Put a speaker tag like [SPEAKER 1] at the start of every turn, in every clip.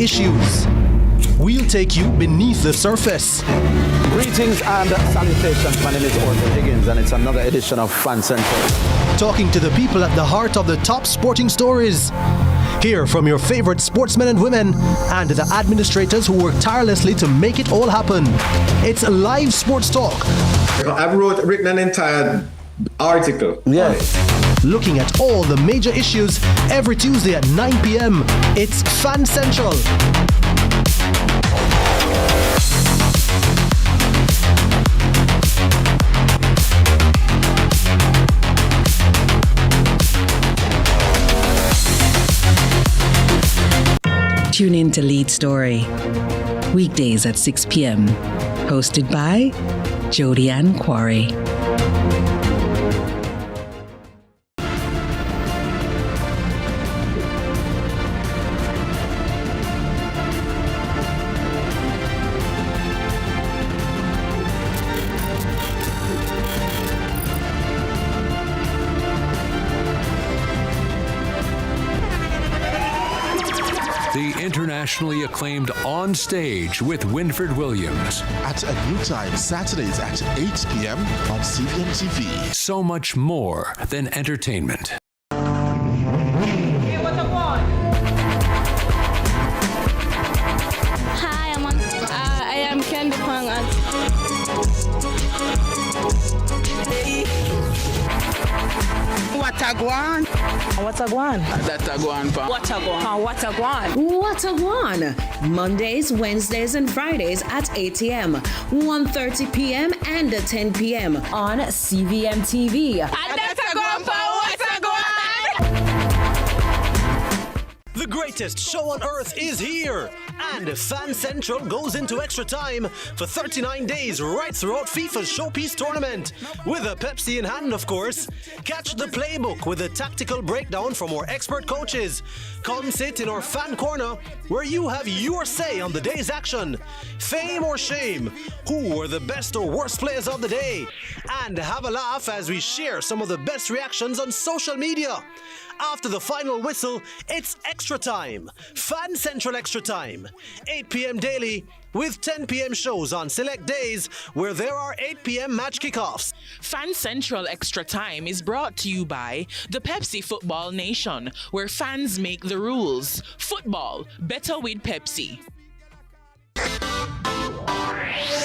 [SPEAKER 1] issues. We'll take you beneath the surface.
[SPEAKER 2] Greetings and salutations. My name is Orville Higgins and it's another edition of Fan Central.
[SPEAKER 1] Talking to the people at the heart of the top sporting stories. Hear from your favorite sportsmen and women and the administrators who work tirelessly to make it all happen. It's live sports talk.
[SPEAKER 3] I've written an entire article.
[SPEAKER 2] Yes.
[SPEAKER 1] Looking at all the major issues every Tuesday at 9 p.m. It's Fan Central.
[SPEAKER 4] Tune in to Lead Story, weekdays at 6 p.m. Hosted by Jody Ann Quarry.
[SPEAKER 5] Internationally acclaimed On Stage with Winford Williams.
[SPEAKER 6] At a new time, Saturdays at 8 p.m. on CVM TV.
[SPEAKER 5] So much more than entertainment.
[SPEAKER 7] Hey, what I want?
[SPEAKER 8] Hi, I am Kendi Pang.
[SPEAKER 7] What I want?
[SPEAKER 9] What a guan?
[SPEAKER 7] That I want.
[SPEAKER 9] What a guan?
[SPEAKER 7] What I want?
[SPEAKER 10] What a guan? Mondays, Wednesdays, and Fridays at 8 a.m., 1:30 p.m., and 10 p.m. on CVM TV.
[SPEAKER 7] And that's a guan for what a guan?
[SPEAKER 1] The greatest show on earth is here, and Fan Central goes into extra time for 39 days right throughout FIFA's Showpiece tournament. With a Pepsi in hand, of course. Catch the playbook with a tactical breakdown from our expert coaches. Come sit in our fan corner where you have your say on the day's action. Fame or shame? Who are the best or worst players of the day? And have a laugh as we share some of the best reactions on social media. After the final whistle, it's extra time. Fan Central Extra Time. 8 p.m. daily with 10 p.m. shows on select days where there are 8 p.m. match kickoffs.
[SPEAKER 11] Fan Central Extra Time is brought to you by the Pepsi Football Nation, where fans make the rules. Football, better with Pepsi.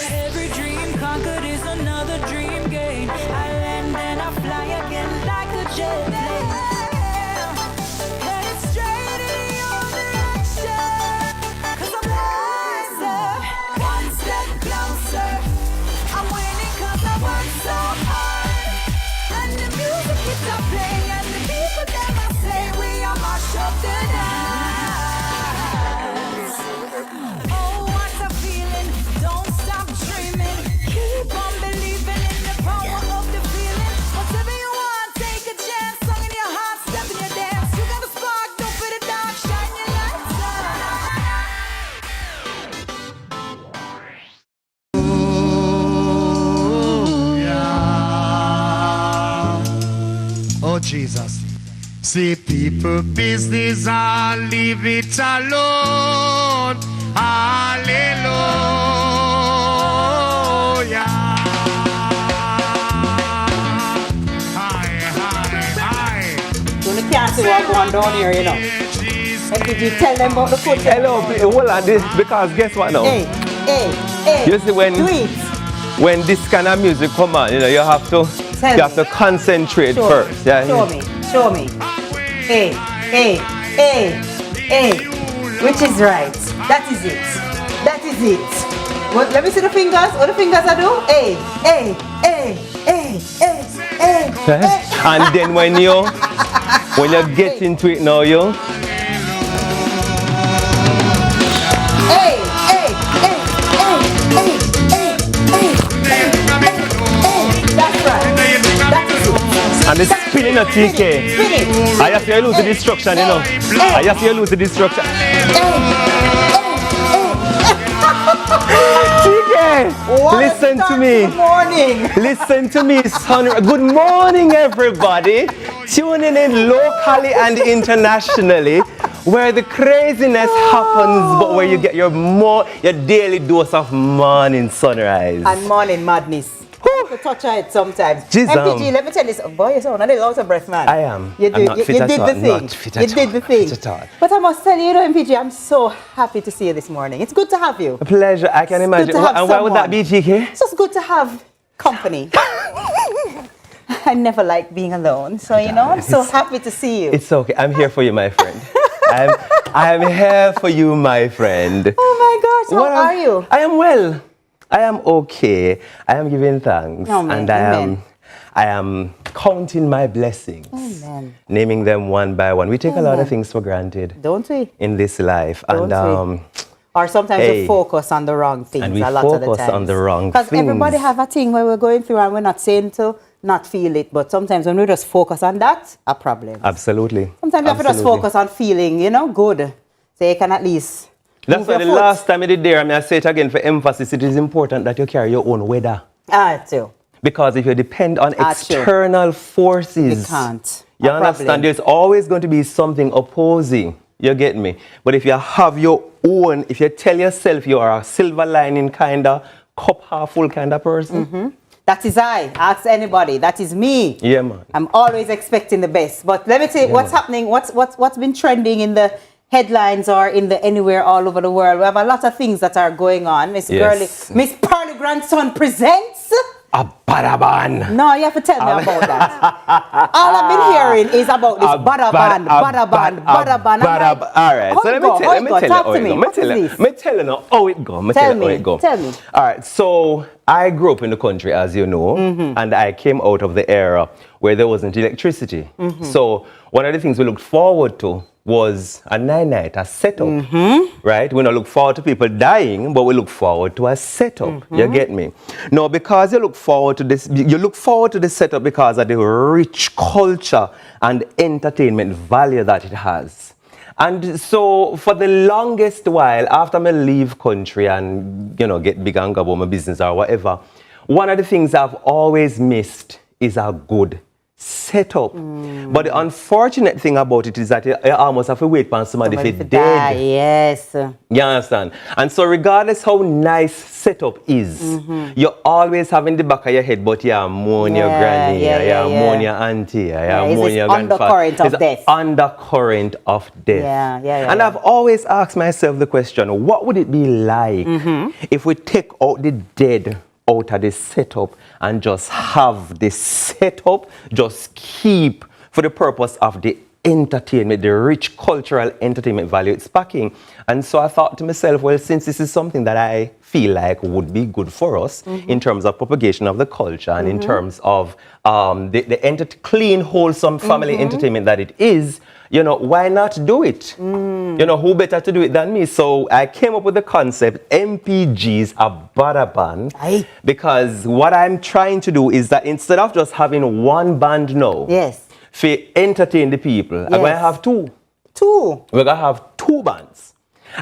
[SPEAKER 12] Every dream conquered is another dream game. I land and I fly again like a jet plane. Headed straight in your direction, 'cause I'm wiser, one step closer. I'm winning 'cause I work so hard. And the music keeps on playing, and the people never say we are mash up the dance. Oh, what a feeling, don't stop dreaming. Keep on believing in the power of the feeling. Whatever you want, take a chance. Song in your heart, step in your dance. You got a spark, don't put it down, shine your lights
[SPEAKER 13] Oh, Jesus. See people business, I'll leave it alone. Hallelujah. Hi.
[SPEAKER 9] So you can't see what's going down here, you know. But did you tell them about the foot?
[SPEAKER 14] Hello, hold on this, because guess what now?
[SPEAKER 9] Hey.
[SPEAKER 14] You see when this kind of music come on, you know, you have to concentrate first. Yeah.
[SPEAKER 9] Show me. Hey. Which is right? That is it. What, let me see the fingers. What the fingers I do? Hey.
[SPEAKER 14] And then when you get into it now, you. And it's spinning a TK. I just see you lose the destruction, you know. I just see you lose the destruction. TK, listen to me.
[SPEAKER 9] Good morning.
[SPEAKER 14] Listen to me, son. Good morning, everybody. Tuning in locally and internationally. where the craziness happens, but where you get your daily dose of morning sunrise.
[SPEAKER 9] And morning madness. To touch it sometimes.
[SPEAKER 14] Jeez,
[SPEAKER 9] MPG, let me tell you something. Boy, you're so a lot of breath, man.
[SPEAKER 14] I am.
[SPEAKER 9] You
[SPEAKER 14] I'm not fit at all.
[SPEAKER 9] did the thing.
[SPEAKER 14] Not fit
[SPEAKER 9] you
[SPEAKER 14] at
[SPEAKER 9] did
[SPEAKER 14] all.
[SPEAKER 9] the thing.
[SPEAKER 14] Fit at all.
[SPEAKER 9] But I must tell you, MPG, I'm so happy to see you this morning. It's good to have you.
[SPEAKER 14] A pleasure. I can imagine. And why would that be, GK?
[SPEAKER 9] It's just good to have company. I never like being alone. So, you know, I'm so happy to see you.
[SPEAKER 14] It's okay. I'm here for you, my friend. I'm here for you, my friend.
[SPEAKER 9] Oh, my gosh. How are you?
[SPEAKER 14] I am well. I am okay. I am giving thanks.
[SPEAKER 9] Amen.
[SPEAKER 14] And I am counting my blessings.
[SPEAKER 9] Amen.
[SPEAKER 14] Naming them one by one. We take a lot of things for granted.
[SPEAKER 9] Don't we?
[SPEAKER 14] In this life.
[SPEAKER 9] Don't we? Or sometimes we focus on the wrong things
[SPEAKER 14] and we
[SPEAKER 9] a lot of the
[SPEAKER 14] focus
[SPEAKER 9] times.
[SPEAKER 14] on the wrong things.
[SPEAKER 9] Because everybody have a thing where we're going through and we're not saying to not feel it. But sometimes when we just focus on that, a problem.
[SPEAKER 14] Absolutely.
[SPEAKER 9] Sometimes we have to just focus on feeling, you know, good. So you can at least
[SPEAKER 14] That's why the last time I did there, I say it again for emphasis, it is important that you carry your own weather.
[SPEAKER 9] Too.
[SPEAKER 14] Because if you depend on external forces,
[SPEAKER 9] you can't.
[SPEAKER 14] You understand? There's always going to be something opposing. You get me? But if you have your own, if you tell yourself you are a silver lining kind of, cup half full kind of person.
[SPEAKER 9] That is I. Ask anybody. That is me.
[SPEAKER 14] Yeah, man.
[SPEAKER 9] I'm always expecting the best. But let me tell you what's happening, what's been trending in the headlines or in the anywhere all over the world. We have a lot of things that are going on. Miss Pearly Grandson presents
[SPEAKER 14] a badaban.
[SPEAKER 9] No, you have to tell me about that. All I've been hearing is about this badaban.
[SPEAKER 14] All right, so let me tell you how it go.
[SPEAKER 9] Tell me.
[SPEAKER 14] All right, so I grew up in the country, as you know, and I came out of the era where there wasn't electricity. So one of the things we looked forward to was a night, a setup, right? We don't look forward to people dying, but we look forward to a setup. You get me? No, because you look forward to this, you look forward to the setup because of the rich culture and entertainment value that it has. And so for the longest while, after I leave country and, you know, get big and go about my business or whatever, one of the things I've always missed is a good setup. But the unfortunate thing about it is that you almost have to wait for somebody to dead.
[SPEAKER 9] Yes.
[SPEAKER 14] You understand? And so regardless how nice setup is, you always have in the back of your head, but you're mourn your granny, you're mourn your auntie, you're mourn your grandfather.
[SPEAKER 9] Undercurrent of death.
[SPEAKER 14] Undercurrent of death. And I've always asked myself the question, what would it be like if we take out the dead out of the setup and just have the setup just keep for the purpose of the entertainment, the rich cultural entertainment value it's packing. And so I thought to myself, well, since this is something that I feel like would be good for us in terms of propagation of the culture and in terms of the clean, wholesome family entertainment that it is, you know, why not do it? You know, who better to do it than me? So I came up with the concept, MPG's a badaban, because what I'm trying to do is that instead of just having one band now, for entertain the people, I'm going to have two. We're going to have two bands.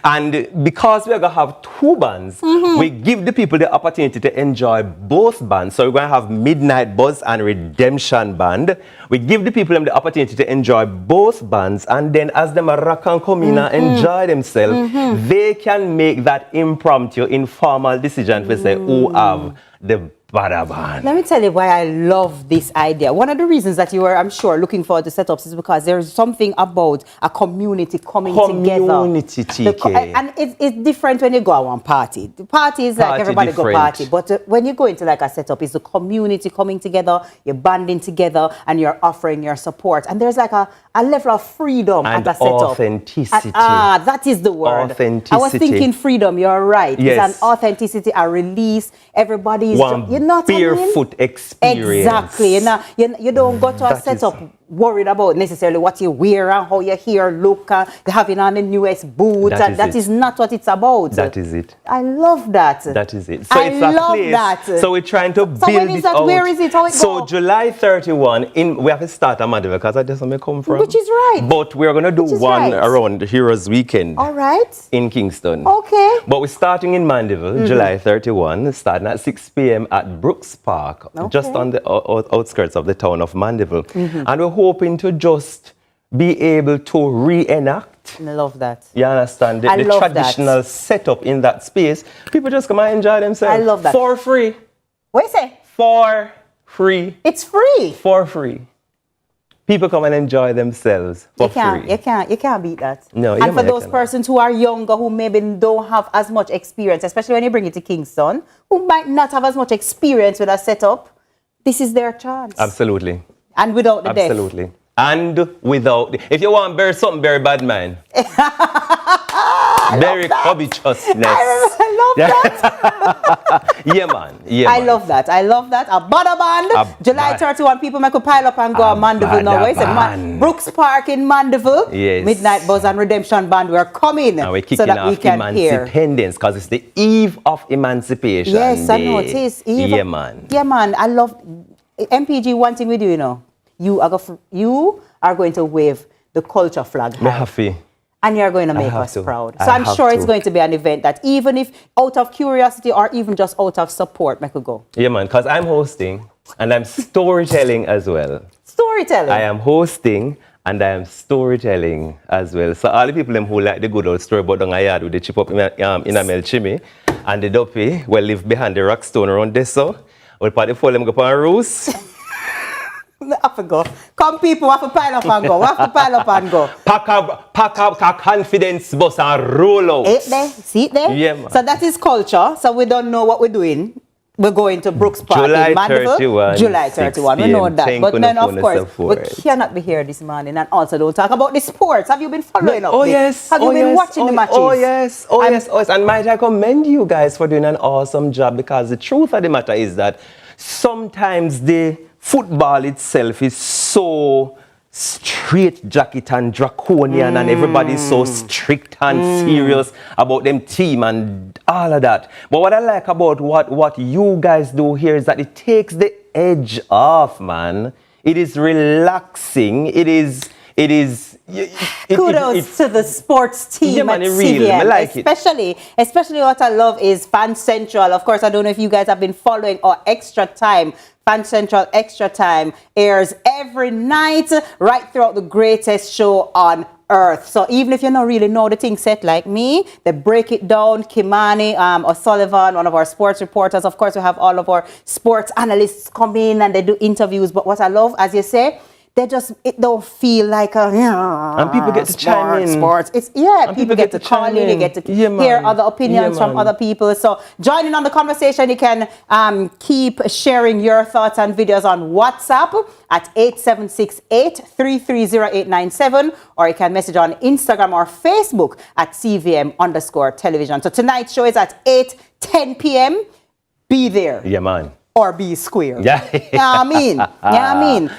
[SPEAKER 14] And because we're going to have two bands, we give the people the opportunity to enjoy both bands. So we're going to have Midnight Buzz and Redemption Band. We give the people the opportunity to enjoy both bands. And then as them rock and come in and enjoy themselves, they can make that impromptu, informal decision to say, who have the badaban.
[SPEAKER 9] Let me tell you why I love this idea. One of the reasons that you were, I'm sure, looking forward to setups is because there's something about a community coming together.
[SPEAKER 14] TK.
[SPEAKER 9] And it's different when you go to one party. The party is like everybody go party. But when you go into like a setup, it's the community coming together, you're banding together, and you're offering your support. And there's like a level of freedom
[SPEAKER 14] and
[SPEAKER 9] at a setup.
[SPEAKER 14] Authenticity.
[SPEAKER 9] That is the word.
[SPEAKER 14] Authenticity.
[SPEAKER 9] I was thinking freedom, you're right.
[SPEAKER 14] Yes.
[SPEAKER 9] It's an authenticity, a release. Everybody's,
[SPEAKER 14] you know what barefoot I mean? Experience.
[SPEAKER 9] Exactly. You don't go to a setup worried about necessarily what you wear and how your hair look, having on the newest boots. That is not what it's about.
[SPEAKER 14] That is it.
[SPEAKER 9] I love that.
[SPEAKER 14] That is it. So it's a place. That. So we're trying to build
[SPEAKER 9] when is
[SPEAKER 14] it
[SPEAKER 9] that?
[SPEAKER 14] out.
[SPEAKER 9] Where is it? How it
[SPEAKER 14] so
[SPEAKER 9] go?
[SPEAKER 14] July 31, we have to start a Mandeville because that's where I come from.
[SPEAKER 9] Which is right.
[SPEAKER 14] But we're going to do one around the Heroes Weekend.
[SPEAKER 9] All right.
[SPEAKER 14] In Kingston.
[SPEAKER 9] Okay.
[SPEAKER 14] But we're starting in Mandeville, July 31, starting at 6 p.m. at Brooks Park, just on the outskirts of the town of Mandeville. And we're hoping to just be able to reenact
[SPEAKER 9] I love that.
[SPEAKER 14] You understand? The traditional setup in that space, people just come and enjoy themselves.
[SPEAKER 9] I love that.
[SPEAKER 14] For free.
[SPEAKER 9] What you say?
[SPEAKER 14] For free.
[SPEAKER 9] It's free.
[SPEAKER 14] For free. People come and enjoy themselves for free.
[SPEAKER 9] You can't beat that.
[SPEAKER 14] No,
[SPEAKER 9] and for those persons who are younger, who maybe don't have as much experience, especially when you bring it to Kingston, who might not have as much experience with a setup, this is their chance.
[SPEAKER 14] Absolutely.
[SPEAKER 9] And without the death.
[SPEAKER 14] Absolutely. And without, if you want to bear something, bear bad mind. Very covetousness.
[SPEAKER 9] I love that.
[SPEAKER 14] Yeah, man. Yeah,
[SPEAKER 9] I love that. I love that. A Bada Band. July 31, people make a pile up and go to Mandeville now. Where is it? Brooks Park in Mandeville.
[SPEAKER 14] Yes.
[SPEAKER 9] Midnight Buzz and Redemption Band. We're coming.
[SPEAKER 14] And we're kicking
[SPEAKER 9] so that
[SPEAKER 14] off
[SPEAKER 9] we can hear.
[SPEAKER 14] Independence because it's the eve of emancipation.
[SPEAKER 9] Yes, I know it is.
[SPEAKER 14] Yeah, man.
[SPEAKER 9] Yeah, man. I love MPG. One thing we do, you know, you are going to wave the culture flag.
[SPEAKER 14] Happy.
[SPEAKER 9] And you're going to make us proud. So I'm sure it's going to be an event that even if out of curiosity or even just out of support, make it go.
[SPEAKER 14] Yeah, man, because I'm hosting and I'm storytelling as well.
[SPEAKER 9] Storytelling?
[SPEAKER 14] I am hosting and I am storytelling as well. So all the people who like the good old story about the yard with the chip up in a Melchimi and the duppy will live behind the rock stone around this, so we'll party for them go on a roost.
[SPEAKER 9] I have to go. Come people, we have to pile up and go. We have to pile up and go.
[SPEAKER 14] Pack up a confidence bus and roll out.
[SPEAKER 9] It there? See it there?
[SPEAKER 14] Yeah, man.
[SPEAKER 9] So that is culture. So we don't know what we're doing. We're going to Brooks Park
[SPEAKER 14] July
[SPEAKER 9] in Mandeville.
[SPEAKER 14] 31,
[SPEAKER 9] July 31. We know that. But then, of course, we cannot be here this morning and also don't talk about the sports. Have you been following up?
[SPEAKER 14] Oh, yes.
[SPEAKER 9] Have you been watching the matches?
[SPEAKER 14] Oh, yes. Oh, yes. Oh, yes. And might I commend you guys for doing an awesome job, because the truth of the matter is that sometimes the football itself is so straight-jacket and draconian and everybody's so strict and serious about them team and all of that. But what I like about what you guys do here is that it takes the edge off, man. It is relaxing.
[SPEAKER 9] Kudos to the sports team at CVM.
[SPEAKER 14] I like
[SPEAKER 9] especially what I love is Fan Central. Of course, I don't know if you guys have been following our Extra Time. Fan Central Extra Time airs every night right throughout the greatest show on earth. So even if you don't really know the thing set like me, they break it down. Kimani O'Sullivan, one of our sports reporters. Of course, we have all of our sports analysts come in and they do interviews. But what I love, as you say, it don't feel like a
[SPEAKER 14] and people get to chime in.
[SPEAKER 9] Sports. People get to call in, you get to hear other opinions from other people. So join in on the conversation. You can keep sharing your thoughts and videos on WhatsApp at 8768-330897, or you can message on Instagram or Facebook at CVM_television. So tonight's show is at 8:10 p.m. Be there.
[SPEAKER 14] Yeah, man.
[SPEAKER 9] Or be square.
[SPEAKER 14] Yeah.
[SPEAKER 9] I mean.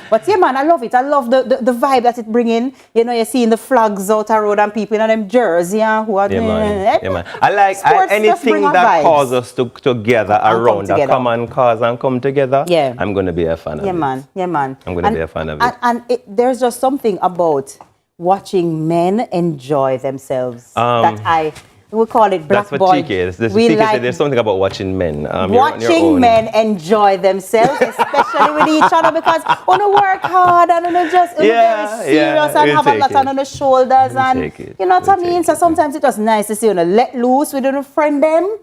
[SPEAKER 9] But yeah, man, I love it. I love the vibe that it bring in. You know, you're seeing the flags out the road and people in them jerseys, who are
[SPEAKER 14] man. I like anything that calls us together around a common cause and come together. Yeah. I'm going to be a fan of it.
[SPEAKER 9] Yeah, man.
[SPEAKER 14] I'm going to be a fan of it.
[SPEAKER 9] And there's just something about watching men enjoy themselves we call it black boy.
[SPEAKER 14] That's what TK said. There's something about watching men.
[SPEAKER 9] Watching men enjoy themselves, especially with each other, because when you work hard and you just very serious and have a lot on the shoulders you know what I mean? So sometimes it's just nice to see let loose with your friend them.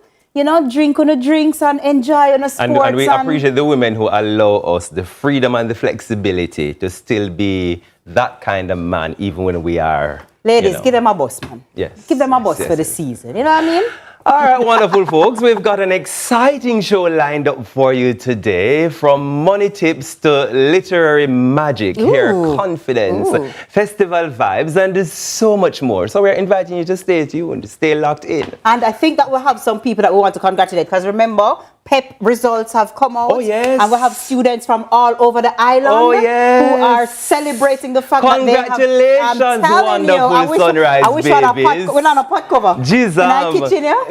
[SPEAKER 9] Drink on the drinks and enjoy on the sports.
[SPEAKER 14] And we appreciate the women who allow us the freedom and the flexibility to still be that kind of man, even when we are.
[SPEAKER 9] Ladies, give them a bus, man.
[SPEAKER 14] Yes.
[SPEAKER 9] Give them a bus for the season. You know what I mean?
[SPEAKER 14] All right, wonderful folks. We've got an exciting show lined up for you today. From money tips to literary magic, hair confidence, festival vibes, and there's so much more. So we're inviting you to stay tuned, stay locked in.
[SPEAKER 9] And I think that we'll have some people that we want to congratulate, because remember, PEP results have come out.
[SPEAKER 14] Oh, yes.
[SPEAKER 9] And we have students from all over the island who are celebrating the fact that they have...
[SPEAKER 14] Congratulations, wonderful Sunrise
[SPEAKER 9] I wish
[SPEAKER 14] babies.
[SPEAKER 9] We're on a pot cover.
[SPEAKER 14] Jesus.
[SPEAKER 9] In our kitchen, yeah?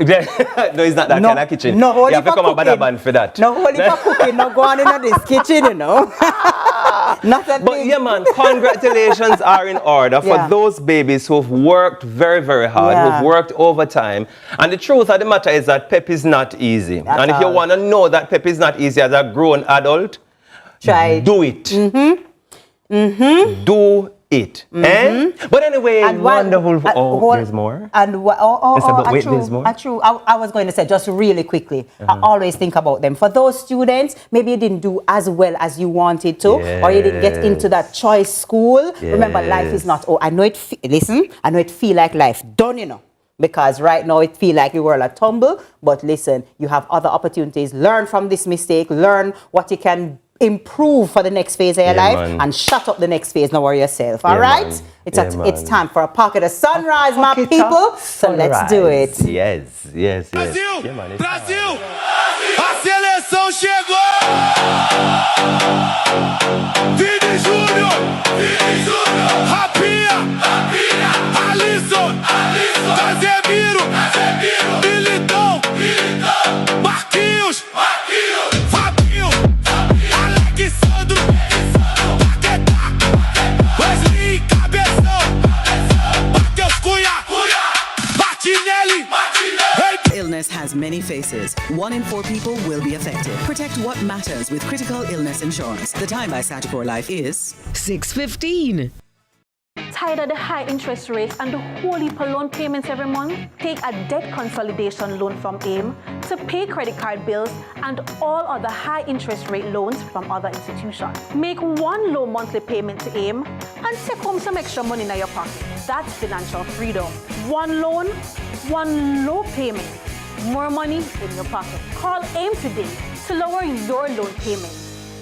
[SPEAKER 14] No, it's not that kind of kitchen.
[SPEAKER 9] No,
[SPEAKER 14] you have to come a Bada Band for that.
[SPEAKER 9] No, holy for cooking, no go on in this kitchen, you know.
[SPEAKER 14] But yeah, man, congratulations are in order for those babies who've worked very, very hard, who've worked overtime. And the truth of the matter is that PEP is not easy. And if you want to know that PEP is not easy as a grown adult,
[SPEAKER 9] try.
[SPEAKER 14] Do it. Do it. But anyway,
[SPEAKER 9] And
[SPEAKER 14] wonderful. There's more.
[SPEAKER 9] And
[SPEAKER 14] there's more.
[SPEAKER 9] True. I was going to say just really quickly. I always think about them. For those students, maybe you didn't do as well as you wanted to, or you didn't get into that choice school. Remember, life is not. I know it. I know it feel like life done. Because right now it feel like you were a tumble. But listen, you have other opportunities. Learn from this mistake. Learn what you can improve for the next phase of your life, and shut up the next phase. Don't worry yourself. All right? It's time for a pocket of sunrise, my people. So let's do it.
[SPEAKER 14] Yes.
[SPEAKER 13] Brasil! Brasil! A seleção chegou! Vini Júnior! Rapinha! Alisson! Casemiro! Militão! Marquinhos! Fabinho! Alexandro! Paquetá! Wesley Cabeção! Matheus Cunha! Martinelli!
[SPEAKER 15] Illness has many faces. 1 in 4 people will be affected. Protect what matters with critical illness insurance. The time by Sagicor Life is
[SPEAKER 10] 6:15.
[SPEAKER 16] Tired of the high interest rates and the whole heap of loan payments every month? Take a debt consolidation loan from AIM to pay credit card bills and all other high interest rate loans from other institutions. Make one low monthly payment to AIM and take home some extra money in your pocket. That's financial freedom. One loan, one low payment. More money in your pocket. Call AIM today to lower your loan payment.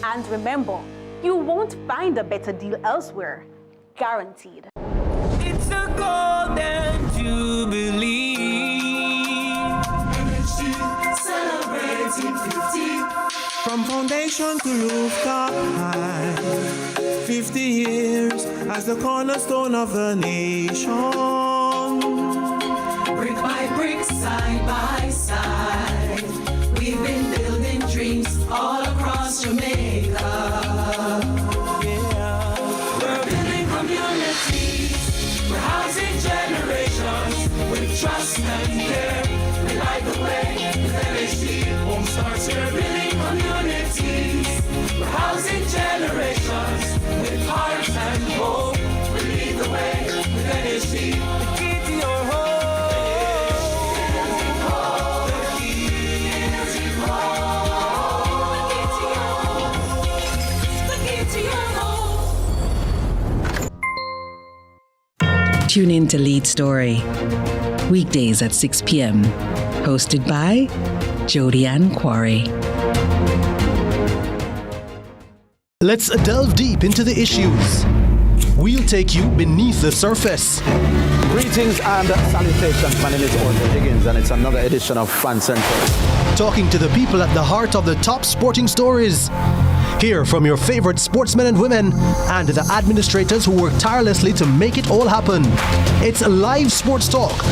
[SPEAKER 16] And remember, you won't find a better deal elsewhere. Guaranteed.
[SPEAKER 12] It's a golden jubilee. Celebrating 50.
[SPEAKER 17] From foundation to rooftop high. 50 years as the cornerstone of the nation.
[SPEAKER 12] Brick by brick, side by side. We've been building dreams all across Jamaica. We're housing generations with trust and care. We light the way with LHD. Home starts here, building communities. We're housing generations with heart and hope. We lead the way with LHD. The key to your home. The key to your home. The key to your home.
[SPEAKER 4] Tune in to Lead Story, weekdays at 6 p.m. Hosted by Jody Ann Quarry.
[SPEAKER 1] Let's delve deep into the issues. We'll take you beneath the surface.
[SPEAKER 2] Greetings and salutations. My name is Arthur Higgins, and it's another edition of Fan Central.
[SPEAKER 1] Talking to the people at the heart of the top sporting stories. Hear from your favorite sportsmen and women and the administrators who work tirelessly to make it all happen. It's live sports talk.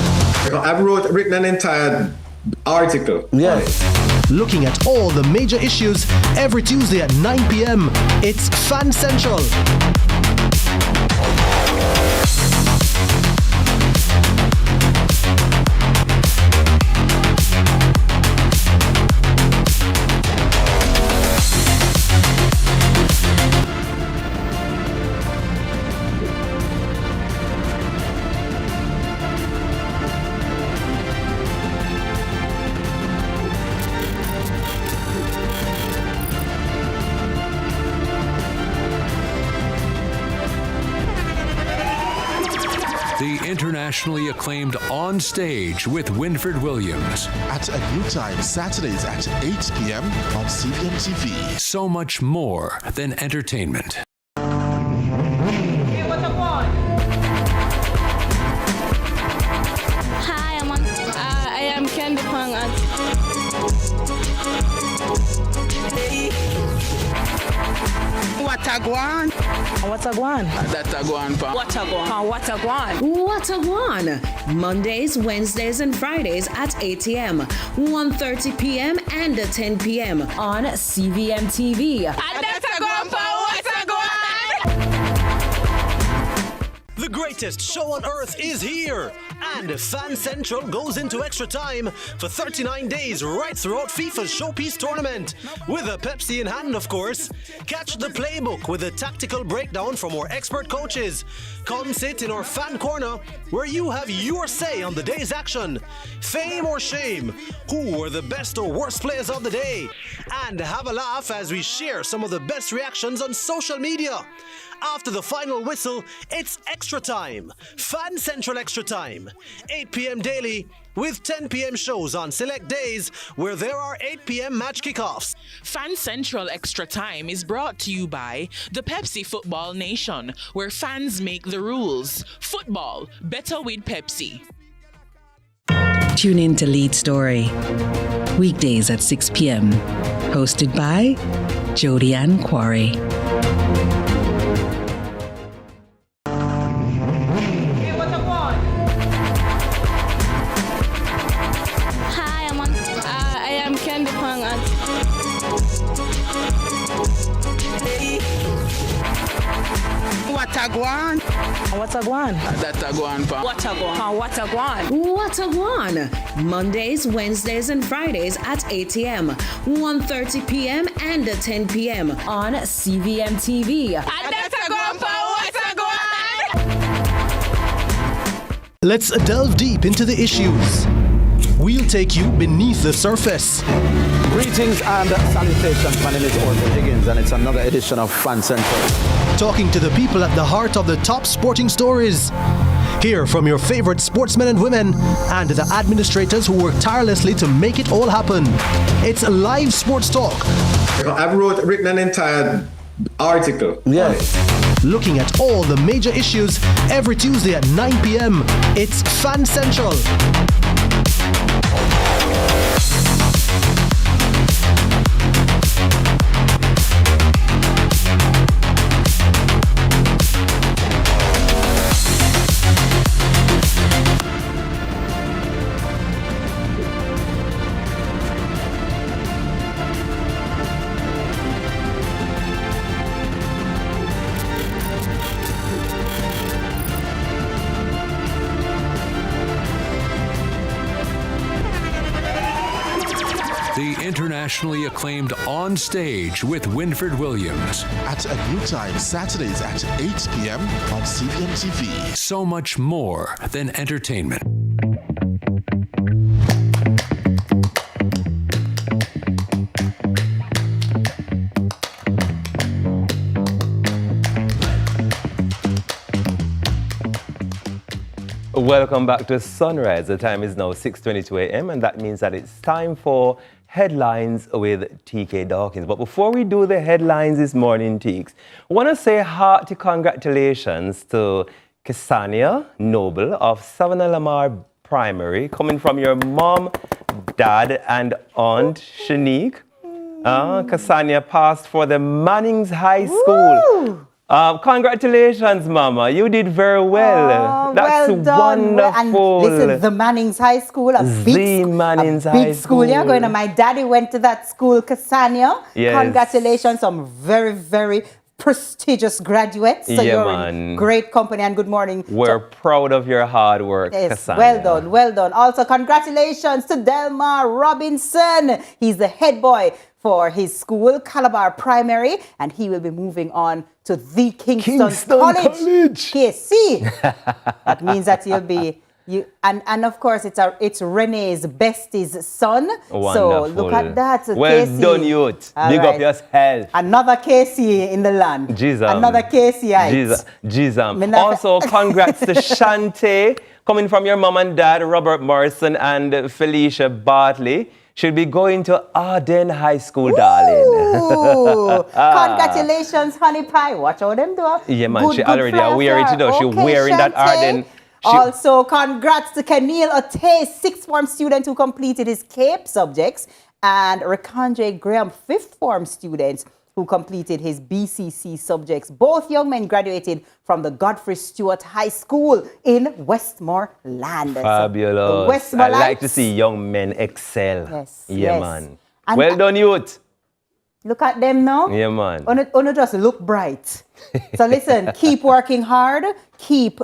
[SPEAKER 3] I've written an entire article.
[SPEAKER 2] Yes.
[SPEAKER 1] Looking at all the major issues every Tuesday at 9 p.m. It's Fan Central.
[SPEAKER 5] The internationally acclaimed On Stage with Winfred Williams.
[SPEAKER 6] At a new time, Saturdays at 8 p.m. on CVM TV.
[SPEAKER 5] So much more than entertainment.
[SPEAKER 8] Hi, I am Kendi Pang.
[SPEAKER 7] What a guan?
[SPEAKER 10] What a guan?
[SPEAKER 7] That's a guan, pa.
[SPEAKER 10] What a guan? What a guan? What a guan? Mondays, Wednesdays, and Fridays at 8 a.m., 1:30 p.m., and 10 p.m. on CVM TV.
[SPEAKER 7] That's a guan, pa. What a guan?
[SPEAKER 1] The greatest show on earth is here, And Fan Central goes into extra time for 39 days right throughout FIFA's Showpiece Tournament. With a Pepsi in hand, of course. Catch the playbook with a tactical breakdown from our expert coaches. Come sit in our fan corner where you have your say on the day's action. Fame or shame? Who were the best or worst players of the day? And have a laugh as we share some of the best reactions on social media. After the final whistle, it's extra time. Fan Central Extra Time. 8 p.m. daily with 10 p.m. shows on select days where there are 8 p.m. match kickoffs.
[SPEAKER 11] Fan Central Extra Time is brought to you by the Pepsi Football Nation, where fans make the rules. Football, better with Pepsi.
[SPEAKER 4] Tune in to Lead Story. Weekdays at 6 p.m. Hosted by Jody Ann Quarry.
[SPEAKER 7] Watagwan.
[SPEAKER 10] Watagwan.
[SPEAKER 7] Datagwan pa.
[SPEAKER 10] Watagwan. Watagwan. Mondays, Wednesdays, and Fridays at 8 a.m., 1:30 p.m., and 10 p.m. on CVMTV.
[SPEAKER 7] Datagwan pa. Watagwan.
[SPEAKER 1] Let's delve deep into the issues. We'll take you beneath the surface.
[SPEAKER 2] Greetings and salutations. My name is Orville Higgins, and it's another edition of Fan Central.
[SPEAKER 1] Talking to the people at the heart of the top sporting stories. Hear from your favorite sportsmen and women and the administrators who work tirelessly to make it all happen. It's live sports talk.
[SPEAKER 3] I've written an entire article.
[SPEAKER 2] Yes.
[SPEAKER 1] Looking at all the major issues every Tuesday at 9 p.m. It's Fan Central.
[SPEAKER 5] The internationally acclaimed On Stage with Winfred Williams.
[SPEAKER 6] At a new time, Saturdays at 8 p.m. on CVMTV.
[SPEAKER 5] So much more than entertainment.
[SPEAKER 14] Welcome back to Sunrise. The time is now 6:22 a.m. and that means that it's time for Headlines with TK Dawkins. But before we do the headlines this morning, Teeks, I want to say hearty congratulations to Ksania Noble of Savannah Lamar Primary, coming from your mom, dad, and aunt Shanique. Ksania passed for the Mannings High School.
[SPEAKER 9] Woo!
[SPEAKER 14] Congratulations, Mama. You did very well. That's
[SPEAKER 9] well done.
[SPEAKER 14] wonderful.
[SPEAKER 9] And listen, the Mannings High School, a big school. Yeah, going to my daddy went to that school, Ksania.
[SPEAKER 14] Yes.
[SPEAKER 9] Congratulations, some very, very prestigious graduates. So you're in great company, and good morning.
[SPEAKER 14] We're proud of your hard work,
[SPEAKER 9] yes,
[SPEAKER 14] Ksania.
[SPEAKER 9] well done, well done. Also, congratulations to Delmar Robinson. He's the head boy for his school, Calabar Primary, and he will be moving on to the Kingston College. KC. That means that he'll be and of course it's Renee's bestie's son.
[SPEAKER 14] Wonderful.
[SPEAKER 9] So look at that.
[SPEAKER 14] Well
[SPEAKER 9] KC.
[SPEAKER 14] done, youth. Big up yourself.
[SPEAKER 9] Another KC in the land. Another KC.
[SPEAKER 14] Also, congrats to Shante, coming from your mom and dad, Robert Morrison and Felicia Bartley. She'll be going to Arden High School, darling.
[SPEAKER 9] Congratulations, honey pie. Watch how them do.
[SPEAKER 14] Yeah, man, she already wearing it though. She's wearing that Arden.
[SPEAKER 9] Also, congrats to Kenil Otey, sixth form student who completed his CAPE subjects, and Rakandre Graham, fifth form student who completed his BCC subjects. Both young men graduated from the Godfrey Stewart High School in Westmoreland.
[SPEAKER 14] Fabulous. I like to see young men excel.
[SPEAKER 9] Yes.
[SPEAKER 14] Yeah,
[SPEAKER 9] yes.
[SPEAKER 14] man.
[SPEAKER 9] And
[SPEAKER 14] well done, youth.
[SPEAKER 9] Look at them now.
[SPEAKER 14] Yeah, man.
[SPEAKER 9] Only just look bright. So listen, keep working hard, keep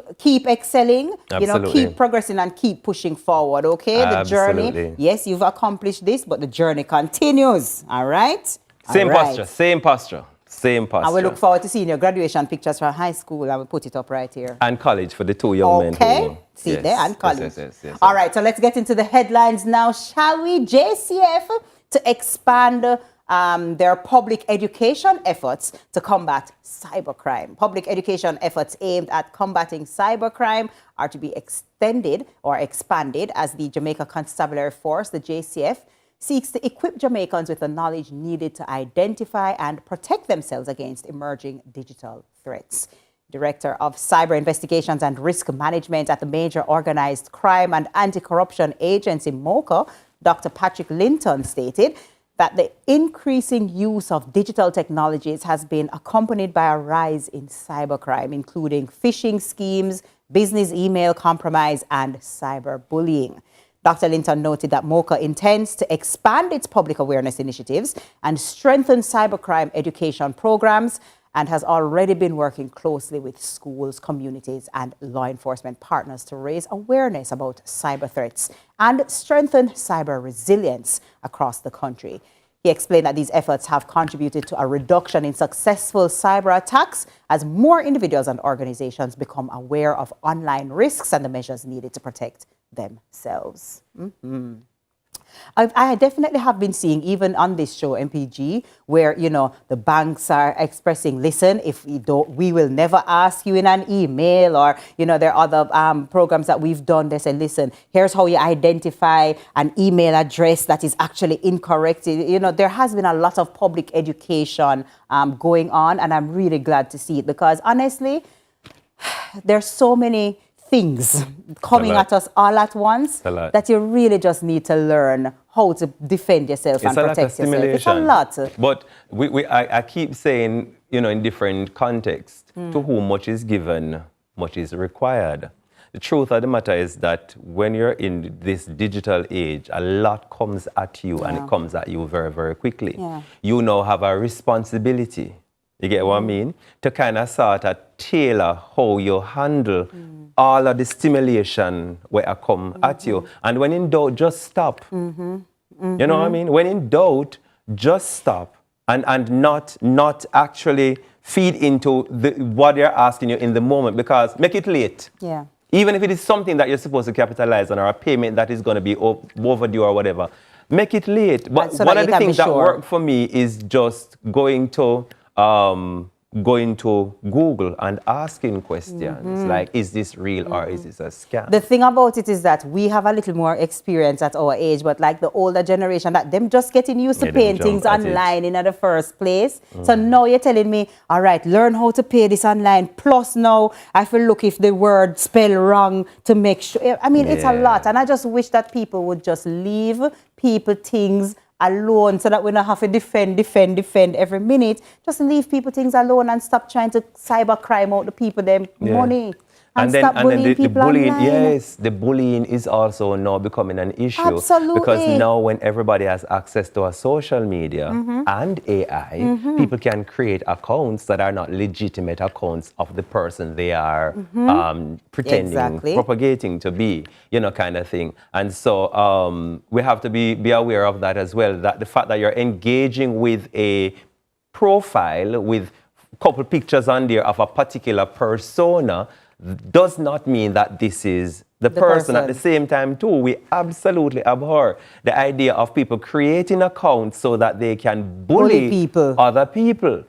[SPEAKER 9] excelling,
[SPEAKER 14] Absolutely.
[SPEAKER 9] keep progressing and keep pushing forward, okay? The journey, yes, you've accomplished this, but the journey continues, all right?
[SPEAKER 14] Same
[SPEAKER 9] all right.
[SPEAKER 14] posture, same posture, same posture.
[SPEAKER 9] And we look forward to seeing your graduation pictures from high school, and we'll put it up right here.
[SPEAKER 14] And college for the two young men.
[SPEAKER 9] Okay, see
[SPEAKER 14] yes,
[SPEAKER 9] there, and college.
[SPEAKER 14] Yes.
[SPEAKER 9] All right, so let's get into the headlines now, shall we? JCF to expand their public education efforts to combat cybercrime. Public education efforts aimed at combating cybercrime are to be extended or expanded as the Jamaica Constabulary Force, the JCF, seeks to equip Jamaicans with the knowledge needed to identify and protect themselves against emerging digital threats. Director of Cyber Investigations and Risk Management at the Major Organized Crime and Anti-Corruption Agency, MOCA, Dr. Patrick Linton, stated that the increasing use of digital technologies has been accompanied by a rise in cybercrime, including phishing schemes, business email compromise, and cyberbullying. Dr. Linton noted that MOCA intends to expand its public awareness initiatives and strengthen cybercrime education programs, and has already been working closely with schools, communities, and law enforcement partners to raise awareness about cyber threats and strengthen cyber resilience across the country. He explained that these efforts have contributed to a reduction in successful cyber attacks as more individuals and organizations become aware of online risks and the measures needed to protect themselves. I definitely have been seeing, even on this show, MPG, where, the banks are expressing, listen, if we don't, we will never ask you in an email, or, there are other programs that we've done. They say, listen, here's how you identify an email address that is actually incorrect. There has been a lot of public education going on, and I'm really glad to see it, because honestly, there's so many things coming at us all at once that you really just need to learn how to defend yourself and protect yourself. It's a lot.
[SPEAKER 14] But I keep saying, in different contexts, to whom much is given, much is required. The truth of the matter is that when you're in this digital age, a lot comes at you, and it comes at you very, very quickly. You now have a responsibility, you get what I mean, to kind of sort of tailor how you handle all of the stimulation where I come at you. And when in doubt, just stop. You know what I mean? When in doubt, just stop and not actually feed into what they're asking you in the moment, because make it late.
[SPEAKER 9] Yeah.
[SPEAKER 14] Even if it is something that you're supposed to capitalize on, or a payment that is going to be overdue or whatever, make it late. But one of the things that worked for me is just going to Google and asking questions like, is this real or is this a scam?
[SPEAKER 9] The thing about it is that we have a little more experience at our age, but like the older generation, that them just getting used to paying things online in the first place. So now you're telling me, all right, learn how to pay this online. Plus now I feel look if the word spell wrong to make sure. I mean, it's a lot. And I just wish that people would just leave people things alone, so that we don't have to defend every minute. Just leave people things alone and stop trying to cybercrime out the people them money. And stop bullying people
[SPEAKER 14] bullying,
[SPEAKER 9] online.
[SPEAKER 14] yes, the bullying is also now becoming an issue.
[SPEAKER 9] Absolutely.
[SPEAKER 14] Because now when everybody has access to a social media and AI, people can create accounts that are not legitimate accounts of the person they are pretending, propagating to be, kind of thing. And so we have to be aware of that as well, that the fact that you're engaging with a profile with a couple pictures on there of a particular persona does not mean that this is the person. At the same time, too, we absolutely abhor the idea of people creating accounts so that they can bully other people.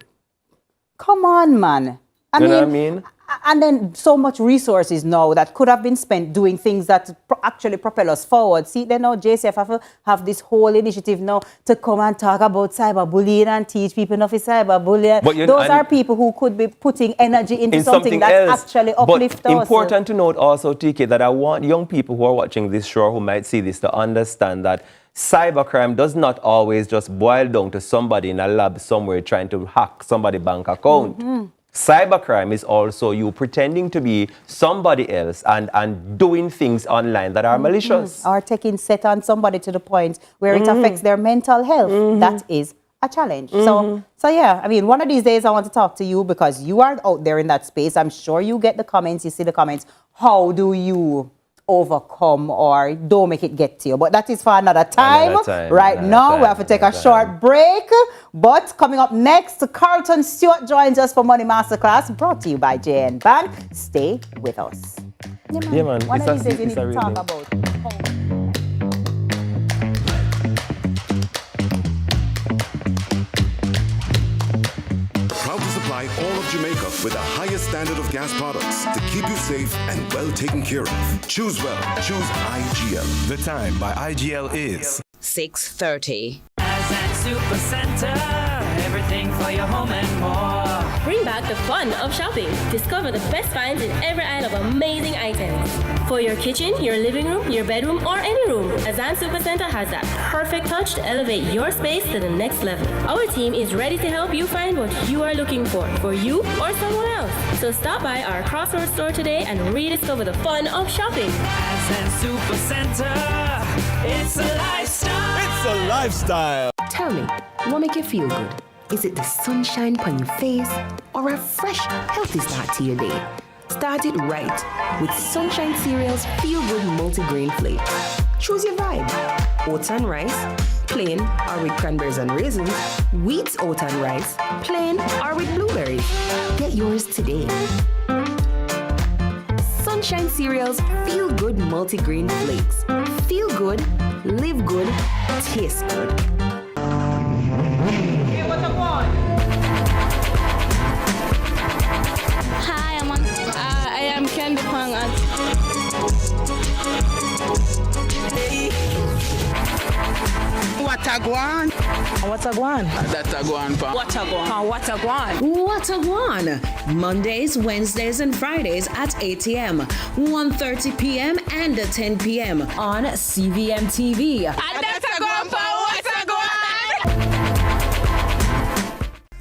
[SPEAKER 9] Come on, man.
[SPEAKER 14] You know what I mean?
[SPEAKER 9] And then so much resources now that could have been spent doing things that actually propel us forward. See, they now JCF have this whole initiative now to come and talk about cyberbullying and teach people enough is cyberbullying. Those are people who could be putting energy into something that actually uplifts us.
[SPEAKER 14] But important to note also, TK, that I want young people who are watching this show, who might see this, to understand that cybercrime does not always just boil down to somebody in a lab somewhere trying to hack somebody's bank account. Cybercrime is also you pretending to be somebody else and doing things online that are malicious.
[SPEAKER 9] Or taking set on somebody to the point where it affects their mental health. That is a challenge. So yeah, I mean, one of these days I want to talk to you because you are out there in that space. I'm sure you get the comments, you see the comments. How do you overcome or don't make it get to you? But that is for another time. Right now, we have to take a short break. But coming up next, Carlton Stewart joins us for Money Masterclass, brought to you by JN Bank. Stay with us.
[SPEAKER 14] Yeah, man.
[SPEAKER 9] One of these days we need to talk about
[SPEAKER 18] Proud to supply all of Jamaica with the highest standard of gas products to keep you safe and well taken care of. Choose well. Choose IGL.
[SPEAKER 19] The time by IGL is
[SPEAKER 10] 6:30.
[SPEAKER 20] Super Center, everything for your home and more.
[SPEAKER 21] Bring back the fun of shopping. Discover the best finds in every aisle of amazing items. For your kitchen, your living room, your bedroom, or any room, Azan Supercenter has that perfect touch to elevate your space to the next level. Our team is ready to help you find what you are looking for you or someone else. So stop by our Crossroads store today and rediscover the fun of shopping.
[SPEAKER 20] Azan Supercenter, it's a lifestyle.
[SPEAKER 19] It's a lifestyle.
[SPEAKER 22] Tell me, what make you feel good? Is it the sunshine on your face or a fresh, healthy start to your day? Start it right with Sunshine Cereal's Feel Good Multigrain Flake. Choose your vibe. Oats and rice, plain or with cranberries and raisins. Wheat oat and rice, plain or with blueberries. Get yours today. Sunshine Cereal's Feel Good Multigrain Flakes. Feel good, live good, taste good.
[SPEAKER 8] Hi, I am Candy Pang.
[SPEAKER 7] What a guan?
[SPEAKER 16] What a guan?
[SPEAKER 7] That a guan pa.
[SPEAKER 16] What a guan? What a guan?
[SPEAKER 10] What a guan! Mondays, Wednesdays, and Fridays at 8 a.m., 1:30 p.m., and 10 p.m. on CVM TV.
[SPEAKER 7] That's a guan pa. What a guan?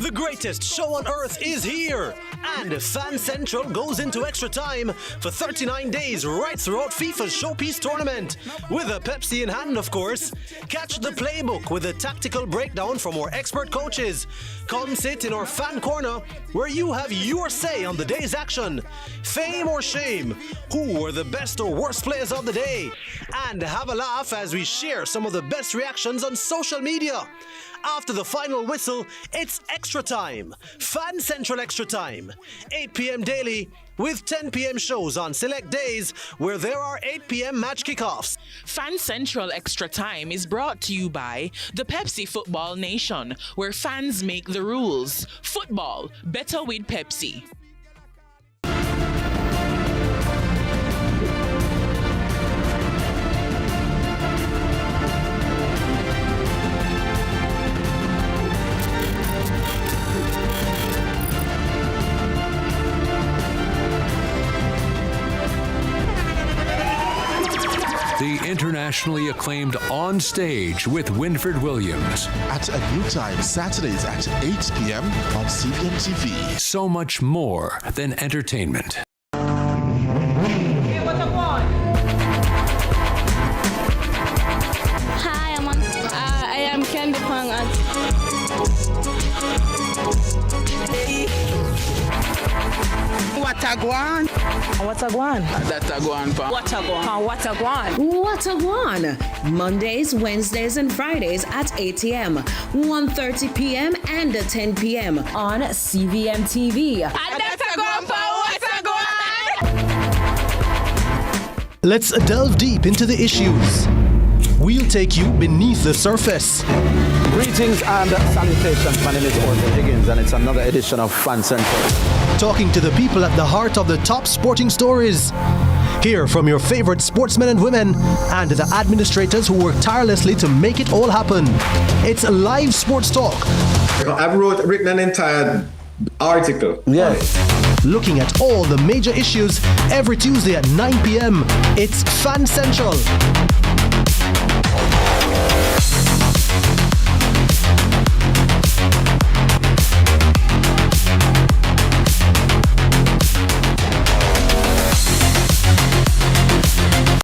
[SPEAKER 1] The greatest show on earth is here, and Fan Central goes into extra time for 39 days right throughout FIFA's Showpiece tournament. With a Pepsi in hand, of course. Catch the playbook with a tactical breakdown from our expert coaches. Come sit in our fan corner where you have your say on the day's action. Fame or shame, who were the best or worst players of the day? And have a laugh as we share some of the best reactions on social media. After the final whistle, it's extra time. Fan Central Extra Time. 8 p.m. daily with 10 p.m. shows on select days where there are 8 p.m. match kickoffs.
[SPEAKER 11] Fan Central Extra Time is brought to you by the Pepsi Football Nation, where fans make the rules. Football, better with Pepsi.
[SPEAKER 5] The internationally acclaimed On Stage with Winfred Williams.
[SPEAKER 6] At a new time, Saturdays at 8 p.m. on CVMTV.
[SPEAKER 5] So much more than entertainment.
[SPEAKER 8] Hi, I am Candy Pang.
[SPEAKER 7] What a guan?
[SPEAKER 16] What a guan?
[SPEAKER 7] That a guan pa.
[SPEAKER 16] What a guan? What a guan?
[SPEAKER 10] What a guan! Mondays, Wednesdays, and Fridays at 8 a.m., 1:30 p.m., and 10 p.m. on CVM TV.
[SPEAKER 7] That's a guan pa. What a guan?
[SPEAKER 1] Let's delve deep into the issues. We'll take you beneath the surface.
[SPEAKER 2] Greetings and salutations. My name is Orville Higgins, and it's another edition of Fan Central.
[SPEAKER 1] Talking to the people at the heart of the top sporting stories. Hear from your favorite sportsmen and women and the administrators who work tirelessly to make it all happen. It's live sports talk.
[SPEAKER 3] I've written an entire article.
[SPEAKER 2] Yeah.
[SPEAKER 1] Looking at all the major issues every Tuesday at 9 p.m. It's Fan Central.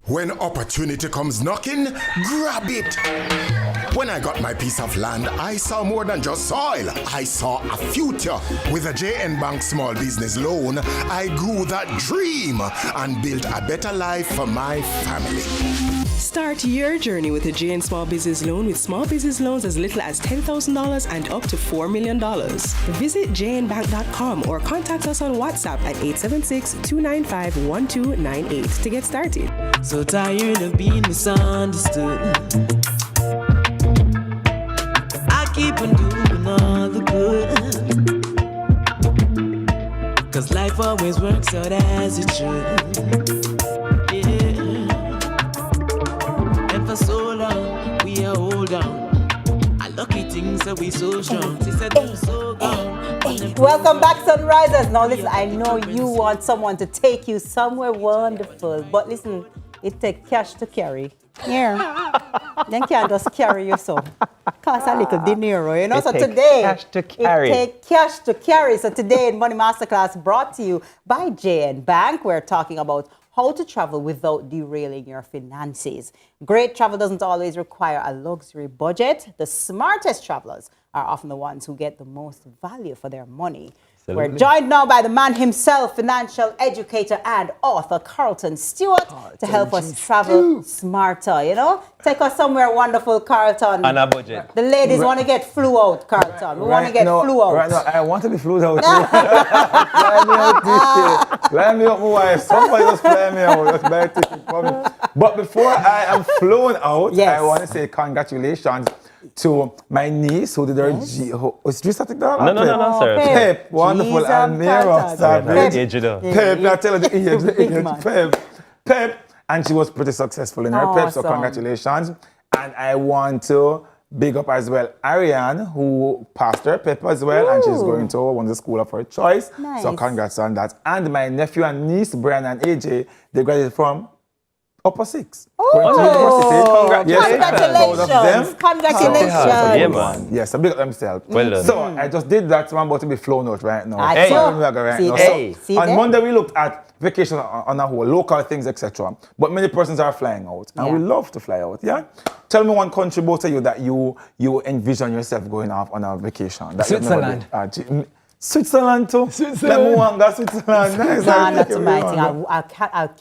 [SPEAKER 18] When opportunity comes knocking, grab it.
[SPEAKER 13] When I got my piece of land, I saw more than just soil. I saw a future. With a JN Bank Small Business Loan, I grew that dream and built a better life for my family.
[SPEAKER 15] Start your journey with a JN Small Business Loan with small business loans as little as $10,000 and up to $4 million. Visit jnbank.com or contact us on WhatsApp at 876-295-1298 to get started.
[SPEAKER 23] So tired of being misunderstood. I keep on doing all the good, 'cause life always works out as it should. Yeah. And for so long we are hold on. I lucky things that we so strong. She said I'm so gone.
[SPEAKER 9] Welcome back, Sunrisers. Now listen, I know you want someone to take you somewhere wonderful, but listen, it takes cash to carry. Yeah. Then can't just carry yourself. Cost a little dinero, you know.
[SPEAKER 14] It
[SPEAKER 9] so
[SPEAKER 14] take
[SPEAKER 9] today,
[SPEAKER 14] cash to carry.
[SPEAKER 9] It takes cash to carry. So today in Money Masterclass, brought to you by JN Bank, we're talking about how to travel without derailing your finances. Great travel doesn't always require a luxury budget. The smartest travelers are often the ones who get the most value for their money.
[SPEAKER 14] Absolutely.
[SPEAKER 9] We're joined now by the man himself, financial educator and author Carlton Stewart, to help us travel smarter, you know? Take us somewhere wonderful, Carlton.
[SPEAKER 14] On a budget.
[SPEAKER 9] The ladies want to get flew out, Carlton. We want to get flew out.
[SPEAKER 24] Right now, I want to be flew out. Fly me out this day. Fly me out, my wife. Somebody just fly me out. Just buy a ticket for me. But before I am flown out, I want to say congratulations to my niece who did her was Drisa take that?
[SPEAKER 14] No, sir.
[SPEAKER 24] Pep, wonderful, and Mira, Savage. Pep, I tell her the age, Pep, and she was pretty successful in her Pep, so congratulations. And I want to big up as well Ariane, who passed her Pep as well, and she's going to one of the school of her choice.
[SPEAKER 9] Nice.
[SPEAKER 24] So congrats on that. And my nephew and niece, Brian and AJ, they graduated from Upper Six. Going to university.
[SPEAKER 9] Congratulations. Congratulations.
[SPEAKER 24] Yeah, man. Yes, I big up themselves.
[SPEAKER 14] Well done.
[SPEAKER 24] So I just did that, so I'm about to be flown out right now.
[SPEAKER 9] See
[SPEAKER 24] On Monday we looked at vacation on a whole, local things, etc. But many persons are flying out, and we love to fly out. Yeah. Tell me one country, both of you, that you envision yourself going off on a vacation. That
[SPEAKER 25] Switzerland.
[SPEAKER 24] Switzerland too. Switzerland. Nice.
[SPEAKER 9] Ghana to my thing. I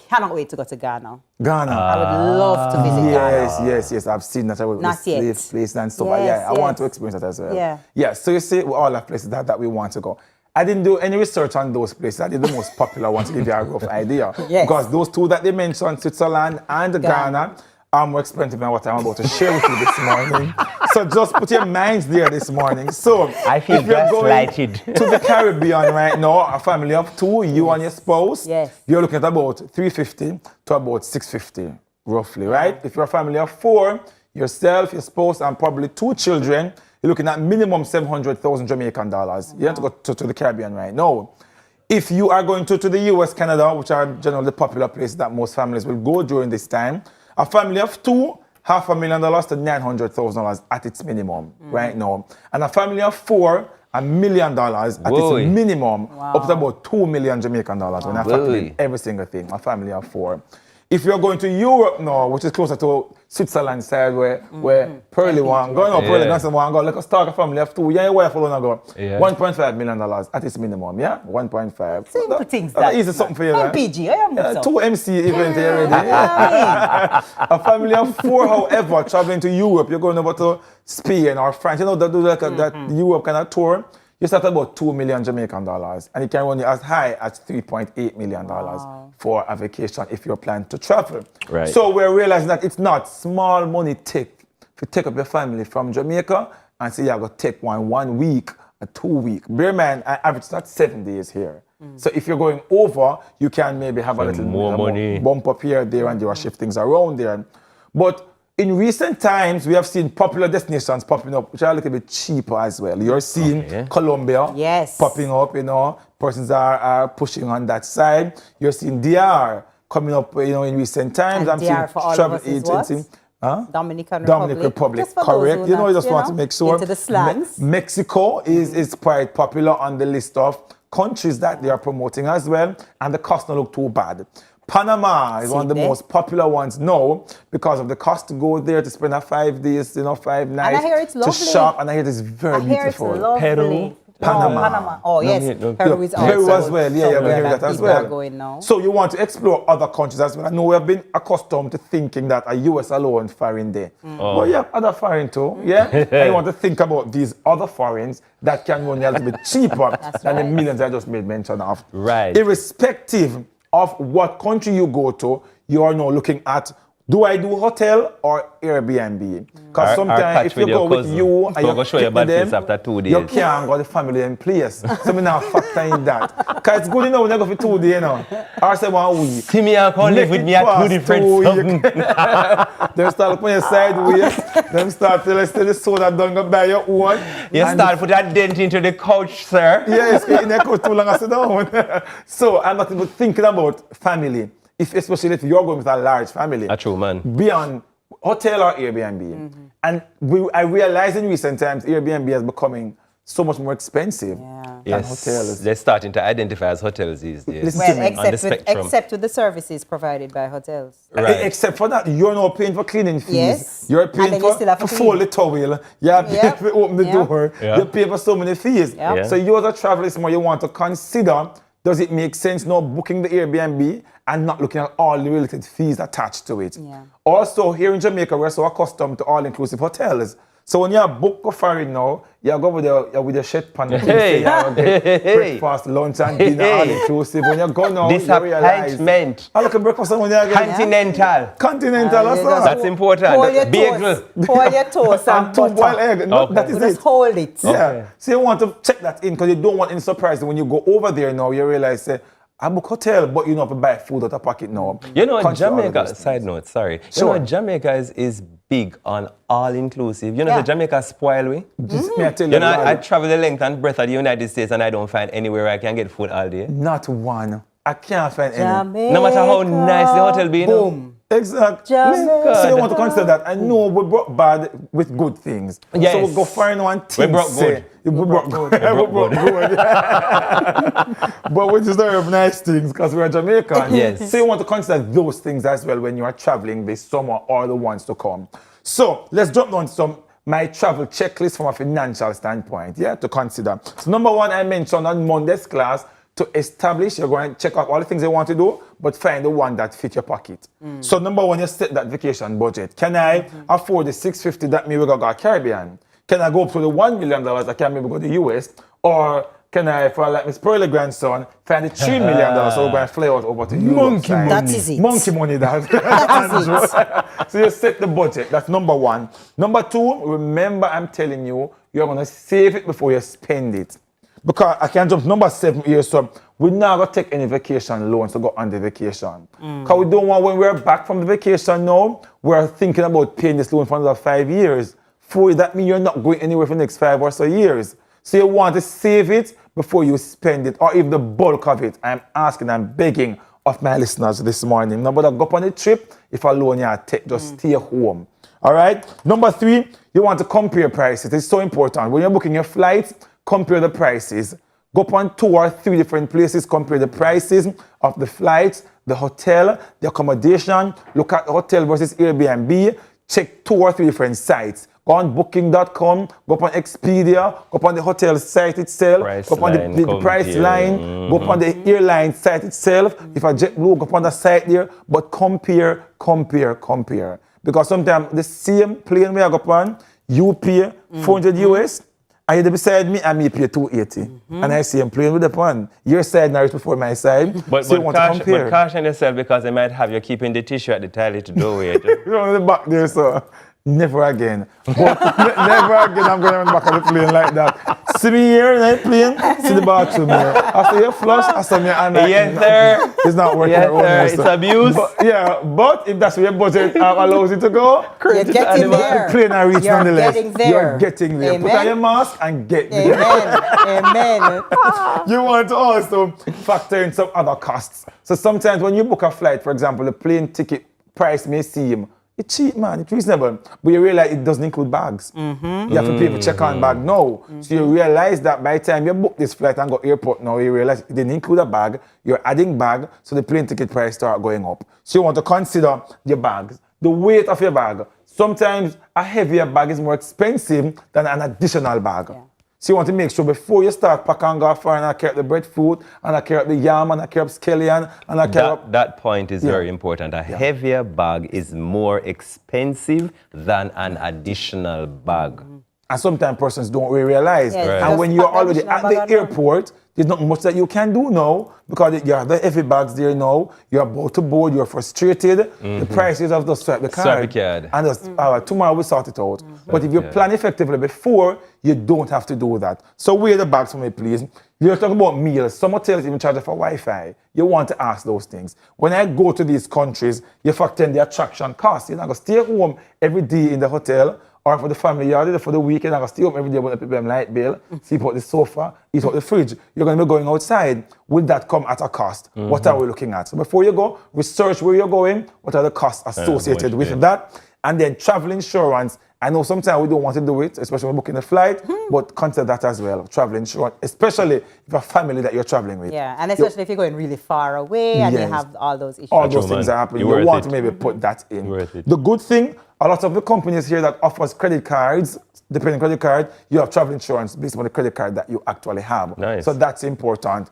[SPEAKER 9] cannot wait to go to Ghana.
[SPEAKER 24] Ghana.
[SPEAKER 9] I would love to visit Ghana.
[SPEAKER 24] Yes. I've seen that.
[SPEAKER 9] Not yet.
[SPEAKER 24] Place and stuff.
[SPEAKER 9] Yes,
[SPEAKER 24] I want to experience that as well.
[SPEAKER 9] Yeah.
[SPEAKER 24] So you see, we all have places that we want to go. I didn't do any research on those places. I did the most popular ones to give you a rough idea.
[SPEAKER 9] Yes.
[SPEAKER 24] Because those two that they mentioned, Switzerland and Ghana, are more expensive than what I'm about to share with you this morning. So just put your minds there this morning. So
[SPEAKER 14] I feel
[SPEAKER 24] if you're going
[SPEAKER 14] gaslighted.
[SPEAKER 24] to the Caribbean right now, a family of two, you and your spouse, you're looking at about $350 to about $650, roughly, right? If you're a family of four, yourself, your spouse, and probably two children, you're looking at minimum 700,000 Jamaican dollars. You have to go to the Caribbean right now. If you are going to the US, Canada, which are generally the popular places that most families will go during this time, a family of two, $500,000 to $900,000 at its minimum right now. And a family of four, $1 million at its minimum, up to about 2 million Jamaican dollars when I factor in every single thing, a family of four. If you're going to Europe now, which is closer to Switzerland side where Pearly one, going up Pearly, that's the one go, let's start a family of two, your wife alone go, $1.5 million at its minimum, 1.5.
[SPEAKER 9] Simple things that.
[SPEAKER 24] Easy something for you,
[SPEAKER 9] MPG, I am so.
[SPEAKER 24] 2 MC event already. A family of four, however, traveling to Europe, you're going over to Spain or France, you know, they do like that Europe kind of tour. You start at about 2 million Jamaican dollars, and it can run you as high as $3.8 million for a vacation if you're planning to travel.
[SPEAKER 14] Right.
[SPEAKER 24] So we're realizing that it's not small money if you take up your family from Jamaica and say you're going to take 1 week, a 2 week. Bear in mind, I average not 7 days here. So if you're going over, you can maybe have a little
[SPEAKER 14] more money,
[SPEAKER 24] bump up here, there, and there, shift things around there. But in recent times, we have seen popular destinations popping up, which are a little bit cheaper as well. You're seeing Colombia popping up, you know. Persons are pushing on that side. You're seeing DR coming up, you know, in recent times.
[SPEAKER 9] And DR for all of us is what? Dominican
[SPEAKER 24] Republic, correct. You know, I just want to make sure.
[SPEAKER 9] Into the slangs.
[SPEAKER 24] Mexico is quite popular on the list of countries that they are promoting as well, and the cost don't look too bad. Panama is one of the most popular ones now because of the cost to go there to spend 5 days, 5 nights.
[SPEAKER 9] And I hear it's lovely.
[SPEAKER 24] To shop, and I hear it's very beautiful.
[SPEAKER 9] It's lovely.
[SPEAKER 24] Peru, Panama.
[SPEAKER 9] Oh, yes. Peru is also.
[SPEAKER 24] Peru as well. Yeah, we hear that as well.
[SPEAKER 9] Going now.
[SPEAKER 24] So you want to explore other countries as well. I know we have been accustomed to thinking that a US alone foreign there. But you have other foreign too, yeah? And you want to think about these other foreigns that can run a little bit cheaper than the millions I just made mention of.
[SPEAKER 14] Right.
[SPEAKER 24] Irrespective of what country you go to, you are now looking at, do I do hotel or Airbnb? Because sometimes if you go with you and you
[SPEAKER 14] show your bad face after 2 days,
[SPEAKER 24] you can't go to the family in place. So we now factor in that. Because it's good enough when you go for 2 days, or say 1 week.
[SPEAKER 14] See me and come live with me at 2 different something.
[SPEAKER 24] Them start up on your sideways. Them start to let's tell the soda don't go buy your own.
[SPEAKER 14] You start put that dent into the couch, sir.
[SPEAKER 24] Yes, in the couch too long I sit down. So I'm not even thinking about family. Especially if you're going with a large family.
[SPEAKER 14] A true man.
[SPEAKER 24] Beyond hotel or Airbnb. And I realize in recent times Airbnb is becoming so much more expensive than hotels.
[SPEAKER 14] They're starting to identify as hotels these days.
[SPEAKER 9] Except with the services provided by hotels.
[SPEAKER 24] Right. Except for that, you're not paying for cleaning fees.
[SPEAKER 9] Yes.
[SPEAKER 24] You're paying for fold the towel. You're paying for open the door. You're paying for so many fees. So you as a traveler, more you want to consider, does it make sense now booking the Airbnb and not looking at all the related fees attached to it? Also, here in Jamaica, we're so accustomed to all-inclusive hotels. So when you book a foreign now, you go with your shit pan. Breakfast, lunch, and dinner all-inclusive. When you go now, you realize. I look at breakfast when you
[SPEAKER 14] Continental.
[SPEAKER 24] Continental,
[SPEAKER 14] that's important.
[SPEAKER 9] Bagel. Hold your toast and
[SPEAKER 24] 2 boiled egg. No, that is it.
[SPEAKER 9] Just hold it.
[SPEAKER 24] Yeah. So you want to check that in because you don't want any surprise. When you go over there now, you realize, I book hotel, but you know, to buy food out of pocket now.
[SPEAKER 14] You know, Jamaica, side note, sorry. You know, Jamaica is big on all-inclusive. You know, the Jamaica spoil we. I travel the length and breadth of the United States and I don't find anywhere I can get food all day.
[SPEAKER 24] Not one. I can't find any.
[SPEAKER 14] No matter how nice the hotel be,
[SPEAKER 24] boom. Exactly. So you want to consider that. I know we brought bad with good things.
[SPEAKER 14] Yes.
[SPEAKER 24] So we go find one thing.
[SPEAKER 14] We brought good.
[SPEAKER 24] We brought good. But we deserve nice things because we're Jamaican.
[SPEAKER 14] Yes.
[SPEAKER 24] So you want to consider those things as well when you are traveling this summer or the ones to come. So let's jump on to my travel checklist from a financial standpoint, to consider. So number 1, I mentioned on Monday's class, to establish, you're going to check out all the things you want to do, but find the one that fit your pocket. So number 1, you set that vacation budget. Can I afford the $650 that maybe we go to Caribbean? Can I go up to the $1 million that can maybe go to the US? Or can I, for like Miss Pearly grandson, find the $3 million so we're going to fly out over to Europe?
[SPEAKER 9] Monkey money. That is it.
[SPEAKER 24] Monkey money, that.
[SPEAKER 9] That is it.
[SPEAKER 24] So you set the budget. That's number 1. Number 2, remember I'm telling you, you're going to save it before you spend it. Because I can jump number 7 here, so we're not going to take any vacation loans to go on the vacation. Because we don't want, when we're back from the vacation now, we're thinking about paying this loan for another 5 years. That means you're not going anywhere for the next 5 or so years. So you want to save it before you spend it, or even the bulk of it. I'm begging of my listeners this morning. Nobody go up on a trip. If a loan you take, just stay home. All right? Number 3, you want to compare prices. It's so important. When you're booking your flights, compare the prices. Go up on 2 or 3 different places, compare the prices of the flights, the hotel, the accommodation. Look at hotel versus Airbnb. Check 2 or 3 different sites. Go on booking.com, go up on Expedia, go up on the hotel site itself, go up on the price line, go up on the airline site itself. If I JetBlue, go up on the site there. But compare. Because sometimes the same plane we go up on, you pay 400 US, and you beside me, and me pay 280. And I see him playing with the pan. Your side now is before my side.
[SPEAKER 14] But caution yourself because they might have you keeping the tissue at the toilet doorway.
[SPEAKER 24] You're on the back there, so never again. Never again I'm going on the back of the plane like that. See me here in the plane, see the bathroom here. After you flush, I saw me and
[SPEAKER 14] yes, sir.
[SPEAKER 24] It's not working.
[SPEAKER 14] Yes, sir. It's abuse.
[SPEAKER 24] But if that's where your budget allows you to go,
[SPEAKER 9] you're getting there.
[SPEAKER 24] The plane and reach nonetheless.
[SPEAKER 9] You're
[SPEAKER 24] getting there.
[SPEAKER 9] Amen.
[SPEAKER 24] Put on your mask and get there.
[SPEAKER 9] Amen.
[SPEAKER 24] You want to also factor in some other costs. So sometimes when you book a flight, for example, the plane ticket price may seem It's cheap, man. It's reasonable. But you realize it doesn't include bags. You have to pay for check-on bag now. So you realize that by the time you book this flight and go airport now, you realize it didn't include a bag. You're adding bag, so the plane ticket price start going up. So you want to consider your bags, the weight of your bag. Sometimes a heavier bag is more expensive than an additional bag. Yeah. So you want to make sure before you start pack and go far and I carry up the breadfruit and I carry up the yam and I carry up scallion and I carry up...
[SPEAKER 14] That point is very important. A heavier bag is more expensive than an additional bag.
[SPEAKER 24] And sometimes persons don't really realize. And when you're already at the airport, there's not much that you can do now because you have the heavy bags there now. You're about to board, you're frustrated. The prices of the swipe the card. And just, tomorrow we'll sort it out. But if you plan effectively before, you don't have to do that. So weigh the bags for me, please. You're talking about meals. Some hotels even charge for Wi-Fi. You want to ask those things. When I go to these countries, you factor in the attraction cost. You're not going to stay home every day in the hotel. Or for the family yard, for the weekend, I'm going to stay home every day with a light bill, sleep out the sofa, eat out the fridge. You're going to be going outside. Will that come at a cost? What are we looking at? So before you go, research where you're going, what are the costs associated with that, and then travel insurance. I know sometimes we don't want to do it, especially when booking a flight, but consider that as well, travel insurance, especially if you have family that you're traveling with.
[SPEAKER 9] Yeah, and especially if you're going really far away and you have all those issues.
[SPEAKER 24] All those things are happening. You want to maybe put that in. The good thing, a lot of the companies here that offers credit cards, depending on credit card, you have travel insurance based on the credit card that you actually have. So that's important.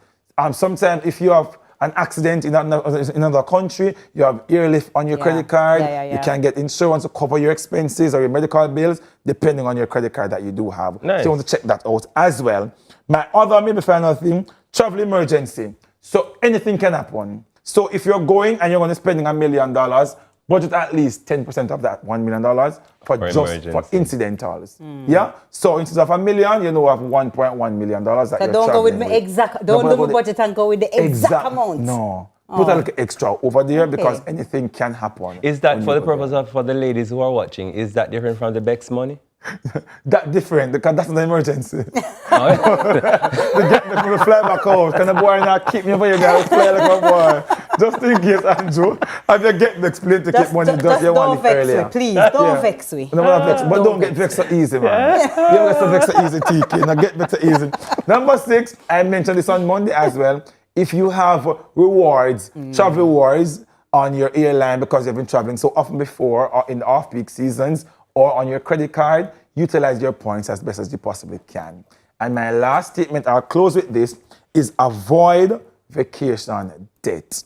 [SPEAKER 24] Sometimes if you have an accident in another country, you have airlift on your credit card, you can get insurance to cover your expenses or your medical bills, depending on your credit card that you do have. So you want to check that out as well. My other, maybe final thing, travel emergency. So anything can happen. So if you're going and you're going to spend $1 million, budget at least 10% of that $1 million for incidentals. Yeah? So instead of $1 million, you know you have $1.1 million that
[SPEAKER 9] so
[SPEAKER 24] you're
[SPEAKER 9] don't go with
[SPEAKER 24] with.
[SPEAKER 9] don't do budget and go with the exact amount.
[SPEAKER 24] No. Put a little extra over there because anything can happen.
[SPEAKER 14] Is that for the purpose of for the ladies who are watching? Is that different from the Bex money?
[SPEAKER 24] That different because that's an emergency. They get me to fly back out. Can the boy not keep me over here? Guys, fly like a boy. Just in case, Andrew, if you get the plane ticket money, just you want it earlier.
[SPEAKER 9] Please, don't vex me.
[SPEAKER 24] No, vex, but don't get vexed so easy, man. You don't get so vexed so easy, TK. Now get better easy. Number 6, I mentioned this on Monday as well. If you have rewards, travel rewards on your airline because you've been traveling so often before or in off-peak seasons, or on your credit card, utilize your points as best as you possibly can. And my last statement, I'll close with this, is avoid vacation debt.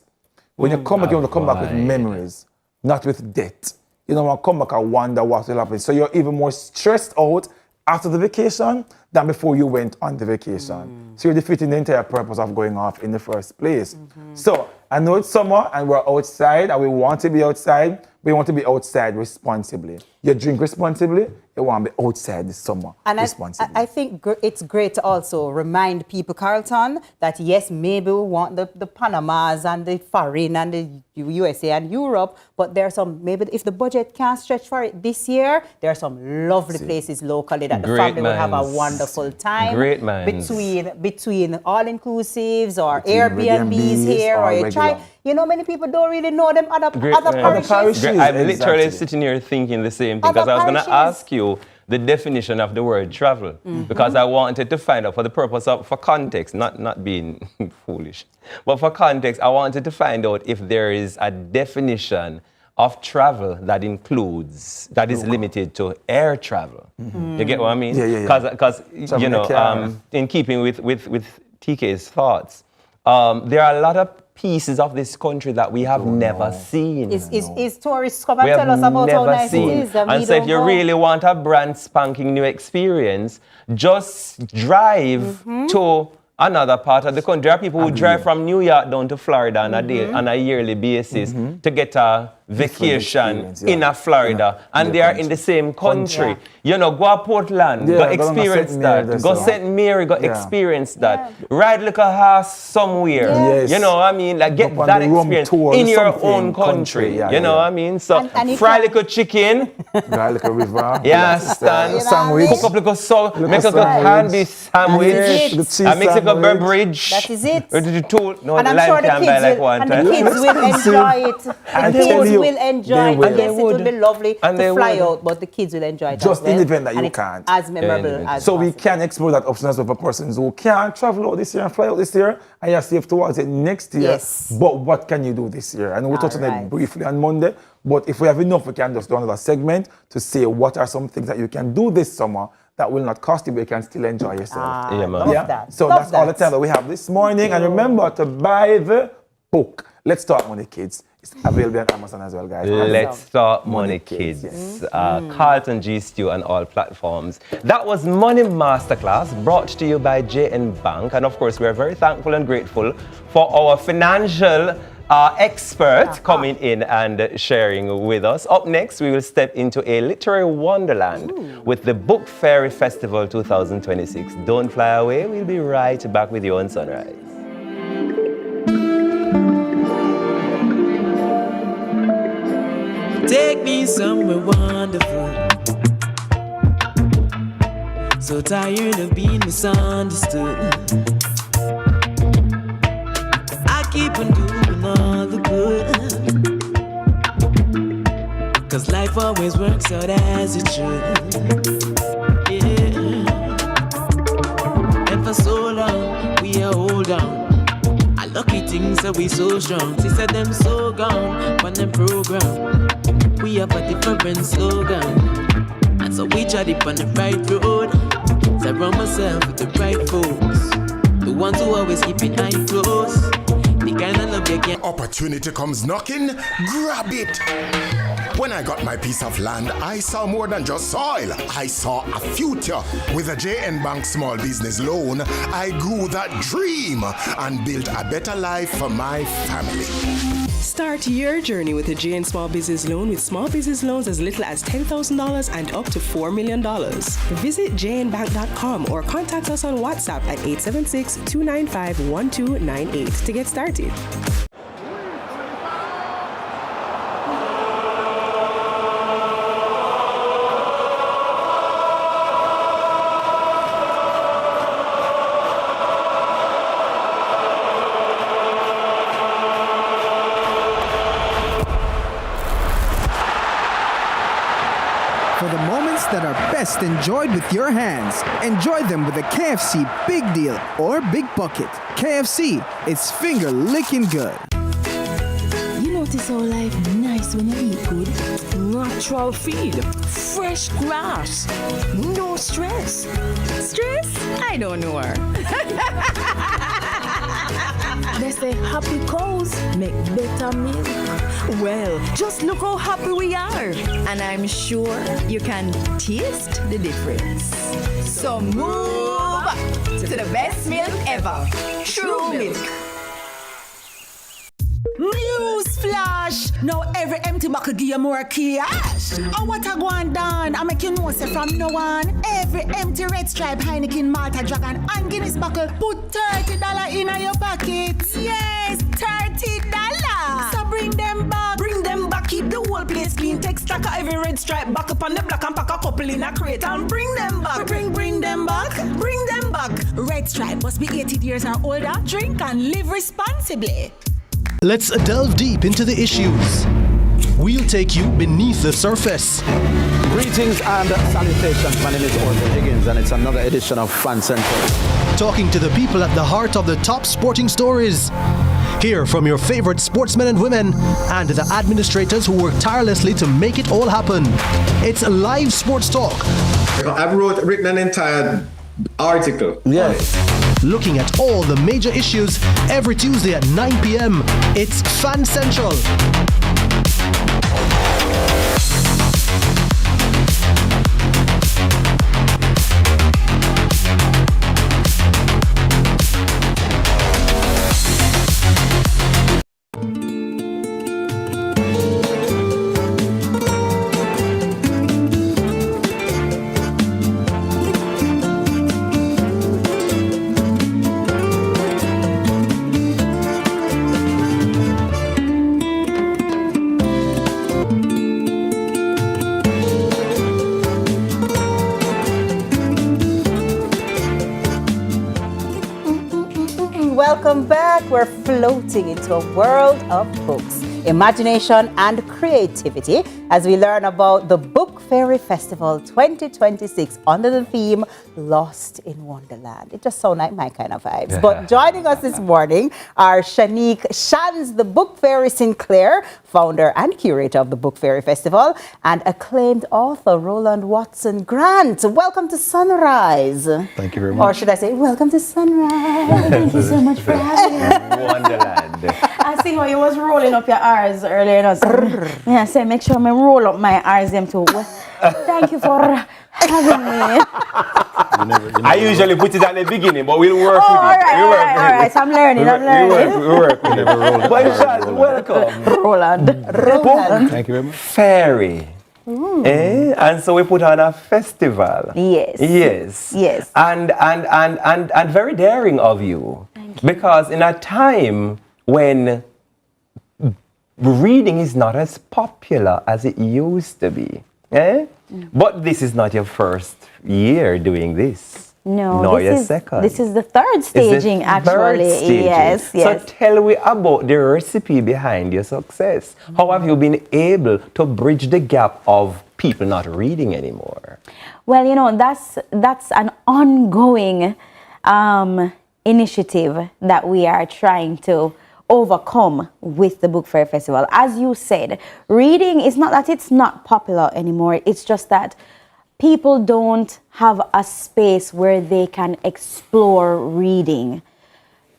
[SPEAKER 24] When you come back, you want to come back with memories, not with debt. You don't want to come back and wonder what will happen. So you're even more stressed out after the vacation than before you went on the vacation. So you're defeating the entire purpose of going off in the first place. So I know it's summer and we're outside and we want to be outside, but you want to be outside responsibly. You drink responsibly, you want to be outside this summer responsibly.
[SPEAKER 9] I think it's great to also remind people, Carlton, that yes, maybe we want the Panamas and the foreign and the USA and Europe, but there's some, maybe if the budget can't stretch for it this year, there are some lovely places locally that the family will have a wonderful time.
[SPEAKER 14] Great minds.
[SPEAKER 9] Between all-inclusives or Airbnbs here or you try. You know, many people don't really know them other parishes.
[SPEAKER 14] I'm literally sitting here thinking the same thing because I was going to ask you the definition of the word travel because I wanted to find out for the purpose of, for context, not being foolish, but for context, I wanted to find out if there is a definition of travel that includes, that is limited to air travel. You get what I mean? Because you know, in keeping with TK's thoughts, there are a lot of pieces of this country that we have never seen.
[SPEAKER 9] Is tourists come and tell us about how nice it is?
[SPEAKER 14] And so if you really want a brand spanking new experience, just drive to another part of the country. There are people who drive from New York down to Florida on a yearly basis to get a vacation in a Florida, and they are in the same country. You know, go to Portland, go experience that. Go St. Mary, go experience that. Ride like a horse somewhere. You know what I mean? Like get that experience in your own country. You know what I mean? So fry like a chicken.
[SPEAKER 24] Fry like a river.
[SPEAKER 14] Yeah, stand. Sandwich. Cook up like a salt. Make a candy sandwich. And mix it up beverage.
[SPEAKER 9] That is it.
[SPEAKER 14] No,
[SPEAKER 9] and I'm sure the kids will enjoy it.
[SPEAKER 24] I tell you,
[SPEAKER 9] will enjoy it. Yes, it will be lovely to fly out, but the kids will enjoy it.
[SPEAKER 24] Just in the event that you can't.
[SPEAKER 9] As memorable as
[SPEAKER 24] so we can explore that option as well for persons who can't travel out this year and fly out this year and you're safe towards it next year.
[SPEAKER 9] Yes.
[SPEAKER 24] But what can you do this year? And we'll touch on it briefly on Monday. But if we have enough, we can just do another segment to say what are some things that you can do this summer that will not cost you, but you can still enjoy yourself. So that's all the time that we have this morning. And remember to buy the book. Let's Talk Money, Kids. It's available on Amazon as well, guys.
[SPEAKER 14] Let's Talk Money, Kids.
[SPEAKER 24] Yes.
[SPEAKER 14] Carlton G Stew on all platforms. That was Money Masterclass, brought to you by JN Bank. And of course, we are very thankful and grateful for our financial expert coming in and sharing with us. Up next, we will step into a literary wonderland with the Book Fairy Festival 2026. Don't fly away. We'll be right back with you on Sunrise.
[SPEAKER 23] Take me somewhere wonderful. So tired of being misunderstood. I keep on doing all the good, 'cause life always works out as it should. Yeah. And for so long we are hold on. I lucky things that we so strong. She said them so gone on them program. We have a different slogan, and so we tried it on the right road. Surround myself with the right folks, the ones who always keep it eye close. The kind of love you get.
[SPEAKER 13] Opportunity comes knocking, grab it. When I got my piece of land, I saw more than just soil. I saw a future. With a JN Bank small business loan, I grew that dream and built a better life for my family.
[SPEAKER 15] Start your journey with a JN Small Business Loan with small business loans as little as $10,000 and up to $4 million. Visit jnbank.com or contact us on WhatsApp at 876-295-1298 to get started.
[SPEAKER 4] That are best enjoyed with your hands. Enjoy them with a KFC Big Deal or Big Bucket. KFC, it's finger licking good.
[SPEAKER 10] You notice how life nice when you eat good? Natural feed, fresh grass, no stress. Stress? I don't know her. They say happy cows make better milk. Well, just look how happy we are. And I'm sure you can taste the difference. So move to the best milk ever. True Milk.
[SPEAKER 12] News flash! Now every empty bucket give you more cash. Oh, what a going down? I make you know say from now on, every empty red stripe Heineken Malta Dragon and Guinness buckle put $30 in your pocket. Yes, $30. So bring them back. Bring them back. Keep the whole place clean. Take stock of every red stripe back up on the block and pack a couple in a crate and bring them back. Bring them back. Bring them back. Red stripe must be 18 years or older. Drink and live responsibly.
[SPEAKER 1] Let's delve deep into the issues. We'll take you beneath the surface.
[SPEAKER 2] Greetings and salutations. My name is Arthur Higgins, and it's another edition of Fan Central.
[SPEAKER 1] Talking to the people at the heart of the top sporting stories. Hear from your favorite sportsmen and women and the administrators who work tirelessly to make it all happen. It's live sports talk.
[SPEAKER 3] I've written an entire article.
[SPEAKER 1] Yes. Looking at all the major issues every Tuesday at 9 p.m. It's Fan Central.
[SPEAKER 9] Welcome back. We're floating into a world of books. imagination, and creativity as we learn about the Book Fairy Festival 2026 under the theme Lost in Wonderland. It just sounds like my kind of vibes. But joining us this morning are Shanique Shans, the Book Fairy Sinclair, founder and curator of the Book Fairy Festival, and acclaimed author Roland Watson Grant. Welcome to Sunrise.
[SPEAKER 17] Thank you very much.
[SPEAKER 9] Or should I say, welcome to Sunrise. Thank you so much for having me.
[SPEAKER 14] Wonderland.
[SPEAKER 9] I see how you was rolling up your R's earlier. Yeah, say make sure I roll up my R's them too. Thank you for having me.
[SPEAKER 14] I usually put it at the beginning, but we'll work with it.
[SPEAKER 9] All right. I'm learning.
[SPEAKER 14] We'll work with it. Welcome.
[SPEAKER 9] Roland.
[SPEAKER 17] Thank you very much.
[SPEAKER 14] Fairy. And so we put on a festival. Yes. And very daring of you. Because in a time when reading is not as popular as it used to be. But this is not your first year doing this.
[SPEAKER 9] No,
[SPEAKER 14] nor your second.
[SPEAKER 9] This is the third staging, actually. Yes.
[SPEAKER 14] So tell me about the recipe behind your success. How have you been able to bridge the gap of people not reading anymore?
[SPEAKER 9] Well, that's an ongoing initiative that we are trying to overcome with the Book Fair Festival. As you said, reading is not that it's not popular anymore. It's just that people don't have a space where they can explore reading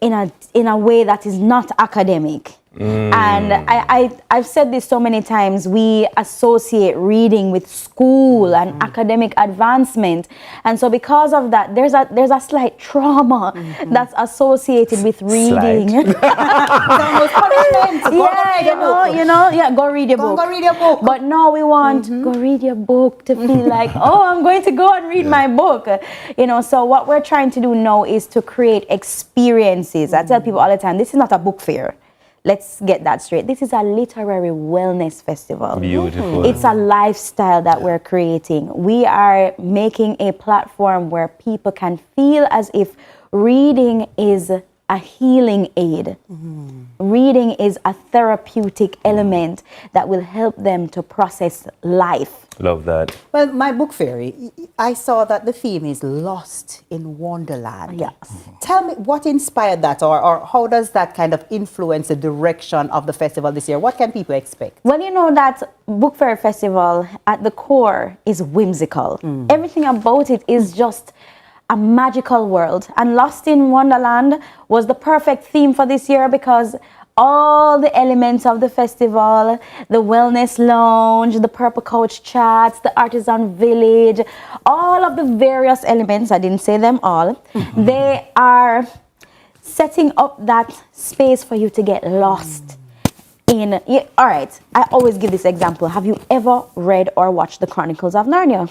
[SPEAKER 9] in a way that is not academic. And I've said this so many times, we associate reading with school and academic advancement. And so because of that, there's a slight trauma that's associated with reading. Go read your book. Go read your book. But no, we want go read your book to feel like, oh, I'm going to go and read my book. So what we're trying to do now is to create experiences. I tell people all the time, this is not a book fair. Let's get that straight. This is a literary wellness festival.
[SPEAKER 14] Beautiful.
[SPEAKER 9] It's a lifestyle that we're creating. We are making a platform where people can feel as if reading is a healing aid. Reading is a therapeutic element that will help them to process life.
[SPEAKER 14] Love that.
[SPEAKER 9] Well, my book fairy, I saw that the theme is Lost in Wonderland. Yes. Tell me what inspired that, or how does that kind of influence the direction of the festival this year? What can people expect? Well, that Book Fair Festival at the core is whimsical. Everything about it is just a magical world. And Lost in Wonderland was the perfect theme for this year because all the elements of the festival, the wellness lounge, the purple couch chats, the artisan village, all of the various elements, I didn't say them all, they are setting up that space for you to get lost in. All right, I always give this example. Have you ever read or watched the Chronicles of Narnia?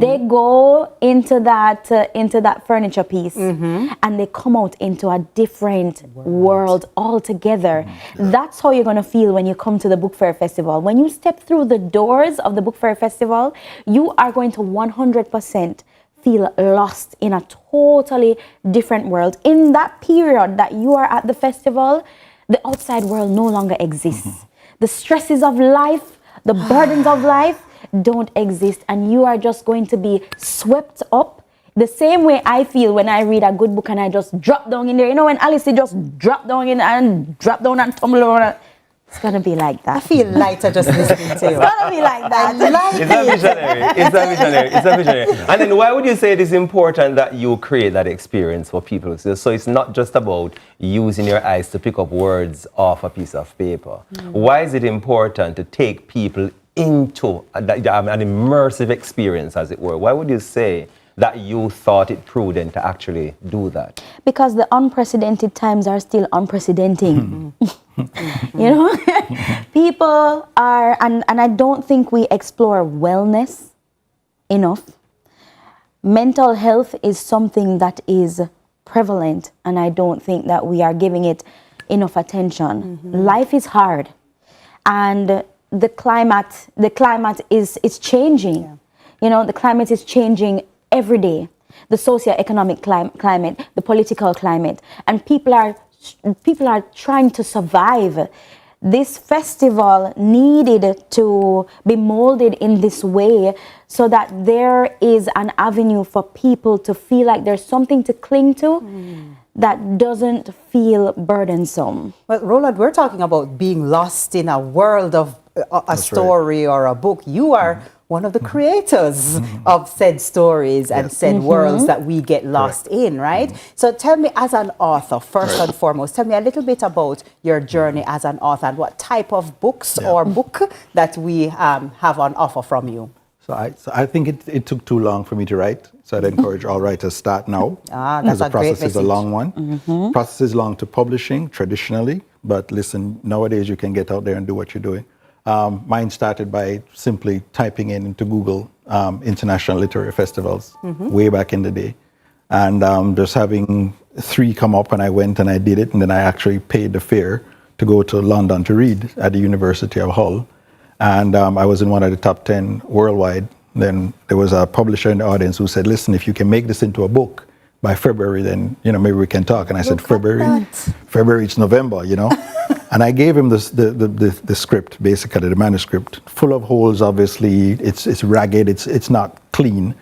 [SPEAKER 9] They go into that furniture piece and they come out into a different world altogether. That's how you're going to feel when you come to the Book Fair Festival. When you step through the doors of the Book Fair Festival, you are going to 100% feel lost in a totally different world. In that period that you are at the festival, the outside world no longer exists. The stresses of life, the burdens of life don't exist, and you are just going to be swept up the same way I feel when I read a good book and I just drop down in there. When Alice just drop down in and drop down and tumble around. It's gonna be like that. I feel lighter just listening to you. It's gonna be like that.
[SPEAKER 14] It's a visionary. And then why would you say it is important that you create that experience for people? So it's not just about using your eyes to pick up words off a piece of paper. Why is it important to take people into an immersive experience, as it were? Why would you say that you thought it prudent to actually do that?
[SPEAKER 9] Because the unprecedented times are still unprecedenting. People are, and I don't think we explore wellness enough. Mental health is something that is prevalent, and I don't think that we are giving it enough attention. Life is hard, and the climate is changing. The climate is changing every day. The socio-economic climate, the political climate, and people are trying to survive. this festival needed to be molded in this way so that there is an avenue for people to feel like there's something to cling to that doesn't feel burdensome. Well, Roland, we're talking about being lost in a world of a story or a book. You are one of the creators of said stories and said worlds that we get lost in, right? So tell me, as an author, first and foremost, tell me a little bit about your journey as an author and what type of books or book that we have on offer from you.
[SPEAKER 2] So I think it took too long for me to write. So I'd encourage all writers start now.
[SPEAKER 9] That's
[SPEAKER 2] the
[SPEAKER 9] a great
[SPEAKER 2] process is a long one. Process is long to publishing traditionally, but listen, nowadays you can get out there and do what you're doing. Mine started by simply typing into Google international literary festivals way back in the day, and just having 3 come up, and I went and I did it, and then I actually paid the fare to go to London to read at the University of Hull, and I was in one of the top 10 worldwide. Then there was a publisher in the audience who said, "Listen, if you can make this into a book by February, then maybe we can talk." And I said, February, it's November, And I gave him the script, basically the manuscript, full of holes. Obviously, it's ragged, it's not clean,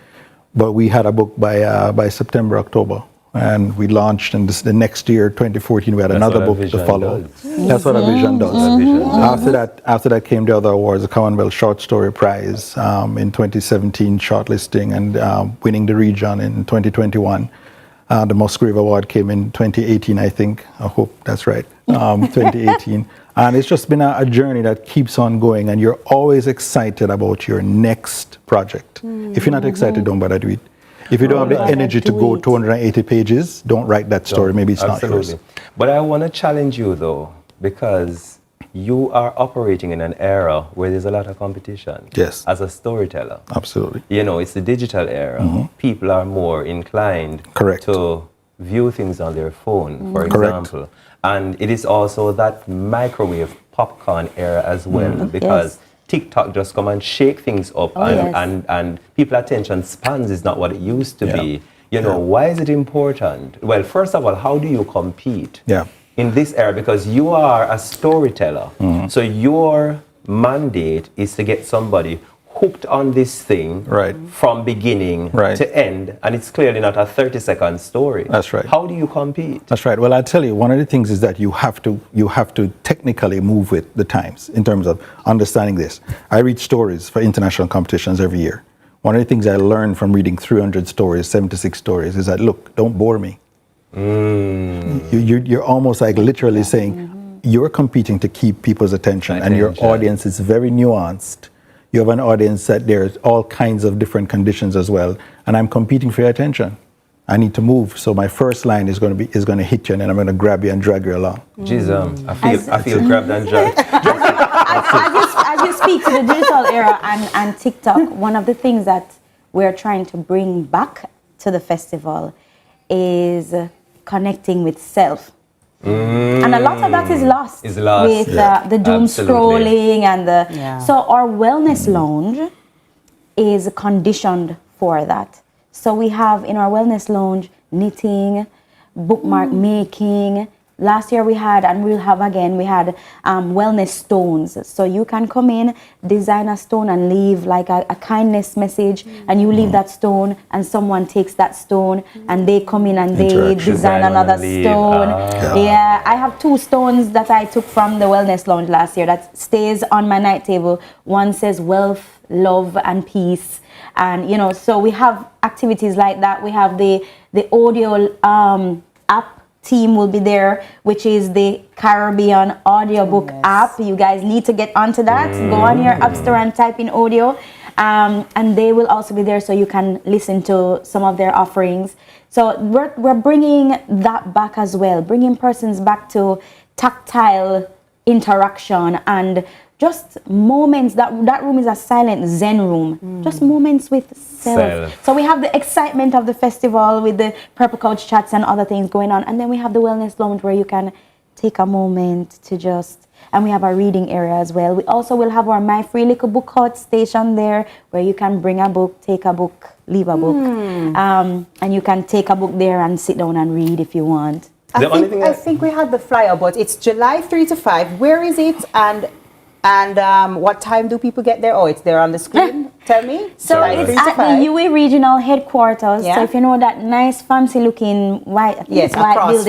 [SPEAKER 2] but we had a book by September, October, and we launched. And the next year, 2014, we had another book to follow. That's what a vision does. After that came the other awards: the Commonwealth Short Story Prize in 2017, shortlisting, and winning the region in 2021. The Musgrave Award came in 2018, I think. I hope that's right. 2018. And it's just been a journey that keeps on going, and you're always excited about your next project. If you're not excited, don't bother to do it. If you don't have the energy to go 280 pages, don't write that story. Maybe it's not yours.
[SPEAKER 14] But I want to challenge you, though, because you are operating in an era where there's a lot of competition.
[SPEAKER 2] Yes.
[SPEAKER 14] As a storyteller.
[SPEAKER 2] Absolutely.
[SPEAKER 14] It's the digital era. People are more inclined to view things on their phone, for example. And it is also that microwave popcorn era as well, because TikTok just come and shake things up, and people's attention spans is not what it used to be. Why is it important? Well, first of all, how do you compete in this era? Because you are a storyteller, so your mandate is to get somebody hooked on this thing from beginning to end, and it's clearly not a 30-second story.
[SPEAKER 2] That's right.
[SPEAKER 14] How do you compete?
[SPEAKER 2] That's right. Well, I tell you, one of the things is that you have to technically move with the times in terms of understanding this. I read stories for international competitions every year. One of the things I learned from reading 300 stories, 76 stories, is that, look, don't bore me. You're almost like literally saying you're competing to keep people's attention, and your audience is very nuanced. You have an audience that there's all kinds of different conditions as well, and I'm competing for your attention. I need to move, so my first line is going to hit you, and then I'm going to grab you and drag you along.
[SPEAKER 14] I feel grabbed and dragged.
[SPEAKER 9] As you speak to the digital era and TikTok, one of the things that we're trying to bring back to the festival is connecting with self. And a lot of that is lost with the doom scrolling and so our wellness lounge is conditioned for that. So we have in our wellness lounge knitting, bookmark making. Last year we had, and we'll have again, we had wellness stones. So you can come in, design a stone and leave like a kindness message, and you leave that stone and someone takes that stone and they come in and they design another stone. I have 2 stones that I took from the wellness lounge last year that stays on my night table. One says wealth, love and peace. And so we have activities like that. We have the audio app team will be there, which is the Caribbean audiobook app. You guys need to get onto that. Go on your app store and type in audio, and they will also be there so you can listen to some of their offerings. So we're bringing that back as well, bringing persons back to tactile interaction and just moments. That room is a silent Zen room. Just moments with self. So we have the excitement of the festival with the Purple Couch chats and other things going on, and then we have the wellness lounge where you can take a moment to just, and we have a reading area as well. We also will have our My Free Little Book Hut station there where you can bring a book, take a book, leave a book, and you can take a book there and sit down and read if you want. I think we had the flyer, but it's July 3 to 5. Where is it? And what time do people get there? Oh, it's there on the screen. Tell me.
[SPEAKER 19] So it's at the UA Regional Headquarters.
[SPEAKER 9] Yeah.
[SPEAKER 19] So if you know that nice, fancy-looking white building across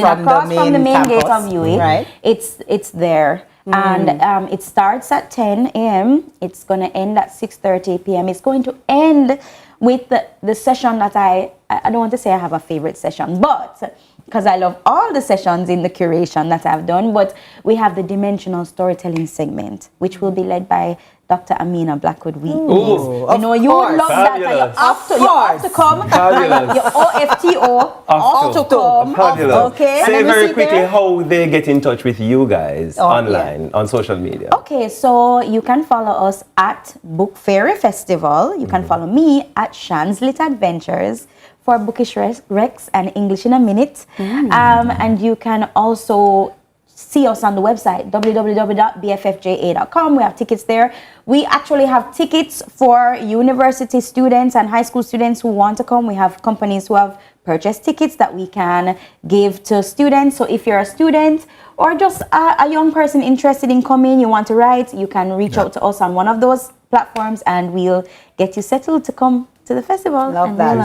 [SPEAKER 19] from the main gate of UA,
[SPEAKER 9] right.
[SPEAKER 19] it's there. And it starts at 10 a.m. It's going to end at 6:30 p.m. It's going to end with the session that I don't want to say I have a favorite session, but because I love all the sessions in the curation that I've done, but we have the dimensional storytelling segment, which will be led by Dr. Amina Blackwood-Weeks. You know, you would love that. You have to come. Your OFTO. Also come. Okay.
[SPEAKER 14] Say very quickly how they get in touch with you guys online, on social media.
[SPEAKER 19] Okay, so you can follow us at Book Fairy Festival. You can follow me at Shan's Lit Adventures for Bookish Recs and English in a Minute. And you can also see us on the website, www.bffja.com. We have tickets there. We actually have tickets for university students and high school students who want to come. We have companies who have purchased tickets that we can give to students. So if you're a student or just a young person interested in coming, you want to write, you can reach out to us on one of those platforms and we'll get you settled to come to the festival.
[SPEAKER 9] Love that.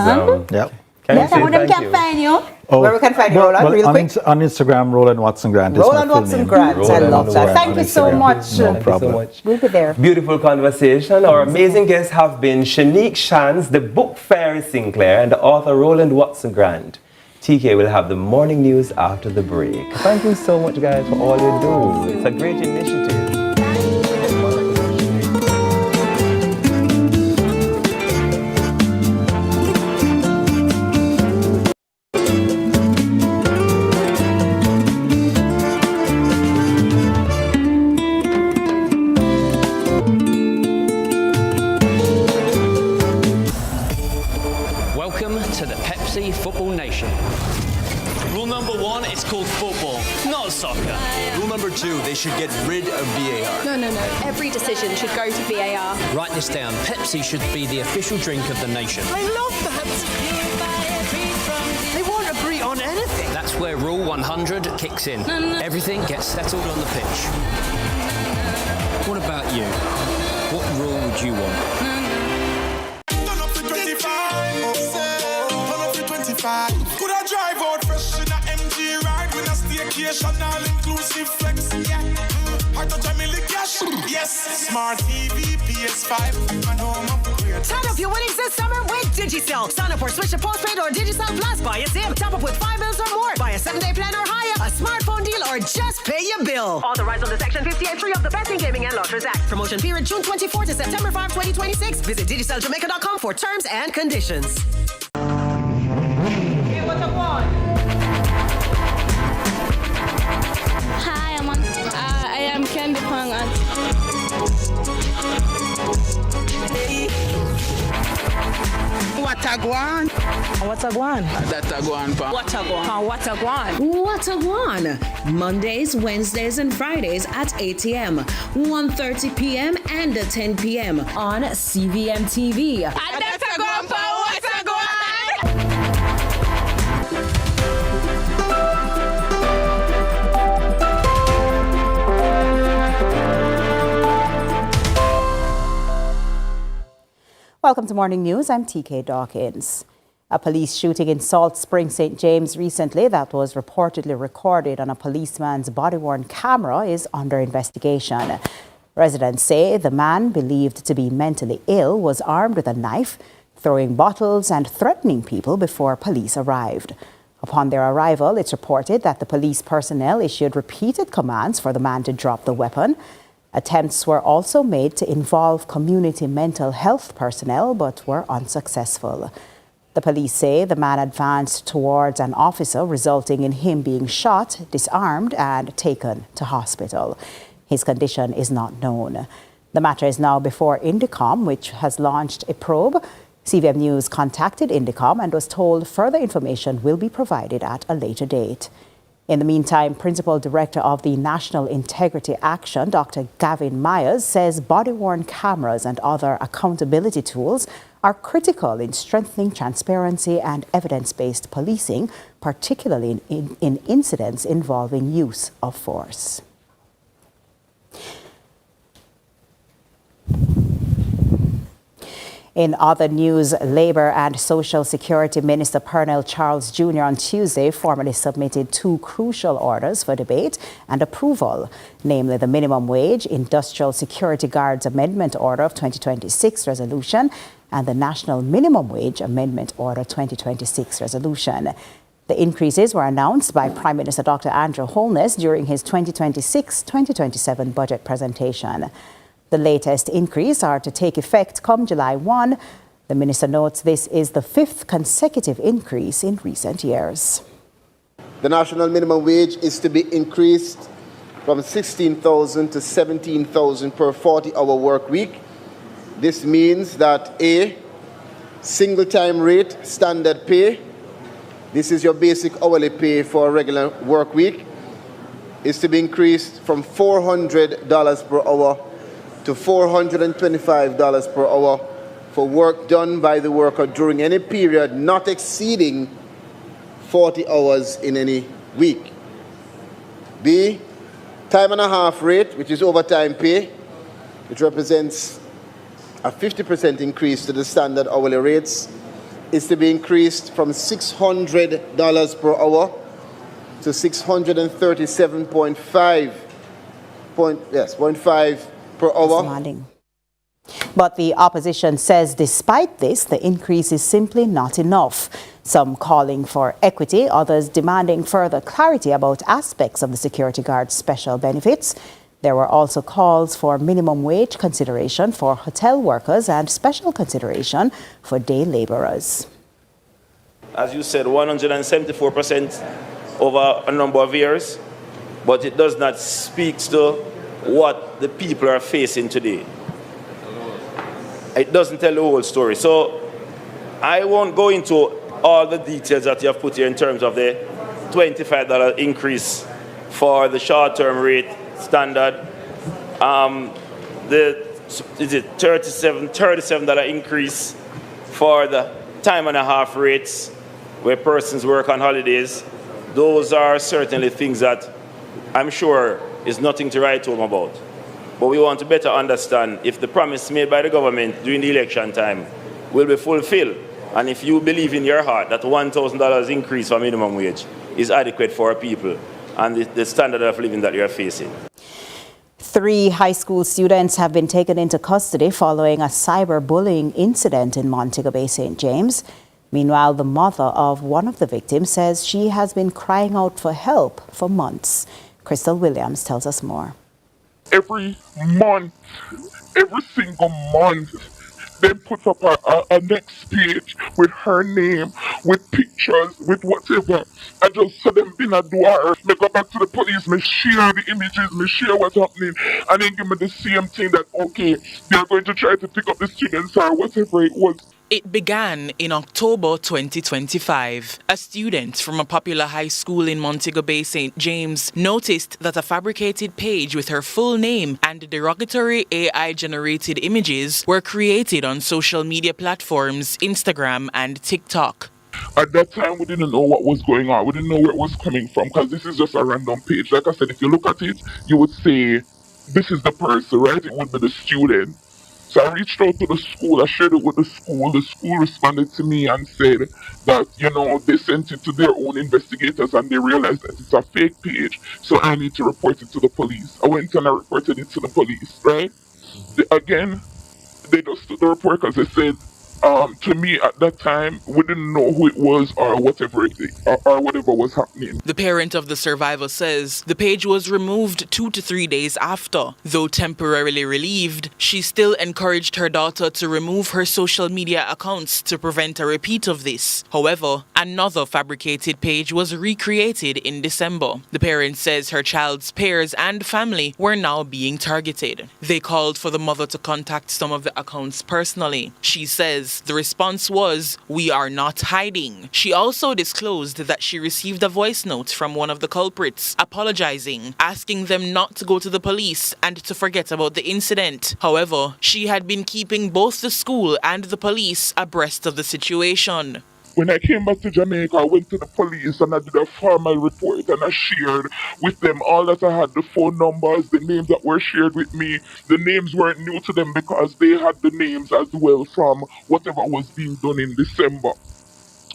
[SPEAKER 2] Yep.
[SPEAKER 19] Where can find you?
[SPEAKER 9] Where we can find you, Roland, real quick?
[SPEAKER 2] On Instagram, Roland Watson Grant.
[SPEAKER 9] Roland Watson Grant. I love that. Thank you so much.
[SPEAKER 2] No problem.
[SPEAKER 9] We'll be there.
[SPEAKER 14] Beautiful conversation. Our amazing guests have been Shanique Shans, the book fairy Sinclair, and the author Roland Watson Grant. TK will have the morning news after the break. Thank you so much, guys, for all you do. It's a great initiative.
[SPEAKER 20] Football Nation. Rule number 1, it's called football, not soccer. Rule number 2, they should get rid of VAR.
[SPEAKER 21] No. Every decision should go to VAR.
[SPEAKER 20] Write this down. Pepsi should be the official drink of the nation.
[SPEAKER 21] I love that.
[SPEAKER 20] They won't agree on anything. That's where Rule 100 kicks in. Everything gets settled on the pitch. What about you? What rule would you want?
[SPEAKER 22] Could I drive out fresh in a MG ride with a staycation all inclusive flex? Yeah. Heart of Jamily cash. Yes. Smart TV, PS5, and home upgrade.
[SPEAKER 25] Turn up your winnings this summer with Digicel. Sign up or switch to postpaid or Digicel Plus. Buy a SIM. Top up with 5 bills or more. Buy a 7-day plan or higher. A smartphone deal or just pay your bill. Authorized under Section 58.3 of the Betting, Gaming and Lotteries Act. Promotion period June 24 to September 5, 2026. Visit DigicelJamaica.com for terms and conditions.
[SPEAKER 8] Hi, I am Candy Pang.
[SPEAKER 12] What a guan?
[SPEAKER 26] What a guan?
[SPEAKER 12] That a guan, pa.
[SPEAKER 26] What a guan?
[SPEAKER 12] What a guan?
[SPEAKER 26] What a guan? Mondays, Wednesdays, and Fridays at 8 a.m., 1:30 p.m., and 10 p.m. on CVMTV.
[SPEAKER 7] That's a guan, pa. What a guan?
[SPEAKER 9] Welcome to Morning News. I'm TK Dawkins. A police shooting in Salt Spring, St. James recently that was reportedly recorded on a policeman's body-worn camera is under investigation. Residents say the man, believed to be mentally ill, was armed with a knife, throwing bottles and threatening people before police arrived. Upon their arrival, it's reported that the police personnel issued repeated commands for the man to drop the weapon. Attempts were also made to involve community mental health personnel, but were unsuccessful. The police say the man advanced towards an officer, resulting in him being shot, disarmed, and taken to hospital. His condition is not known. The matter is now before Indicom, which has launched a probe. CVM News contacted Indicom and was told further information will be provided at a later date. In the meantime, Principal Director of the National Integrity Action, Dr. Gavin Myers, says body-worn cameras and other accountability tools are critical in strengthening transparency and evidence-based policing, particularly in incidents involving use of force. In other news, Labour and Social Security Minister Pernell Charles Jr. on Tuesday formally submitted two crucial orders for debate and approval, namely the Minimum Wage, Industrial Security Guards Amendment Order of 2026 resolution and the National Minimum Wage Amendment Order 2026 resolution. The increases were announced by Prime Minister Dr. Andrew Holness during his 2026-2027 budget presentation. The latest increase are to take effect come July 1. The minister notes this is the fifth consecutive increase in recent years.
[SPEAKER 5] The national minimum wage is to be increased from 16,000 to 17,000 per 40-hour work week. This means that A, single time rate standard pay, this is your basic hourly pay for a regular work week, is to be increased from $400 per hour to $425 per hour for work done by the worker during any period not exceeding 40 hours in any week. B, time and a half rate, which is overtime pay, which represents a 50% increase to the standard hourly rates, is to be increased from $600 per hour to $637.5 per hour.
[SPEAKER 9] But the opposition says despite this, the increase is simply not enough. Some calling for equity, others demanding further clarity about aspects of the security guard's special benefits. There were also calls for minimum wage consideration for hotel workers and special consideration for day laborers.
[SPEAKER 6] As you said, 174% over a number of years, but it does not speak to what the people are facing today. It doesn't tell the whole story. So I won't go into all the details that you have put here in terms of the $25 increase for the short-term rate standard, the $37 increase for the time and a half rates where persons work on holidays. Those are certainly things that I'm sure is nothing to write home about. But we want to better understand if the promise made by the government during the election time will be fulfilled. And if you believe in your heart that $1,000 increase for minimum wage is adequate for our people and the standard of living that you are facing.
[SPEAKER 9] 3 high school students have been taken into custody following a cyberbullying incident in Montego Bay, St. James. Meanwhile, the mother of one of the victims says she has been crying out for help for months. Crystal Williams tells us more.
[SPEAKER 11] Every month, every single month, they put up a next page with her name, with pictures, with whatever. I just saw them in a door. Me go back to the police, me share the images, me share what's happening, and then give me the same thing that, okay, they're going to try to pick up the students or whatever it was.
[SPEAKER 16] It began in October 2025. A student from a popular high school in Montego Bay, St. James, noticed that a fabricated page with her full name and derogatory AI-generated images were created on social media platforms, Instagram and TikTok.
[SPEAKER 11] At that time, we didn't know what was going on. We didn't know where it was coming from because this is just a random page. Like I said, if you look at it, you would say, this is the person, right? It would be the student. So I reached out to the school, I shared it with the school responded to me and said that, they sent it to their own investigators and they realized that it's a fake page, so I need to report it to the police. I went and I reported it to the police, right? They just took the report because they said, to me at that time, we didn't know who it was or whatever was happening.
[SPEAKER 16] The parent of the survivor says the page was removed 2 to 3 days after. Though temporarily relieved, she still encouraged her daughter to remove her social media accounts to prevent a repeat of this. However, another fabricated page was recreated in December. The parent says her child's peers and family were now being targeted. They called for the mother to contact some of the accounts personally. She says charges. The response was, "We are not hiding." She also disclosed that she received a voice note from one of the culprits, apologizing, asking them not to go to the police and to forget about the incident. However, she had been keeping both the school and the police abreast of the situation.
[SPEAKER 11] When I came back to Jamaica, I went to the police and I did a formal report and I shared with them all that I had, the phone numbers, the names that were shared with me. The names weren't new to them because they had the names as well from whatever was being done in December.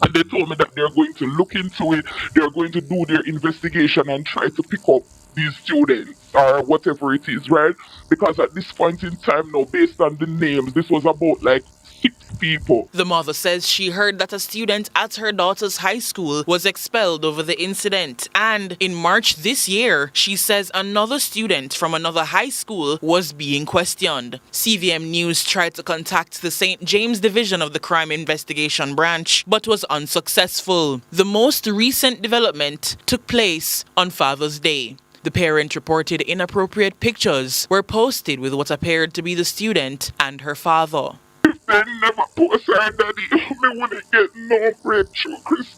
[SPEAKER 11] And they told me that they're going to look into it, they're going to do their investigation and try to pick up these students or whatever it is, right? Because at this point in time now, based on the names, this was about like 6 people.
[SPEAKER 16] The mother says she heard that a student at her daughter's high school was expelled over the incident. And in March this year, she says another student from another high school was being questioned. CVM News tried to contact the St. James Division of the Crime Investigation Branch, but was unsuccessful. The most recent development took place on Father's Day. The parent reported inappropriate pictures were posted with what appeared to be the student and her father.
[SPEAKER 11] They never post her daddy. Me wanna get no breakthrough, Chris.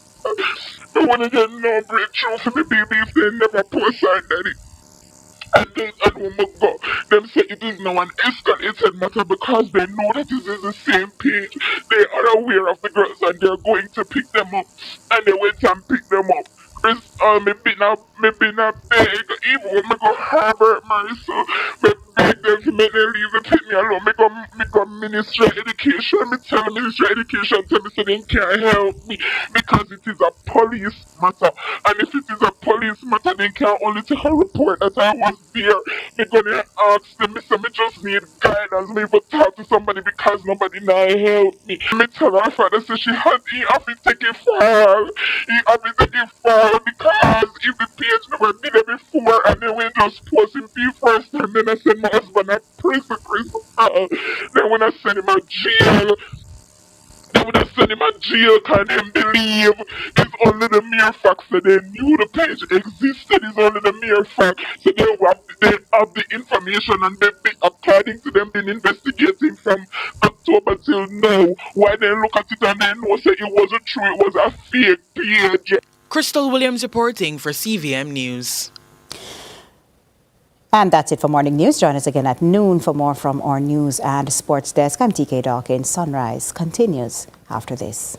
[SPEAKER 11] Me wanna get no breakthrough for the baby if they never post her daddy. And then, and oh my God, them say it is now an escalated matter because they know that this is the same page. They are aware of the girls and they're going to pick them up. And they went and picked them up. Chris, me been a beg, even when me go harbor myself, me beg them to make them leave and pick me alone. Me go Ministry of Education, me tell the Ministry of Education, tell me so they can't help me because it is a police matter. And if it is a police matter, they can only take a report that I was there. Me gonna ask them, me say me just need guidance, me even talk to somebody because nobody now help me. Me tell her father say he have been taking fall. He have been taking fall because if the page never did it before and then we just post him first and then I send my husband a prison, then when I send him a jail, can them believe it's only the mere fact that they knew the page existed is only the mere fact. So they have the information and they according to them been investigating from October till now. Why they look at it and they know say it wasn't true, it was a fake page.
[SPEAKER 16] Crystal Williams reporting for CVM News.
[SPEAKER 9] And that's it for Morning News. Join us again at noon for more from our news and sports desk. I'm TK Dawkins. Sunrise continues after this.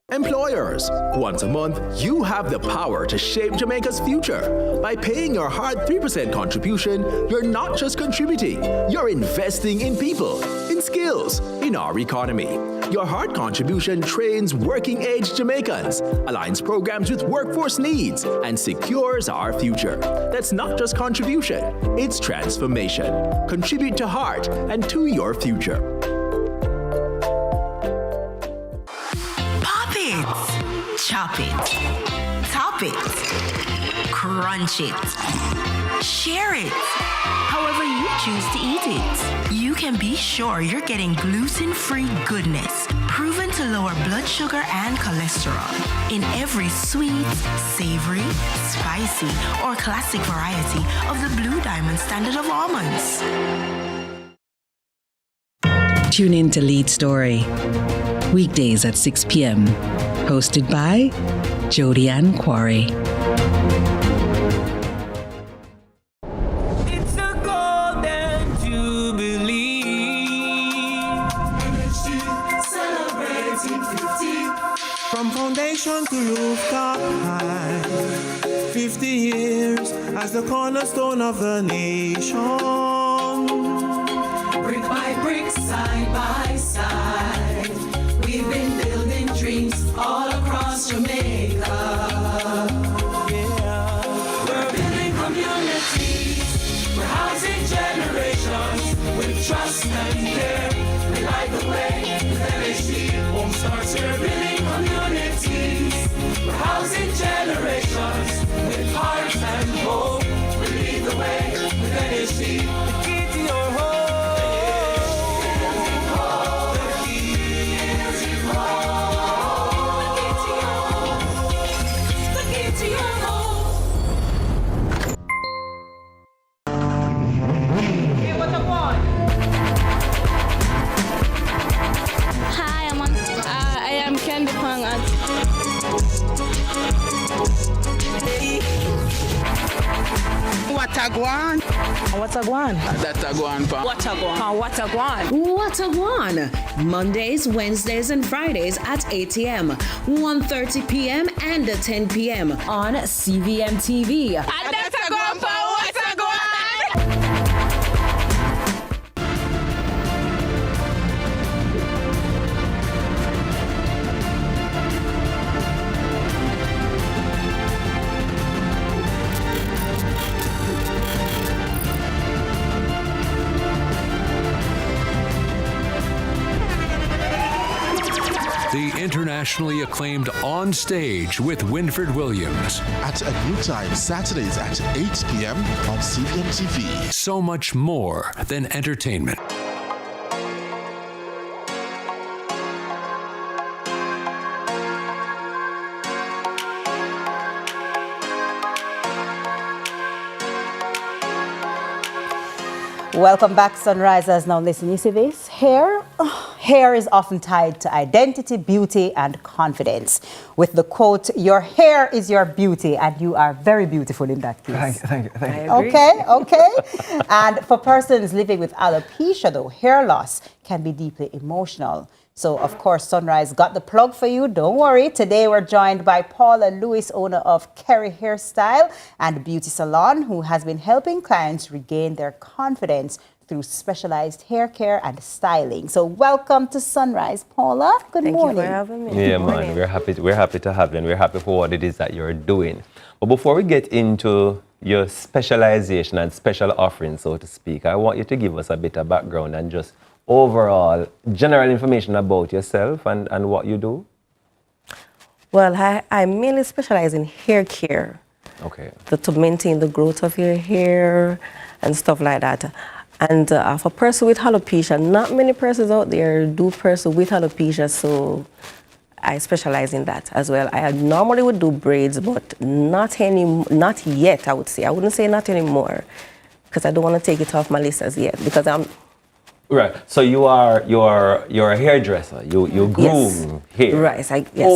[SPEAKER 4] Employers, once a month, you have the power to shape Jamaica's future. By paying your hard 3% contribution, you're not just contributing, you're investing in people, in skills, in our economy. Your hard contribution trains working-age Jamaicans, aligns programs with workforce needs, and secures our future. That's not just contribution, it's transformation. Contribute to heart and to your future.
[SPEAKER 13] Chop it, top it, crunch it, share it. However you choose to eat it, you can be sure you're getting gluten-free goodness, proven to lower blood sugar and cholesterol in every sweet, savory, spicy, or classic variety of the Blue Diamond standard of almonds.
[SPEAKER 15] Tune in to Lead Story, weekdays at 6 p.m. Hosted by Jody Ann Quarry.
[SPEAKER 18] It's a golden jubilee. Celebrating 50. From foundation to rooftop high. 50 years as the cornerstone of the nation.
[SPEAKER 23] Brick by brick, side by side. We've been building dreams all across Jamaica. Yeah. We're building communities. We're housing generations with trust and care. We light the way with LHD. Home starts here. Building communities. We're housing generations with heart and hope. We lead the way with LHD. The key to your home.
[SPEAKER 1] What a guan?
[SPEAKER 25] What a guan?
[SPEAKER 1] That a guan, pa.
[SPEAKER 21] What a guan? What a guan?
[SPEAKER 26] What a guan? Mondays, Wednesdays, and Fridays at 8 a.m., 1:30 p.m., and 10 p.m. on CVM TV.
[SPEAKER 7] That's a guan, pa. What a guan?
[SPEAKER 3] The internationally acclaimed On Stage with Winfred Williams.
[SPEAKER 10] At a new time, Saturdays at 8 p.m. on CVM TV.
[SPEAKER 3] So much more than entertainment.
[SPEAKER 9] Welcome back, Sunrisers. Now listen, you see this? Hair? Hair is often tied to identity, beauty, and confidence. With the quote, your hair is your beauty, and you are very beautiful in that case.
[SPEAKER 14] Thank you.
[SPEAKER 9] Okay. And for persons living with alopecia, though, hair loss can be deeply emotional. So, of course, Sunrise got the plug for you. Don't worry. Today, we're joined by Paula Lewis, owner of Kerry Hairstyle and Beauty Salon, who has been helping clients regain their confidence through specialized hair care and styling. So, welcome to Sunrise, Paula. Good morning.
[SPEAKER 17] Thank you for having me.
[SPEAKER 14] Yeah, man, we're happy to have you, and we're happy for what it is that you're doing. But before we get into your specialization and special offering, so to speak, I want you to give us a bit of background and just overall general information about yourself and what you do.
[SPEAKER 17] Well, I mainly specialize in hair care.
[SPEAKER 14] Okay.
[SPEAKER 17] To maintain the growth of your hair and stuff like that. And for a person with alopecia, not many persons out there do person with alopecia, so I specialize in that as well. I normally would do braids, but not yet, I would say. I wouldn't say not anymore, because I don't want to take it off my list as yet, because I'm...
[SPEAKER 14] Right. So you're a hairdresser. You groom hair.
[SPEAKER 17] Right. Yes.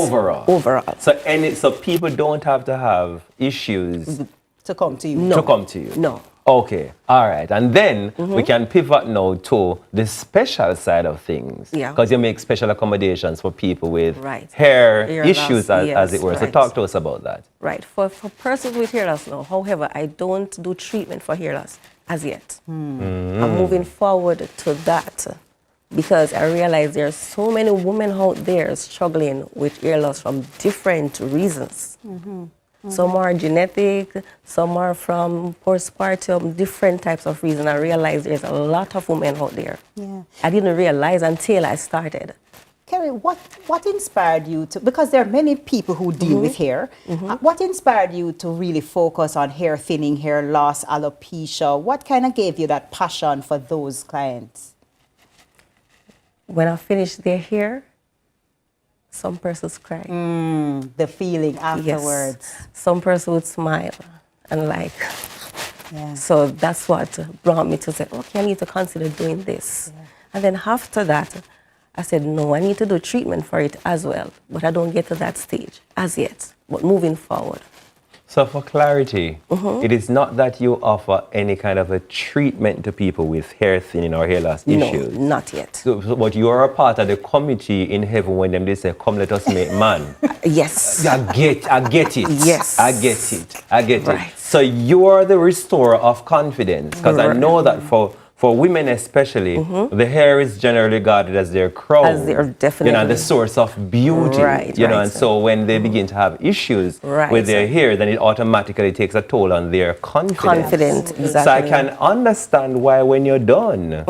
[SPEAKER 14] Overall. So people don't have to have issues
[SPEAKER 9] to come to you.
[SPEAKER 17] No.
[SPEAKER 14] To come to you.
[SPEAKER 17] No.
[SPEAKER 14] Okay. All right. And then we can pivot now to the special side of things.
[SPEAKER 17] Yeah.
[SPEAKER 14] Because you make special accommodations for people with hair issues, as it were. So talk to us about that.
[SPEAKER 17] Right. For persons with hair loss now, however, I don't do treatment for hair loss as yet. I'm moving forward to that because I realize there are so many women out there struggling with hair loss from different reasons. Some are genetic, some are from postpartum, different types of reasons. I realize there's a lot of women out there.
[SPEAKER 9] Yeah.
[SPEAKER 17] I didn't realize until I started.
[SPEAKER 9] Kerry, what inspired you to, because there are many people who deal with hair, what inspired you to really focus on hair thinning, hair loss, alopecia? What kind of gave you that passion for those clients?
[SPEAKER 17] When I finished their hair, some persons cry.
[SPEAKER 9] The feeling afterwards.
[SPEAKER 17] Yes. Some person would smile and like. Yeah. So that's what brought me to say, okay, I need to consider doing this. Yeah. And then after that, I said, no, I need to do treatment for it as well. But I don't get to that stage as yet. But moving forward.
[SPEAKER 14] So for clarity, it is not that you offer any kind of a treatment to people with hair thinning or hair loss issues.
[SPEAKER 17] No, not yet.
[SPEAKER 14] So, but you are a part of the committee in heaven when they say, come let us make man.
[SPEAKER 17] Yes.
[SPEAKER 14] I get it.
[SPEAKER 17] Yes.
[SPEAKER 14] I get it. So you are the restorer of confidence. Because I know that for women especially, the hair is generally regarded as their crown.
[SPEAKER 17] As their definitely.
[SPEAKER 14] The source of beauty. And so when they begin to have issues with their hair, then it automatically takes a toll on their confidence.
[SPEAKER 17] Exactly.
[SPEAKER 14] So I can understand why when you're done.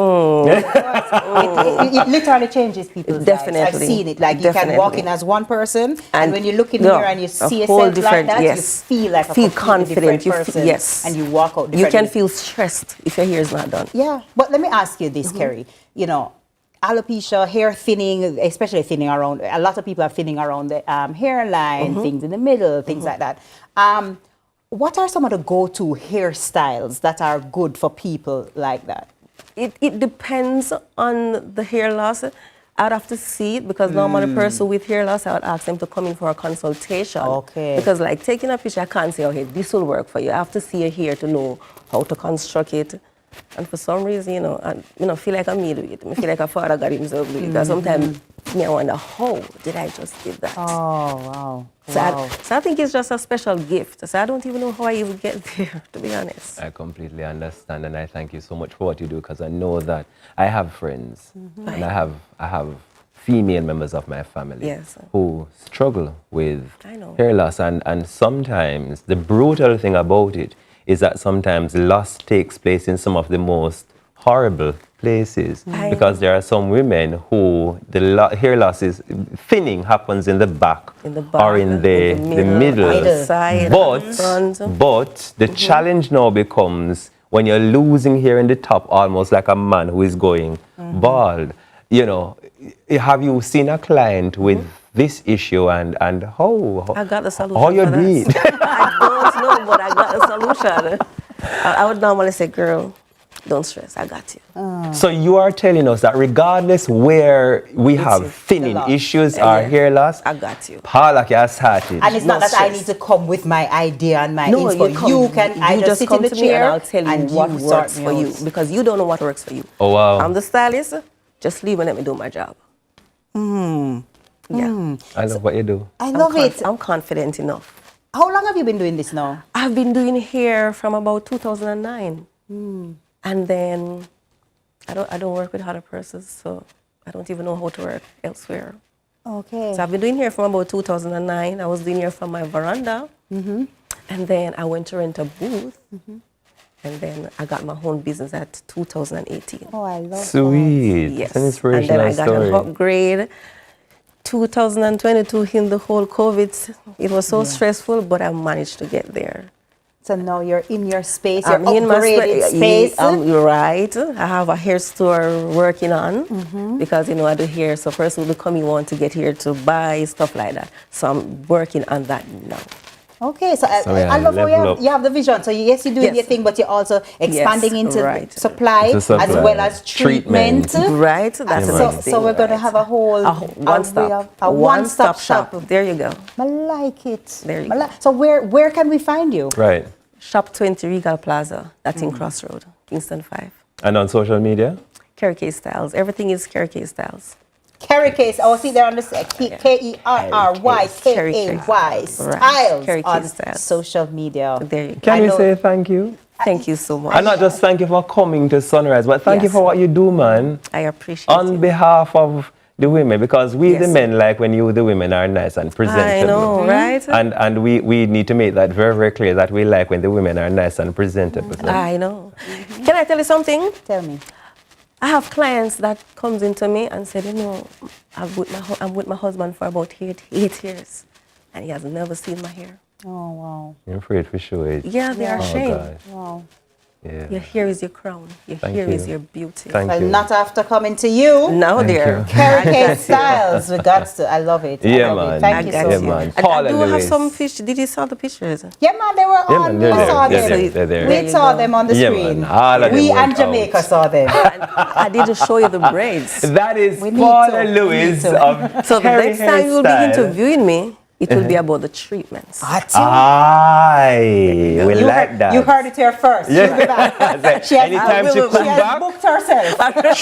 [SPEAKER 9] It literally changes people's lives. I've seen it. Like you can walk in as one person, and when you look in the mirror and you see yourself like that, you feel like a
[SPEAKER 17] confident
[SPEAKER 9] person.
[SPEAKER 17] Yes.
[SPEAKER 9] And you walk out differently.
[SPEAKER 17] You can feel stressed if your hair is not done.
[SPEAKER 9] Yeah. But let me ask you this, Kerry. Alopecia, hair thinning, especially thinning around, a lot of people are thinning around the hairline, things in the middle, things like that. What are some of the go-to hairstyles that are good for people like that?
[SPEAKER 17] It depends on the hair loss. I'd have to see it because normally the person with hair loss, I would ask them to come in for a consultation. Okay. Because like taking a picture, I can't say, okay, this will work for you. I have to see your hair to know how to construct it. And for some reason, I feel like I'm me do it. I feel like a father got himself do it. Because sometimes I wonder, how did I just did that?
[SPEAKER 9] Oh, wow.
[SPEAKER 17] So I think it's just a special gift. So I don't even know how I even get there, to be honest.
[SPEAKER 14] I completely understand, and I thank you so much for what you do, because I know that I have friends, and I have female members of my family who struggle with hair loss, and sometimes the brutal thing about it is that sometimes loss takes place in some of the most horrible places, because there are some women who the hair loss is thinning happens in the back, or in the middle.
[SPEAKER 17] Side,
[SPEAKER 14] but the challenge now becomes when you're losing hair in the top, almost like a man who is going bald. Have you seen a client with this issue, and how
[SPEAKER 17] I got the solution?
[SPEAKER 14] How you do it?
[SPEAKER 17] I don't know, but I got the solution. I would normally say, girl, don't stress, I got you.
[SPEAKER 14] So you are telling us that regardless where we have thinning issues or hair loss,
[SPEAKER 17] I got you.
[SPEAKER 14] Paula can start it.
[SPEAKER 9] And it's not that I need to come with my idea and my info. You just sit
[SPEAKER 17] come
[SPEAKER 9] in the
[SPEAKER 17] to me
[SPEAKER 9] chair
[SPEAKER 17] and I'll tell you what works for you, because you don't know what works for you.
[SPEAKER 14] Oh, wow.
[SPEAKER 17] I'm the stylist, just leave and let me do my job. Yeah.
[SPEAKER 14] I love what you do.
[SPEAKER 9] I love it.
[SPEAKER 17] I'm confident enough.
[SPEAKER 9] How long have you been doing this now?
[SPEAKER 17] I've been doing hair from about 2009. And then I don't work with other persons, so I don't even know how to work elsewhere.
[SPEAKER 9] Okay.
[SPEAKER 17] So I've been doing hair from about 2009. I was doing hair from my veranda. And then I went to rent a booth. And then I got my own business at 2018.
[SPEAKER 9] Oh, I love
[SPEAKER 14] Sweet.
[SPEAKER 17] Yes.
[SPEAKER 14] It's an inspirational
[SPEAKER 17] and then I got
[SPEAKER 14] story.
[SPEAKER 17] an upgrade. 2022 in the whole COVID. It was so stressful, but I managed to get there.
[SPEAKER 9] So now you're in your space,
[SPEAKER 17] I'm
[SPEAKER 9] you're
[SPEAKER 17] in my
[SPEAKER 9] upgraded space.
[SPEAKER 17] You're right. I have a hair store working on because, I do hair. So person will come in want to get here to buy, stuff like that. So I'm working on that now.
[SPEAKER 9] Okay, so I love how you have the vision. So yes, you're doing your thing, but you're also expanding into supply as well as treatment.
[SPEAKER 17] Right, that's the next thing.
[SPEAKER 9] So we're going to have a whole one-stop shop.
[SPEAKER 17] There you go.
[SPEAKER 9] I like it.
[SPEAKER 17] There you go.
[SPEAKER 9] So where can we find you?
[SPEAKER 14] Right.
[SPEAKER 17] Shop 20 Regal Plaza. That's in Crossroad, Kingston 5.
[SPEAKER 14] And on social media?
[SPEAKER 17] Kerry K Styles. Everything is Kerry K Styles.
[SPEAKER 9] Kerry K. Oh, see there on the KERRYKAY Styles on social media.
[SPEAKER 17] There you go.
[SPEAKER 14] Can we say thank you?
[SPEAKER 17] Thank you so much.
[SPEAKER 14] And not just thank you for coming to Sunrise, but thank you for what you do, man.
[SPEAKER 17] I appreciate it.
[SPEAKER 14] On behalf of the women, because we the men like when you the women are nice and presentable.
[SPEAKER 17] I know, right?
[SPEAKER 14] And we need to make that very, very clear that we like when the women are nice and presentable.
[SPEAKER 17] I know. Can I tell you something?
[SPEAKER 9] Tell me.
[SPEAKER 17] I have clients that comes into me and said, I'm with my husband for about 8 years, and he has never seen my hair.
[SPEAKER 9] Oh, wow.
[SPEAKER 14] You're afraid for sure.
[SPEAKER 17] Yeah, they are ashamed.
[SPEAKER 14] God.
[SPEAKER 9] Wow.
[SPEAKER 14] Yeah.
[SPEAKER 17] Your hair is your crown. Your hair is your beauty.
[SPEAKER 14] Thank you.
[SPEAKER 9] Not after coming to you.
[SPEAKER 17] No, dear.
[SPEAKER 9] Kerry K Styles. We got to. I love it.
[SPEAKER 14] Yeah, man.
[SPEAKER 9] Thank you so
[SPEAKER 14] much.
[SPEAKER 17] I do have some pictures. Did you saw the pictures?
[SPEAKER 9] Yeah, man. They were on. We saw them. We saw them on the screen. We and Jamaica saw them.
[SPEAKER 17] I didn't show you the braids.
[SPEAKER 14] That is Paula Lewis of
[SPEAKER 17] So the next time you'll be interviewing me, it will be about the treatments.
[SPEAKER 14] We like that.
[SPEAKER 9] You heard it here first.
[SPEAKER 14] Yeah. Anytime she comes back,
[SPEAKER 9] booked herself.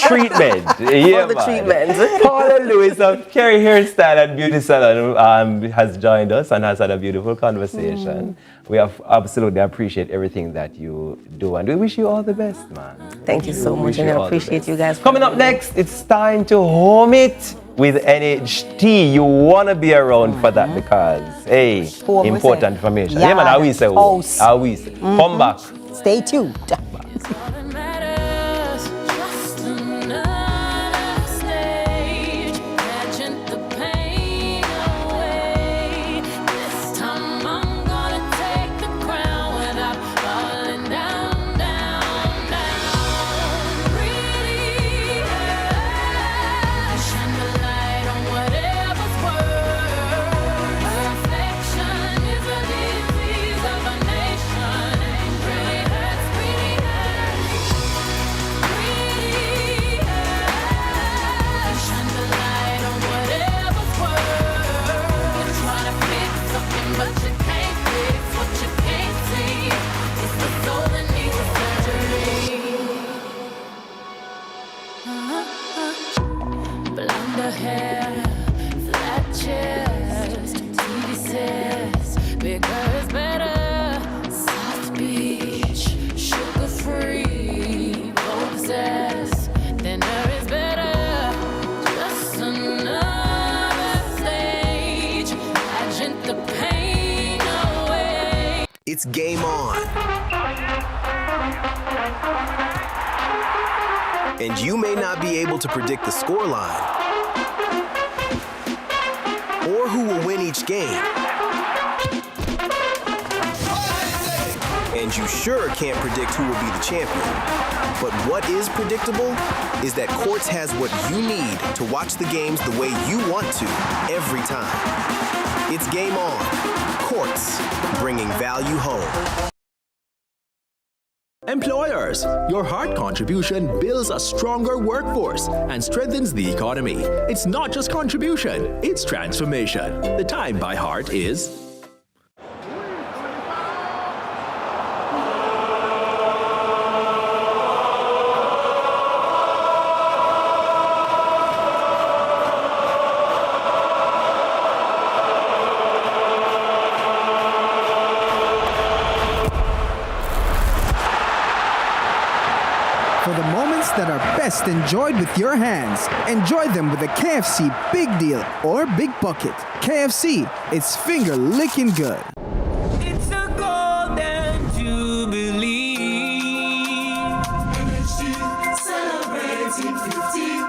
[SPEAKER 14] treatment.
[SPEAKER 17] Yeah, the treatment.
[SPEAKER 14] Paula Lewis of Kerry Hairstyle and Beauty Salon has joined us and has had a beautiful conversation. We have absolutely appreciate everything that you do, and we wish you all the best, man.
[SPEAKER 17] Thank you so much, and I appreciate you guys.
[SPEAKER 14] Coming up next, it's time to home it with NHT. You want to be around for that because, hey, important information. Yeah, man, I will say, come back.
[SPEAKER 9] Stay tuned.
[SPEAKER 23] Reflection is a disease of a nation. Really hurts, really
[SPEAKER 1] game on. And you may not be able to predict the scoreline or who will win each game. And you sure can't predict who will be the champion. But what is predictable is that Quartz has what you need to watch the games the way you want to every time. It's game on. Quartz, bringing value home.
[SPEAKER 4] Employers, your hard contribution builds a stronger workforce and strengthens the economy. It's not just contribution, it's transformation. The time by heart is...
[SPEAKER 2] For the moments that are best enjoyed with your hands, enjoy them with a KFC Big Deal or Big Bucket. KFC, it's finger-licking good.
[SPEAKER 23] It's a golden jubilee. MHD celebrating 50.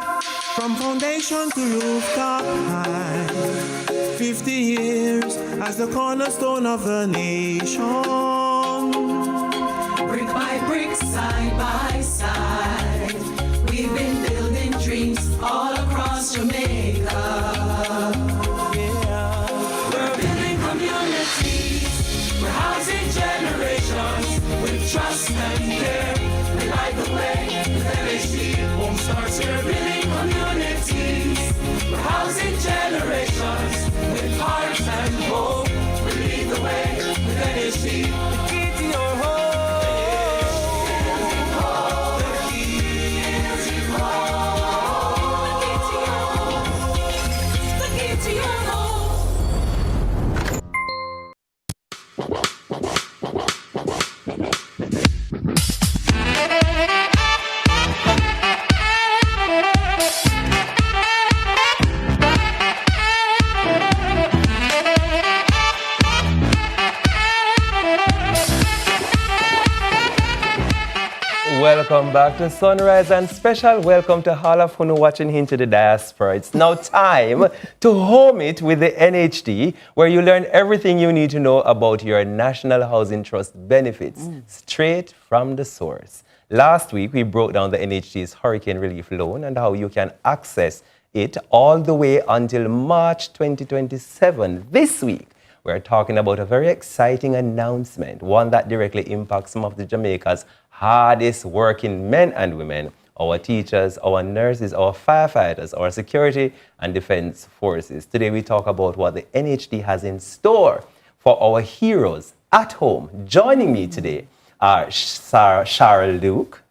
[SPEAKER 18] From foundation to rooftop high, 50 years as the cornerstone of the nation.
[SPEAKER 23] Brick by brick, side by side, we've been building dreams all across Jamaica. Yeah. We're building communities, we're housing generations with trust and care. We light the way with MHD. Home starts here, building communities. We're housing generations with heart and hope. We lead the way with MHD. The key to your home.
[SPEAKER 14] Welcome back to Sunrise and special welcome to all of who watching into the diaspora. It's now time to home it with the NHD, where you learn everything you need to know about your National Housing Trust benefits straight from the source. Last week, we broke down the NHD's Hurricane Relief Loan and how you can access it all the way until March 2027. This week, we're talking about a very exciting announcement, one that directly impacts some of the Jamaica's hardest working men and women, our teachers, our nurses, our firefighters, our security and defense forces. Today we talk about what the NHD has in store for our heroes at home. Joining me today are Shara Luke,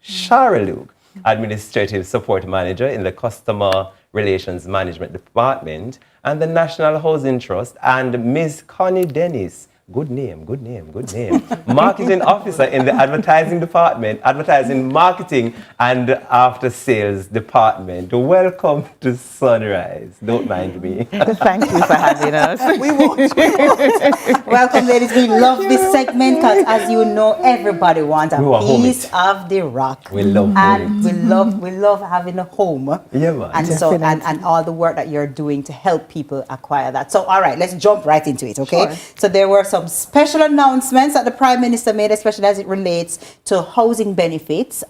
[SPEAKER 14] Administrative Support Manager in the Customer Relations Management Department and the National Housing Trust, and Ms. Connie Dennis, good name, Marketing Officer in the Advertising Department, Advertising, Marketing and After Sales Department. Welcome to Sunrise. Don't mind me.
[SPEAKER 9] Thank you for having us.
[SPEAKER 2] We won't.
[SPEAKER 9] Welcome, ladies. We love this segment because, as you know, everybody wants a piece of the rock.
[SPEAKER 14] We love
[SPEAKER 9] and we love having a home.
[SPEAKER 14] Yeah, man.
[SPEAKER 9] And so and all the work that you're doing to help people acquire that. So, all right, let's jump right into it, okay?
[SPEAKER 2] Sure.
[SPEAKER 9] So there were some special announcements that the Prime Minister made, especially as it relates to housing benefits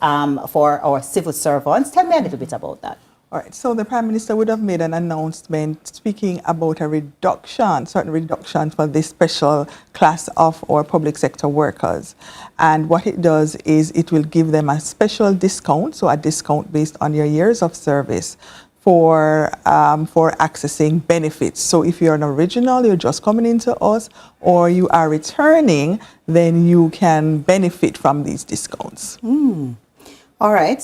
[SPEAKER 9] for our civil servants. Tell me a little bit about that.
[SPEAKER 2] All right, so the Prime Minister would have made an announcement speaking about a reduction, certain reduction for this special class of our public sector workers. And what it does is it will give them a special discount, so a discount based on your years of service for accessing benefits. So if you're an original, you're just coming into us, or you are returning, then you can benefit from these discounts.
[SPEAKER 9] All right.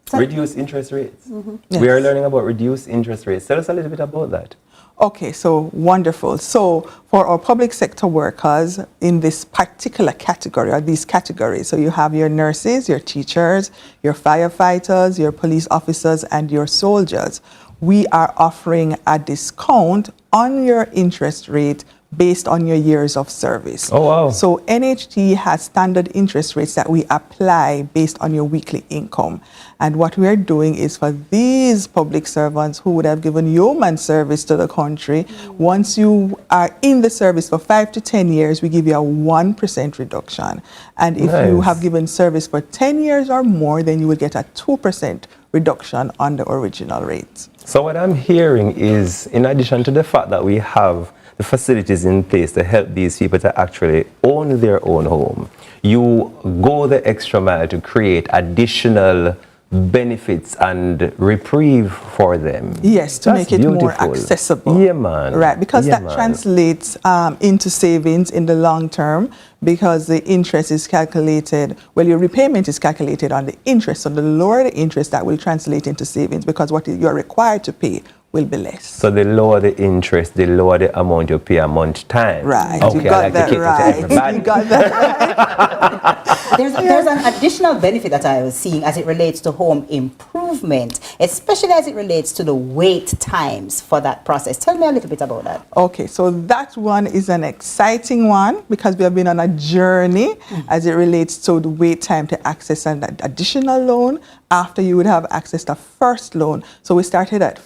[SPEAKER 9] So
[SPEAKER 14] reduced interest rates.
[SPEAKER 2] Yes.
[SPEAKER 14] We are learning about reduced interest rates. Tell us a little bit about that.
[SPEAKER 2] Okay, so wonderful. So for our public sector workers in this particular category, or these categories, so you have your nurses, your teachers, your firefighters, your police officers, and your soldiers. We are offering a discount on your interest rate based on your years of service.
[SPEAKER 14] Oh, wow.
[SPEAKER 2] So NHT has standard interest rates that we apply based on your weekly income. And what we are doing is for these public servants who would have given yeoman service to the country, once you are in the service for 5 to 10 years, we give you a 1% reduction. And if you have given service for 10 years or more, then you will get a 2% reduction on the original rate.
[SPEAKER 14] So what I'm hearing is, in addition to the fact that we have the facilities in place to help these people to actually own their own home, you go the extra mile to create additional benefits and reprieve for them.
[SPEAKER 2] Yes, to make it more accessible.
[SPEAKER 14] Yeah, man.
[SPEAKER 2] Right, because that translates into savings in the long term, because the interest is calculated, well, your repayment is calculated on the interest. So the lower the interest, that will translate into savings, because what you're required to pay will be less.
[SPEAKER 14] So the lower the interest, the lower the amount you pay a month time.
[SPEAKER 2] Right.
[SPEAKER 14] Okay,
[SPEAKER 2] You got that right. You got that right.
[SPEAKER 9] There's an additional benefit that I was seeing as it relates to home improvement, especially as it relates to the wait times for that process. Tell me a little bit about that.
[SPEAKER 2] Okay, so that one is an exciting one, because we have been on a journey as it relates to the wait time to access an additional loan after you would have accessed a first loan. So we started at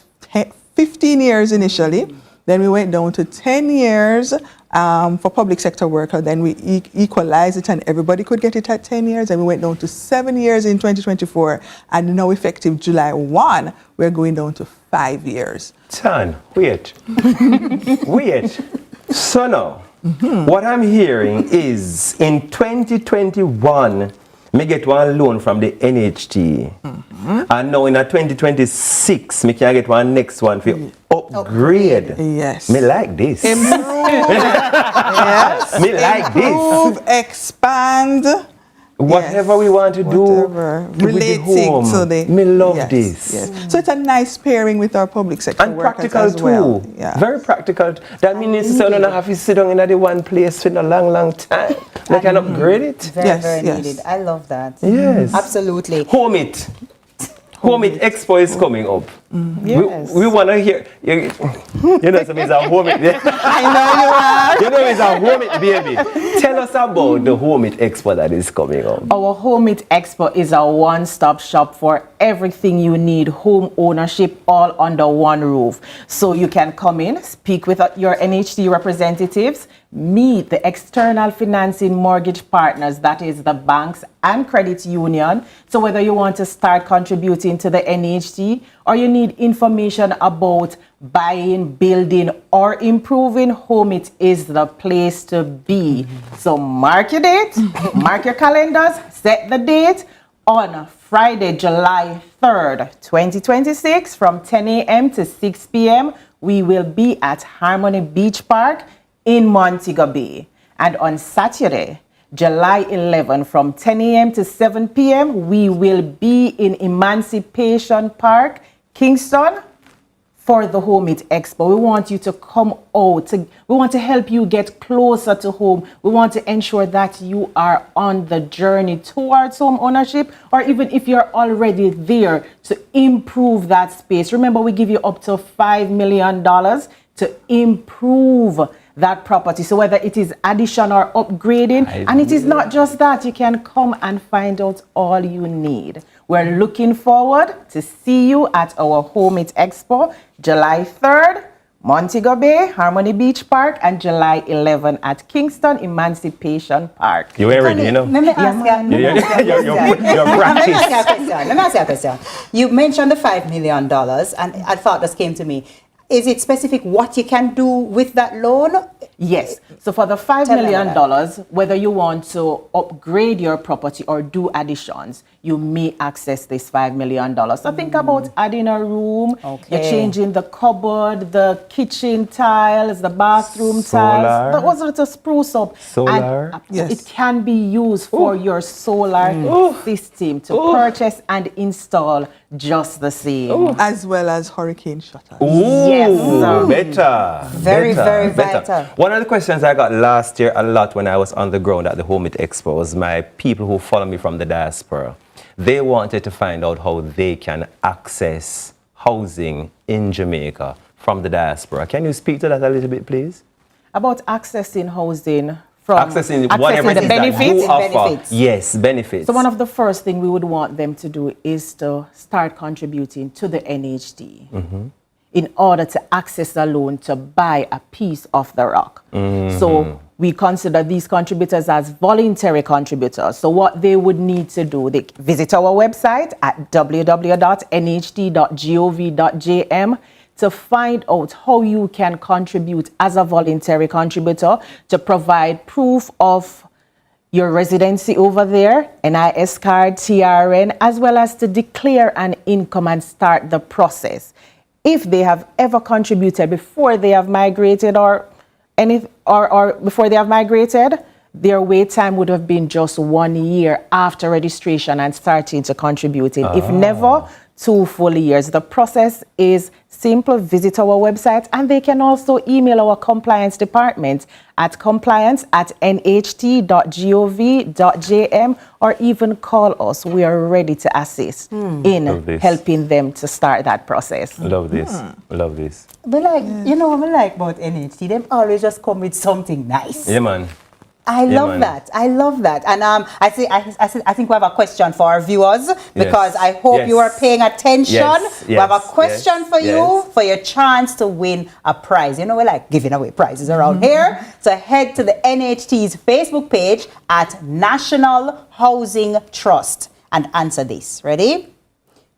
[SPEAKER 2] 15 years initially, then we went down to 10 years for public sector worker, then we equalized it and everybody could get it at 10 years, and we went down to 7 years in 2024, and now effective July 1, we're going down to 5 years.
[SPEAKER 14] Wait. Wait. So now, what I'm hearing is in 2021, me get one loan from the NHT. And now in a 2026, me can get one next one for upgrade.
[SPEAKER 2] Yes.
[SPEAKER 14] Me like this.
[SPEAKER 2] Improve. Yes.
[SPEAKER 14] Me like
[SPEAKER 2] Improve, expand.
[SPEAKER 14] Whatever we want to do
[SPEAKER 2] relating to the
[SPEAKER 14] me love this.
[SPEAKER 2] Yes. So it's a nice pairing with our public sector
[SPEAKER 14] and
[SPEAKER 2] workers
[SPEAKER 14] practical
[SPEAKER 2] as well.
[SPEAKER 14] too. Yeah. Very practical. That means you don't have to sit down in the one place for a long time. They can upgrade it.
[SPEAKER 9] Very needed. I love that.
[SPEAKER 14] Yes.
[SPEAKER 9] Absolutely.
[SPEAKER 14] Home It Expo is coming up.
[SPEAKER 9] Yes.
[SPEAKER 14] We want to hear. You know, it's a Home It.
[SPEAKER 2] I know you are.
[SPEAKER 14] You know, it's a Home It, baby. Tell us about the Home It Expo that is coming up.
[SPEAKER 8] Our Home It Expo is a one-stop shop for everything you need home ownership, all under one roof. So you can come in, speak with your NHT representatives, meet the external financing mortgage partners, that is the banks and credit union. So whether you want to start contributing to the NHT or you need information about buying, building, or improving, Home It is the place to be. So mark your date, mark your calendars, set the date on Friday, July 3rd, 2026 from 10 a.m. to 6 p.m. We will be at Harmony Beach Park in Montego Bay. And on Saturday, July 11 from 10 a.m. to 7 p.m. we will be in Emancipation Park, Kingston, for the Home It Expo. We want you to come out. We want to help you get closer to home. We want to ensure that you are on the journey towards home ownership, or even if you're already there, to improve that space. Remember, we give you up to $5 million to improve that property. So whether it is addition or upgrading, and it is not just that, you can come and find out all you need. We're looking forward to see you at our Home It Expo, July 3rd, Montego Bay, Harmony Beach Park, and July 11 at Kingston Emancipation Park.
[SPEAKER 14] You already, you know?
[SPEAKER 9] Let me ask you a question. You mentioned the $5 million, and a thought just came to me. Is it specific what you can do with that loan?
[SPEAKER 8] Yes. So for the $5 million, whether you want to upgrade your property or do additions, you may access this $5 million. So think about adding a room, you're changing the cupboard, the kitchen tiles, the bathroom tiles. Those are to spruce up.
[SPEAKER 14] Solar.
[SPEAKER 8] And it can be used for your solar system to purchase and install just the same.
[SPEAKER 2] As well as hurricane shutters.
[SPEAKER 14] Better.
[SPEAKER 9] Very vital.
[SPEAKER 14] One of the questions I got last year a lot when I was on the ground at the Home It Expo was my people who follow me from the diaspora. They wanted to find out how they can access housing in Jamaica from the diaspora. Can you speak to that a little bit, please?
[SPEAKER 8] About accessing housing from
[SPEAKER 14] accessing whatever
[SPEAKER 8] the benefits.
[SPEAKER 14] Yes, benefits.
[SPEAKER 8] So one of the first thing we would want them to do is to start contributing to the NHD in order to access a loan to buy a piece of the rock. So we consider these contributors as voluntary contributors. So what they would need to do, they visit our website at www.nhd.gov.jm to find out how you can contribute as a voluntary contributor to provide proof of your residency over there, NIS card, TRN, as well as to declare an income and start the process. If they have ever contributed before they have migrated or before they have migrated, their wait time would have been just 1 year after registration and starting to contributing. If never, 2 full years. The process is simple. Visit our website, and they can also email our compliance department at compliance@nht.gov.jm or even call us. We are ready to assist in helping them to start that process.
[SPEAKER 14] Love this. Love this.
[SPEAKER 9] But like, you know what I like about NHT? Them always just come with something nice.
[SPEAKER 14] Yeah, man.
[SPEAKER 9] I love that. I love that. And I think we have a question for our viewers because I hope you are paying attention. We have a question for you for your chance to win a prize. You know, we like giving away prizes around here. So head to the NHT's Facebook page at National Housing Trust and answer this. Ready?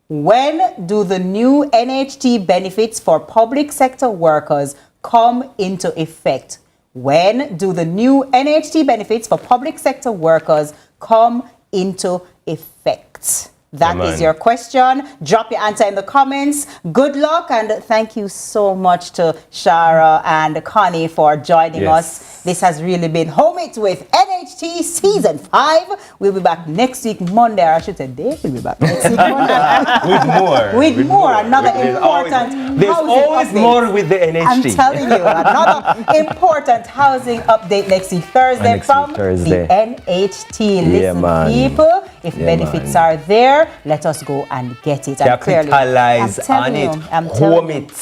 [SPEAKER 9] When do the new NHT benefits for public sector workers come into effect? When do the new NHT benefits for public sector workers come into effect? That is your question. Drop your answer in the comments. Good luck, and thank you so much to Shara and Connie for joining us. This has really been Home It with NHT Season 5. We'll be back next week Monday, or I should say Dave will be back next week Monday. With more. Another important
[SPEAKER 14] There's always more with the NHT.
[SPEAKER 9] I'm telling you, another important housing update next week Thursday from the NHT. Listen, people, if benefits are there, let us go and get it.
[SPEAKER 14] Capitalize on it. Home it.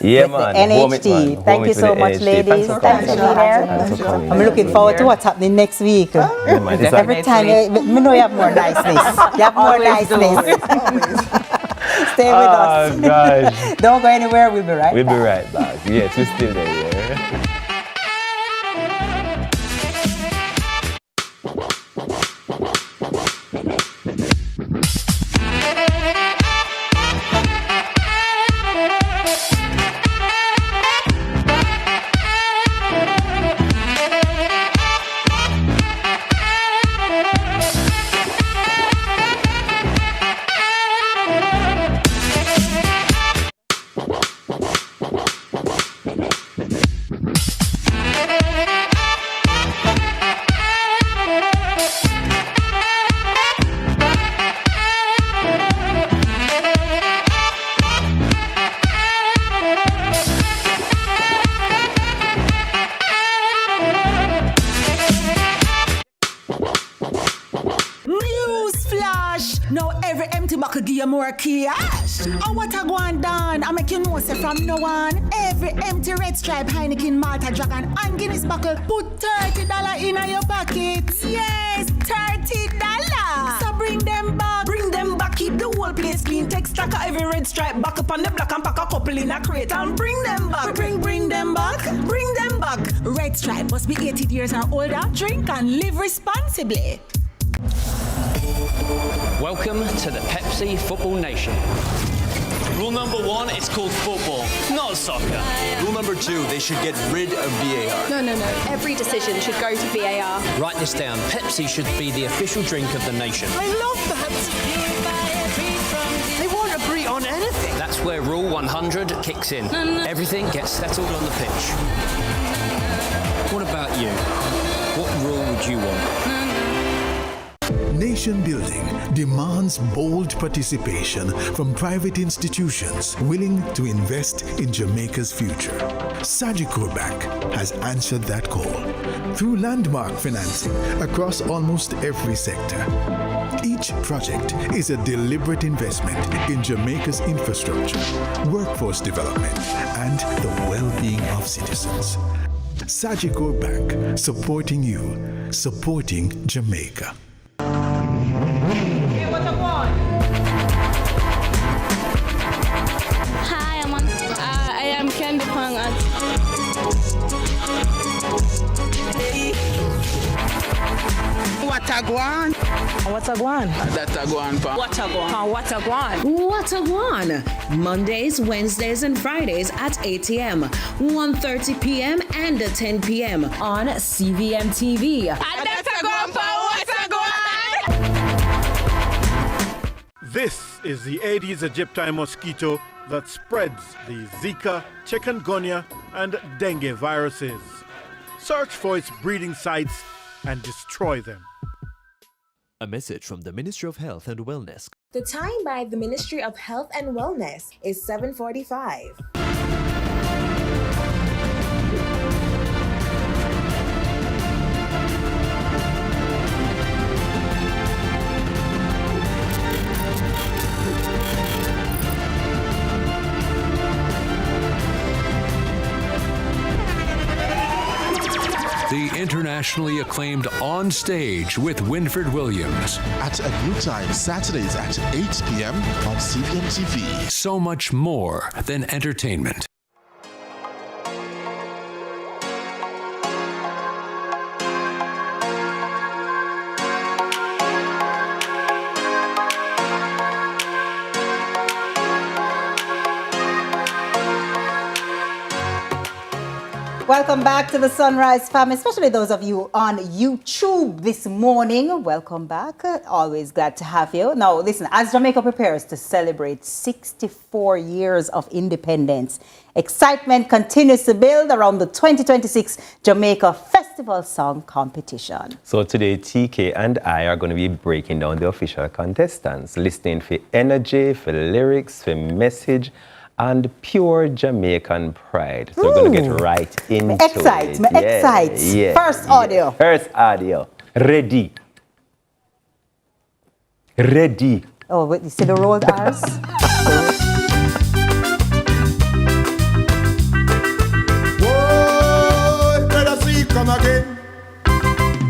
[SPEAKER 9] Yeah, man. The NHT. Thank you so much, ladies. Thanks for being here. I'm looking forward to what's happening next week. Every time, you know you have more niceness. You have more niceness. Stay with us.
[SPEAKER 14] Oh, gosh.
[SPEAKER 9] Don't go anywhere. We'll be right back.
[SPEAKER 14] We'll be right back. Yes, we're still there.
[SPEAKER 5] More cash. Oh, what a going down? I make you know, say from now on, every empty red stripe Heineken, Malta Dragon, and Guinness buckle, put $30 in your pocket. Yes, $30. So bring them back. Bring them back. Keep the whole place clean. Take stock of every red stripe back up on the block and pack a couple in a crate and bring them back. Bring them back. Bring them back. Red stripe must be 18 years or older. Drink and live responsibly.
[SPEAKER 12] Welcome to the Pepsi Football Nation. Rule number 1, it's called football, not soccer.
[SPEAKER 19] Rule number 2, they should get rid of VAR.
[SPEAKER 21] No. Every decision should go to VAR.
[SPEAKER 12] Write this down. Pepsi should be the official drink of the nation.
[SPEAKER 19] I love that. They won't agree on anything.
[SPEAKER 12] That's where Rule 100 kicks in. Everything gets settled on the pitch. What about you? What rule would you want?
[SPEAKER 20] Nation building demands bold participation from private institutions willing to invest in Jamaica's future. Sagicor Bank has answered that call through landmark financing across almost every sector. Each project is a deliberate investment in Jamaica's infrastructure, workforce development, and the well-being of citizens. Sagicor Bank, supporting you, supporting Jamaica.
[SPEAKER 6] Hi, I am Candy Pang.
[SPEAKER 11] Watagwan.
[SPEAKER 6] Watagwan.
[SPEAKER 11] Datagwan.
[SPEAKER 6] Watagwan. Watagwan.
[SPEAKER 26] Watagwan. Mondays, Wednesdays, and Fridays at 8 a.m., 1:30 p.m., and 10 p.m. on CVMTV.
[SPEAKER 13] This is the Aedes aegypti mosquito that spreads the Zika, chikungunya, and dengue viruses. Search for its breeding sites and destroy them.
[SPEAKER 16] A message from the Ministry of Health and Wellness.
[SPEAKER 22] The time by the Ministry of Health and Wellness is 7:45.
[SPEAKER 3] The internationally acclaimed On Stage with Winfred Williams.
[SPEAKER 10] At a new time, Saturdays at 8 p.m. on CVMTV.
[SPEAKER 3] So much more than entertainment.
[SPEAKER 9] Welcome back to the Sunrise Family, especially those of you on YouTube this morning. Welcome back. Always glad to have you. Now, listen, as Jamaica prepares to celebrate 64 years of independence, excitement continues to build around the 2026 Jamaica Festival Song Competition.
[SPEAKER 14] So today, TK and I are going to be breaking down the official contestants, listening for energy, for lyrics, for message, and pure Jamaican pride. So we're going to get right into it.
[SPEAKER 9] Excite.
[SPEAKER 14] Yeah.
[SPEAKER 9] First audio.
[SPEAKER 14] First audio. Ready. Ready.
[SPEAKER 9] Oh, wait, you see the rolled R's?
[SPEAKER 24] Whoa, better see come again.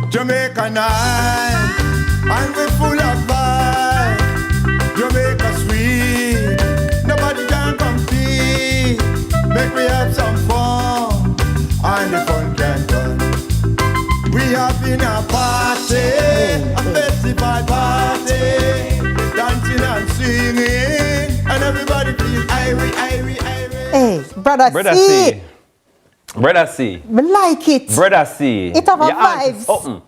[SPEAKER 24] Jamaica night, and we're full of vibe. Jamaica sweet, nobody can compete. Make we have some fun, and the fun can done. We having a party, a festival party, dancing and singing, and everybody feel irie.
[SPEAKER 9] Hey, Brother C.
[SPEAKER 14] Brother C.
[SPEAKER 9] Me like it.
[SPEAKER 14] Brother C.
[SPEAKER 9] It have a vibes.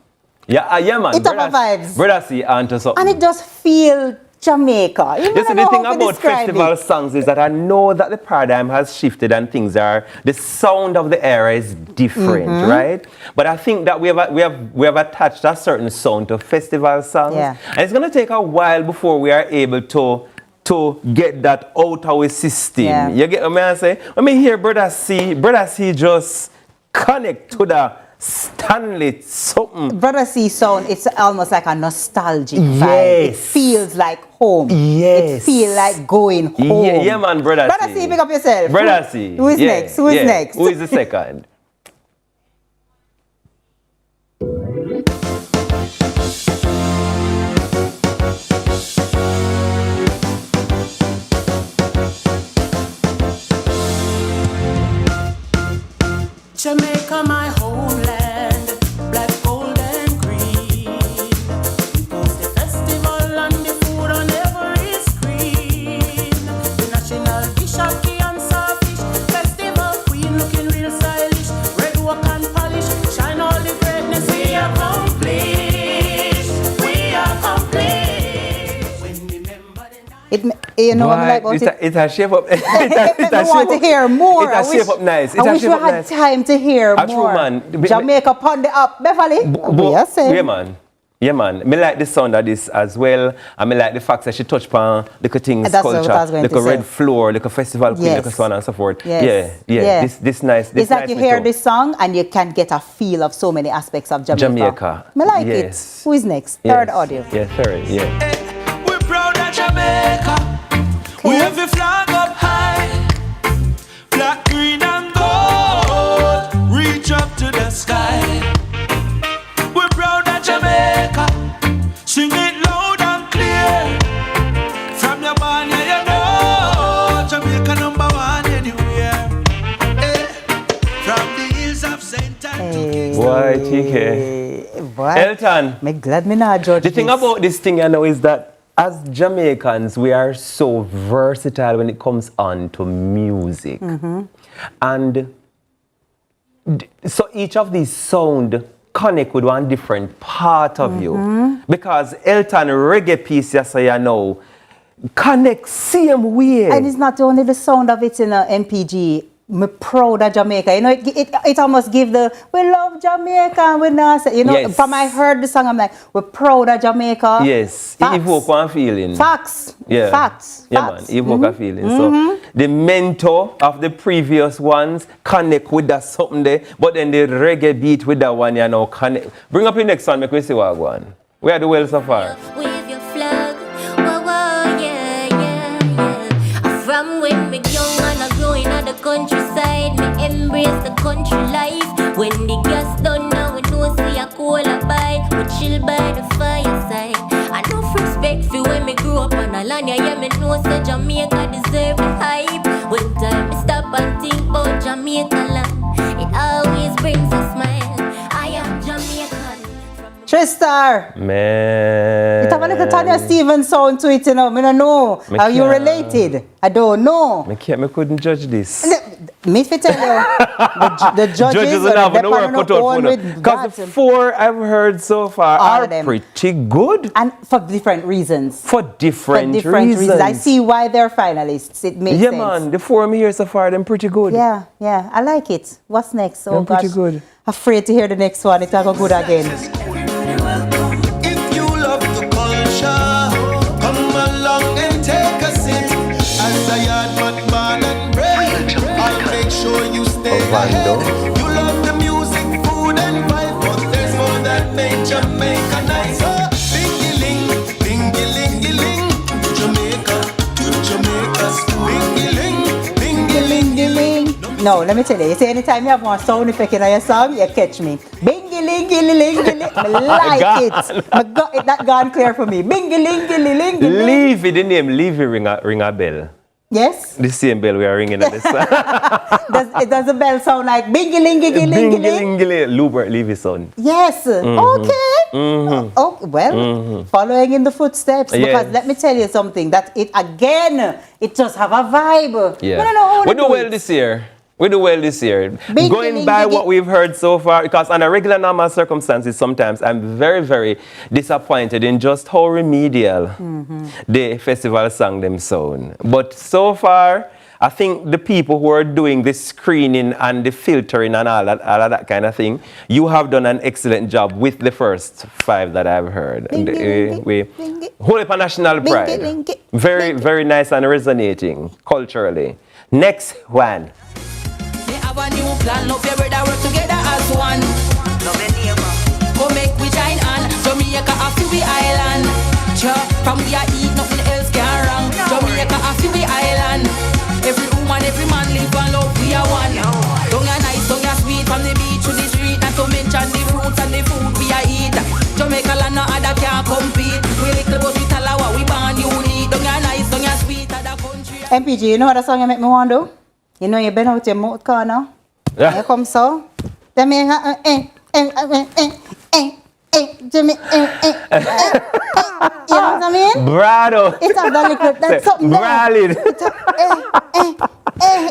[SPEAKER 14] Yeah, man.
[SPEAKER 9] It have a vibes.
[SPEAKER 14] Brother C onto something.
[SPEAKER 9] And it just feel Jamaica.
[SPEAKER 14] You see, the thing about festival songs is that I know that the paradigm has shifted and things are, the sound of the era is different, right? But I think that we have attached a certain sound to festival songs.
[SPEAKER 9] Yeah.
[SPEAKER 14] And it's going to take a while before we are able to get that out of our system.
[SPEAKER 9] Yeah.
[SPEAKER 14] You get what I'm saying? When I hear Brother C just connect to the Stanley something.
[SPEAKER 9] Brother C sound, it's almost like a nostalgic vibe.
[SPEAKER 14] Yes.
[SPEAKER 9] It feels like home.
[SPEAKER 14] Yes.
[SPEAKER 9] It feels like going home.
[SPEAKER 14] Yeah, man, Brother C.
[SPEAKER 9] Brother C, pick up yourself.
[SPEAKER 14] Brother C.
[SPEAKER 9] Who is next? Who is next?
[SPEAKER 14] Who is the second?
[SPEAKER 23] Jamaica, my homeland, black, gold, and green. We post the festival and the food on every screen. The national dish of key and sawfish, festival queen looking real stylish. Red work and polish, shine all the greatness. We accomplished.
[SPEAKER 9] You know what I like about it?
[SPEAKER 14] It has shape up.
[SPEAKER 9] I want to hear more.
[SPEAKER 14] It has shape up nice.
[SPEAKER 9] I wish we had time to hear more.
[SPEAKER 14] True, man.
[SPEAKER 9] Jamaica Pond up. Beverly?
[SPEAKER 14] Yeah, man. Me like the sound of this as well. And me like the fact that she touched upon little things, culture, little red floor, little festival queen, little so on and so forth.
[SPEAKER 9] Yes.
[SPEAKER 14] Yeah. This nice.
[SPEAKER 9] It's like you hear this song and you can get a feel of so many aspects of Jamaica. Me like it. Who is next? Third audio.
[SPEAKER 14] Yeah, third, yeah.
[SPEAKER 23] We're proud of Jamaica. We have a flag up high, black, green, and gold. Reach up
[SPEAKER 14] Okay.
[SPEAKER 9] Boy,
[SPEAKER 14] Elton.
[SPEAKER 9] I'm glad me not judge
[SPEAKER 14] The thing about this thing, I know, is that as Jamaicans, we are so versatile when it comes on to music. And so each of these sound connect with one different part of you. Because Elton reggae piece, yes, I know, connect same way.
[SPEAKER 9] And it's not only the sound of it in a MPG. I'm proud of Jamaica. You know, it almost give the, we love Jamaica, we not say, you know,
[SPEAKER 14] Yes.
[SPEAKER 9] from I heard the song, I'm like, we're proud of Jamaica.
[SPEAKER 14] Yes,
[SPEAKER 9] Facts.
[SPEAKER 14] it evoke one feeling.
[SPEAKER 9] Facts.
[SPEAKER 14] Yeah.
[SPEAKER 9] Facts.
[SPEAKER 14] Yeah,
[SPEAKER 9] Facts.
[SPEAKER 14] man, evoke a feeling. So the mentor of the previous ones connect with that something there, but then the reggae beat with that one, you know, connect. Bring up your next one, make we see what go on. We are the well so far.
[SPEAKER 1] Wave your flag, whoa, whoa, yeah, yeah, yeah. From when me young and I growing on the countryside, me embrace the country life. When the gas done now, we know see a cola buy, we chill by the fireside. I know respect for when me grew up on a land, yeah, me know say Jamaica deserve the hype. When time me stop and think about Jamaica land, it always brings a smile. I am Jamaican.
[SPEAKER 9] Tristar.
[SPEAKER 14] Man.
[SPEAKER 9] It have a little Tanya Stevens sound to it, you know. I don't know. Are you related? I don't know.
[SPEAKER 14] Me couldn't judge this.
[SPEAKER 9] Me fi tell you, the judges
[SPEAKER 14] will have no work cut out for them. Because the 4 I've heard so far are pretty good.
[SPEAKER 9] And for different reasons.
[SPEAKER 14] For different reasons.
[SPEAKER 9] I see why they're finalists. It makes sense.
[SPEAKER 14] Yeah, man. The 4 me here so far, them pretty good.
[SPEAKER 9] Yeah, yeah. I like it. What's next? Oh,
[SPEAKER 14] them
[SPEAKER 9] gosh.
[SPEAKER 14] pretty good.
[SPEAKER 9] Afraid to hear the next one. It'll go good again.
[SPEAKER 18] If you love the culture, come along and take a seat. As a yard man, born and bred, I'll make sure you stay ahead. You love the music, food and vibe, but there's more that make Jamaica nice. Bingy-ling, bingy-ling-ling, Jamaica to Jamaica, bingy-ling, bingy-ling-ling.
[SPEAKER 9] No, let me tell you. You see, anytime you have more sound effect in your song, you catch me. Bingy-ling-ling-ling-ling. I like it. That gone clear for me. Bingy-ling-ling-ling-ling.
[SPEAKER 14] Levy, the name Levy ring a bell.
[SPEAKER 9] Yes?
[SPEAKER 14] The same bell we are ringing at this time.
[SPEAKER 9] Does the bell sound like bingy-ling-ling-ling-ling?
[SPEAKER 14] Bingy-ling-ling. Lubert Levy's son.
[SPEAKER 9] Yes. Okay. Oh, well, following in the footsteps.
[SPEAKER 14] Yes.
[SPEAKER 9] Because let me tell you something, that it just have a vibe.
[SPEAKER 14] Yeah.
[SPEAKER 9] We don't know how
[SPEAKER 14] We
[SPEAKER 9] to
[SPEAKER 14] do well this year. We do well this year. Going by what we've heard so far, because under regular normal circumstances, sometimes I'm very, very disappointed in just how remedial the festival sang them sound. But so far, I think the people who are doing the screening and the filtering and all of that kind of thing, you have done an excellent job with the first 5 that I've heard. We hold up a national pride. Very, very nice and resonating culturally. Next one.
[SPEAKER 7] Have a new plan, love your brother, work together as one. Love your neighbor. Go make we join on. Jamaica have to be island. From we are eat, nothing else can wrong. Jamaica have to be island. Every woman, every man live and love, we are one. Don't you nice, don't you sweet, from the beach to the street. Not to mention the fruits and the food we are eat. Jamaica land no other can compete. We little but we tell her what we born unique. Don't you nice, don't you sweet, other country.
[SPEAKER 9] MPG, you know what the song you make me want to do? You know you've been out your mouth corner. Yeah. Here comes so. You know what I mean?
[SPEAKER 14] Brado.
[SPEAKER 9] It's a little, that's something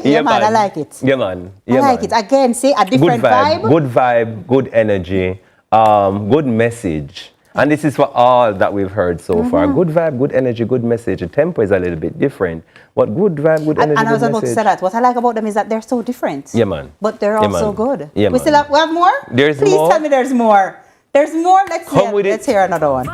[SPEAKER 9] yeah, man, I like it.
[SPEAKER 14] Yeah, man.
[SPEAKER 9] I like it. Again, see, a different vibe.
[SPEAKER 14] Good vibe, good energy, good message. And this is for all that we've heard so far. Good vibe, good energy, good message. The tempo is a little bit different, but good vibe, good energy,
[SPEAKER 9] and I was
[SPEAKER 14] good
[SPEAKER 9] about to
[SPEAKER 14] message.
[SPEAKER 9] say that. What I like about them is that they're so different.
[SPEAKER 14] Yeah, man.
[SPEAKER 9] But they're also good.
[SPEAKER 14] Yeah,
[SPEAKER 9] we
[SPEAKER 14] man.
[SPEAKER 9] we have more?
[SPEAKER 14] There's
[SPEAKER 9] Please
[SPEAKER 14] more?
[SPEAKER 9] tell me there's more. There's more. Let's hear another one.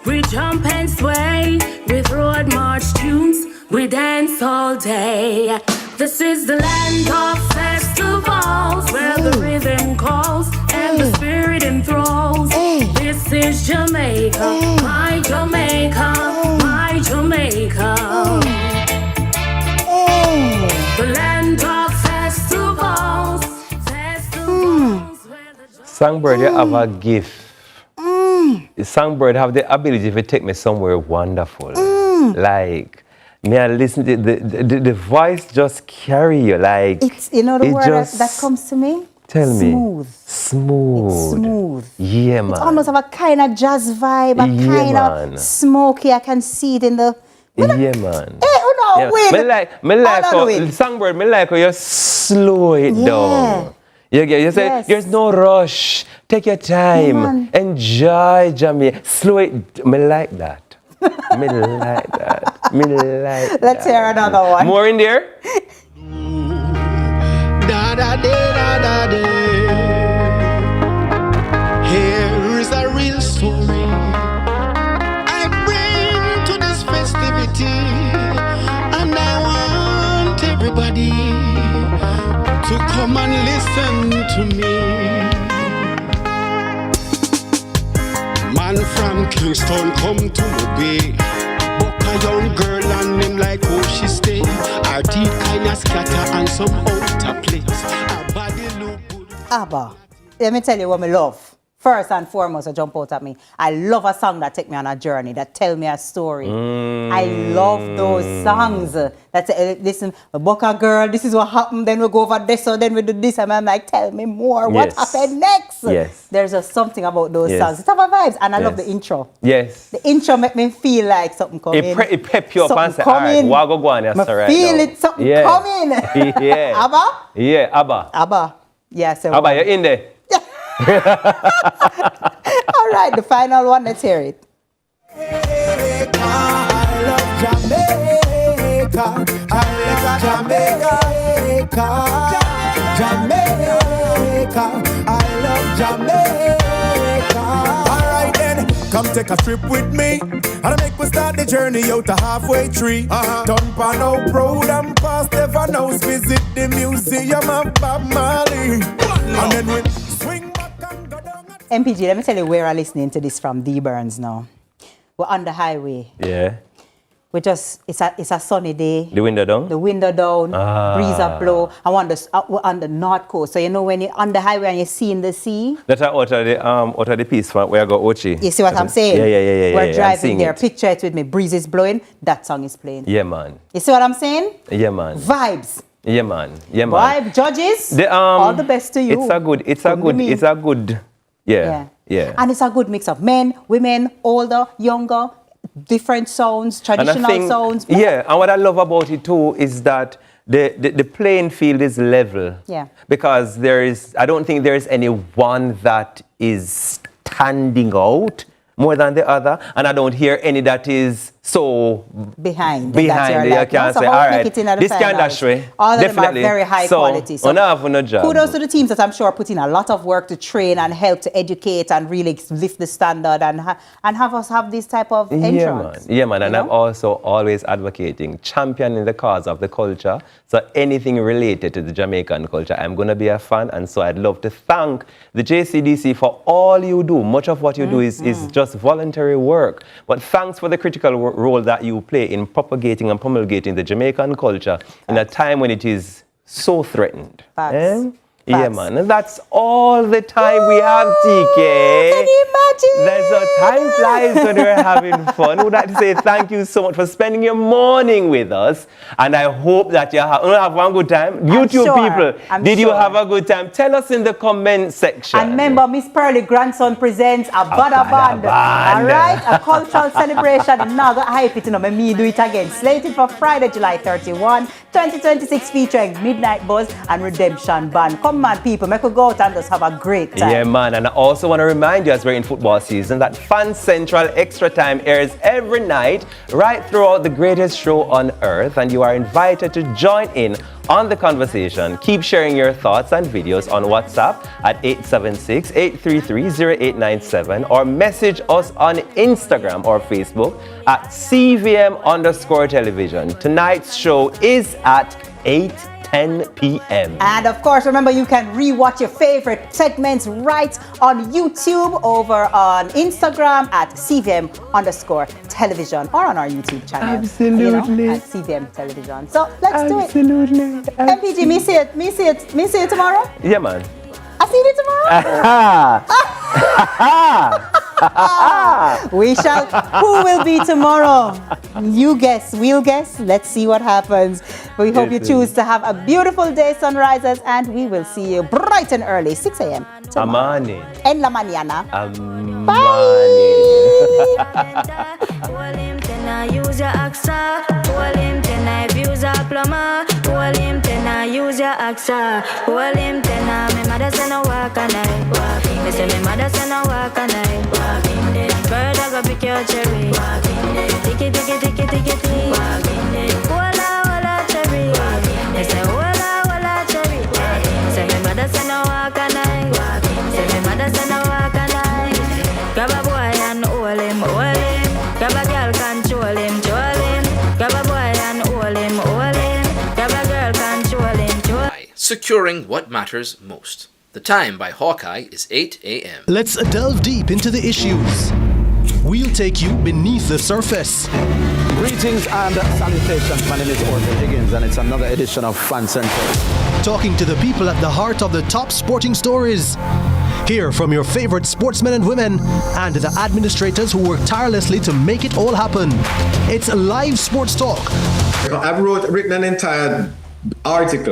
[SPEAKER 26] We jump and sway with road march tunes. We dance all day. This is the land of festivals where the rhythm calls and the spirit enthralls. This is Jamaica, my Jamaica, my Jamaica. The land of festivals.
[SPEAKER 14] Songbird, you have a gift. Songbird have the ability to take me somewhere wonderful. Like, me I listen to the voice just carry you. Like,
[SPEAKER 9] It's, you know the word that comes to me?
[SPEAKER 14] Tell me.
[SPEAKER 9] Smooth.
[SPEAKER 14] Smooth.
[SPEAKER 9] It's smooth.
[SPEAKER 14] Yeah, man.
[SPEAKER 9] It almost have a kind of jazz vibe, a kind of smoky. I can see it in the...
[SPEAKER 14] Yeah, man.
[SPEAKER 9] No, wait.
[SPEAKER 14] Me like how, Songbird, me like how you slow it down. You say, there's no rush. Take your time. Enjoy Jamaica. Slow it. Me like that. Me like that. Me like that.
[SPEAKER 9] Let's hear another one.
[SPEAKER 14] More in there?
[SPEAKER 18] Here is a real story I bring to this festivity, and I want everybody to come and listen to me. Man from Kingston come to Mobay, book a young girl and him like how she stay. Her teeth kinda scatter and some out of place. Her body look good.
[SPEAKER 9] Abba, let me tell you what I love. First and foremost, I jump out at me. I love a song that take me on a journey, that tell me a story. I love those songs that say, listen, Boca girl, this is what happened, then we go over this, so then we do this, and I'm like, tell me more, what happened next?
[SPEAKER 14] Yes.
[SPEAKER 9] There's just something about those songs. It's have a vibes, and I love the intro.
[SPEAKER 14] Yes.
[SPEAKER 9] The intro make me feel like something coming.
[SPEAKER 14] It pep you up and say, all right, what go on, yes, right
[SPEAKER 9] feel
[SPEAKER 14] now.
[SPEAKER 9] it, something coming.
[SPEAKER 14] Yeah.
[SPEAKER 9] Abba?
[SPEAKER 14] Yeah, Abba.
[SPEAKER 9] Abba. Yeah, so
[SPEAKER 14] Abba, you're in there.
[SPEAKER 9] All right, the final one, let's hear it.
[SPEAKER 18] I love Jamaica. I love Jamaica. Jamaica. I love Jamaica. All right then, come take a trip with me, and I make we start the journey out to halfway tree. Done pan out proud and past ever knows. Visit the museum of Bob Marley, and then we swing.
[SPEAKER 9] MPG, let me tell you where I'm listening to this from, D Burns now. We're on the highway.
[SPEAKER 14] Yeah.
[SPEAKER 9] We just, it's a sunny day.
[SPEAKER 14] The window down?
[SPEAKER 9] The window down, breeze up blow. We're on the north coast. So you know when you're on the highway and you're seeing the sea?
[SPEAKER 14] That's out of the piece where I go Ochi.
[SPEAKER 9] You see what I'm saying?
[SPEAKER 14] Yeah.
[SPEAKER 9] We're driving there. Picture it with me. Breeze is blowing. That song is playing.
[SPEAKER 14] Yeah, man.
[SPEAKER 9] You see what I'm saying?
[SPEAKER 14] Yeah, man.
[SPEAKER 9] Vibes.
[SPEAKER 14] Yeah, man. Yeah, man.
[SPEAKER 9] Vibe judges. All the best to you.
[SPEAKER 14] It's a good. Yeah.
[SPEAKER 9] And it's a good mix of men, women, older, younger, different sounds, traditional sounds.
[SPEAKER 14] Yeah, and what I love about it too is that the playing field is level.
[SPEAKER 9] Yeah.
[SPEAKER 14] Because I don't think there is any one that is standing out more than the other, and I don't hear any that is so behind it. You can't say, all right, this can dash way.
[SPEAKER 9] All of them are very high quality. So kudos to the teams that I'm sure put in a lot of work to train and help to educate and really lift the standard and have us have this type of entrance.
[SPEAKER 14] Yeah, man. And I'm also always advocating, championing the cause of the culture. So anything related to the Jamaican culture, I'm going to be a fan. And so I'd love to thank the JCDC for all you do. Much of what you do is just voluntary work. But thanks for the critical role that you play in propagating and promulgating the Jamaican culture in a time when it is so threatened. Yeah, man. And that's all the time we have, TK.
[SPEAKER 9] Can you imagine?
[SPEAKER 14] That's how time flies when we're having fun. I would like to say thank you so much for spending your morning with us. And I hope that you have one good time. YouTube people, did you have a good time? Tell us in the comment section.
[SPEAKER 9] And remember, Miss Pearly Grandson presents a Bada Band. All right? A cultural celebration. Now, go hype it, me do it again. Slated for Friday, July 31, 2026, featuring Midnight Buzz and Redemption Band. Come on, people, make us go out and just have a great time.
[SPEAKER 14] Yeah, man. And I also want to remind you, as we're in football season, that Fan Central Extra Time airs every night right throughout the greatest show on earth. And you are invited to join in on the conversation. Keep sharing your thoughts and videos on WhatsApp at 876-833-0897 or message us on Instagram or Facebook at CVM_television. Tonight's show is at 8:10 p.m.
[SPEAKER 9] And of course, remember, you can rewatch your favorite segments right on YouTube, over on Instagram at CVM_television, or on our YouTube channel.
[SPEAKER 14] Absolutely.
[SPEAKER 9] At CVM Television. So let's do it. Absolutely. MPG, me see it tomorrow?
[SPEAKER 14] Yeah, man.
[SPEAKER 9] I see you tomorrow. Who will be tomorrow? You guess, we'll guess. Let's see what happens. We hope you choose to have a beautiful day, sunrisers, and we will see you bright and early, 6 a.m.
[SPEAKER 14] Amani.
[SPEAKER 9] En la mañana.
[SPEAKER 26] Use your AXA. Hold him tenna use a plumber. Hold him tenna use your AXA. Hold him tenna. Me mother say no walk a night. Me say me mother say no walk a night. Bird I go pick your cherry. Ticky ticky ticky ticky ticky. Walla walla cherry. Me say walla walla cherry. Say me mother say no walk a night. Say me mother say no walk a night. Grab a boy and hold him, hold him. Grab a girl, control him, control him. Grab a boy and hold him, hold him. Grab a girl, control him, control him.
[SPEAKER 2] Securing what matters most. The time by Hawkeye is 8 a.m.
[SPEAKER 4] Let's delve deep into the issues. We'll take you beneath the surface.
[SPEAKER 11] Greetings and salutations. My name is Orville Higgins, and it's another edition of Fan Central.
[SPEAKER 4] Talking to the people at the heart of the top sporting stories. Hear from your favorite sportsmen and women and the administrators who work tirelessly to make it all happen. It's live sports talk.
[SPEAKER 15] I've written an entire article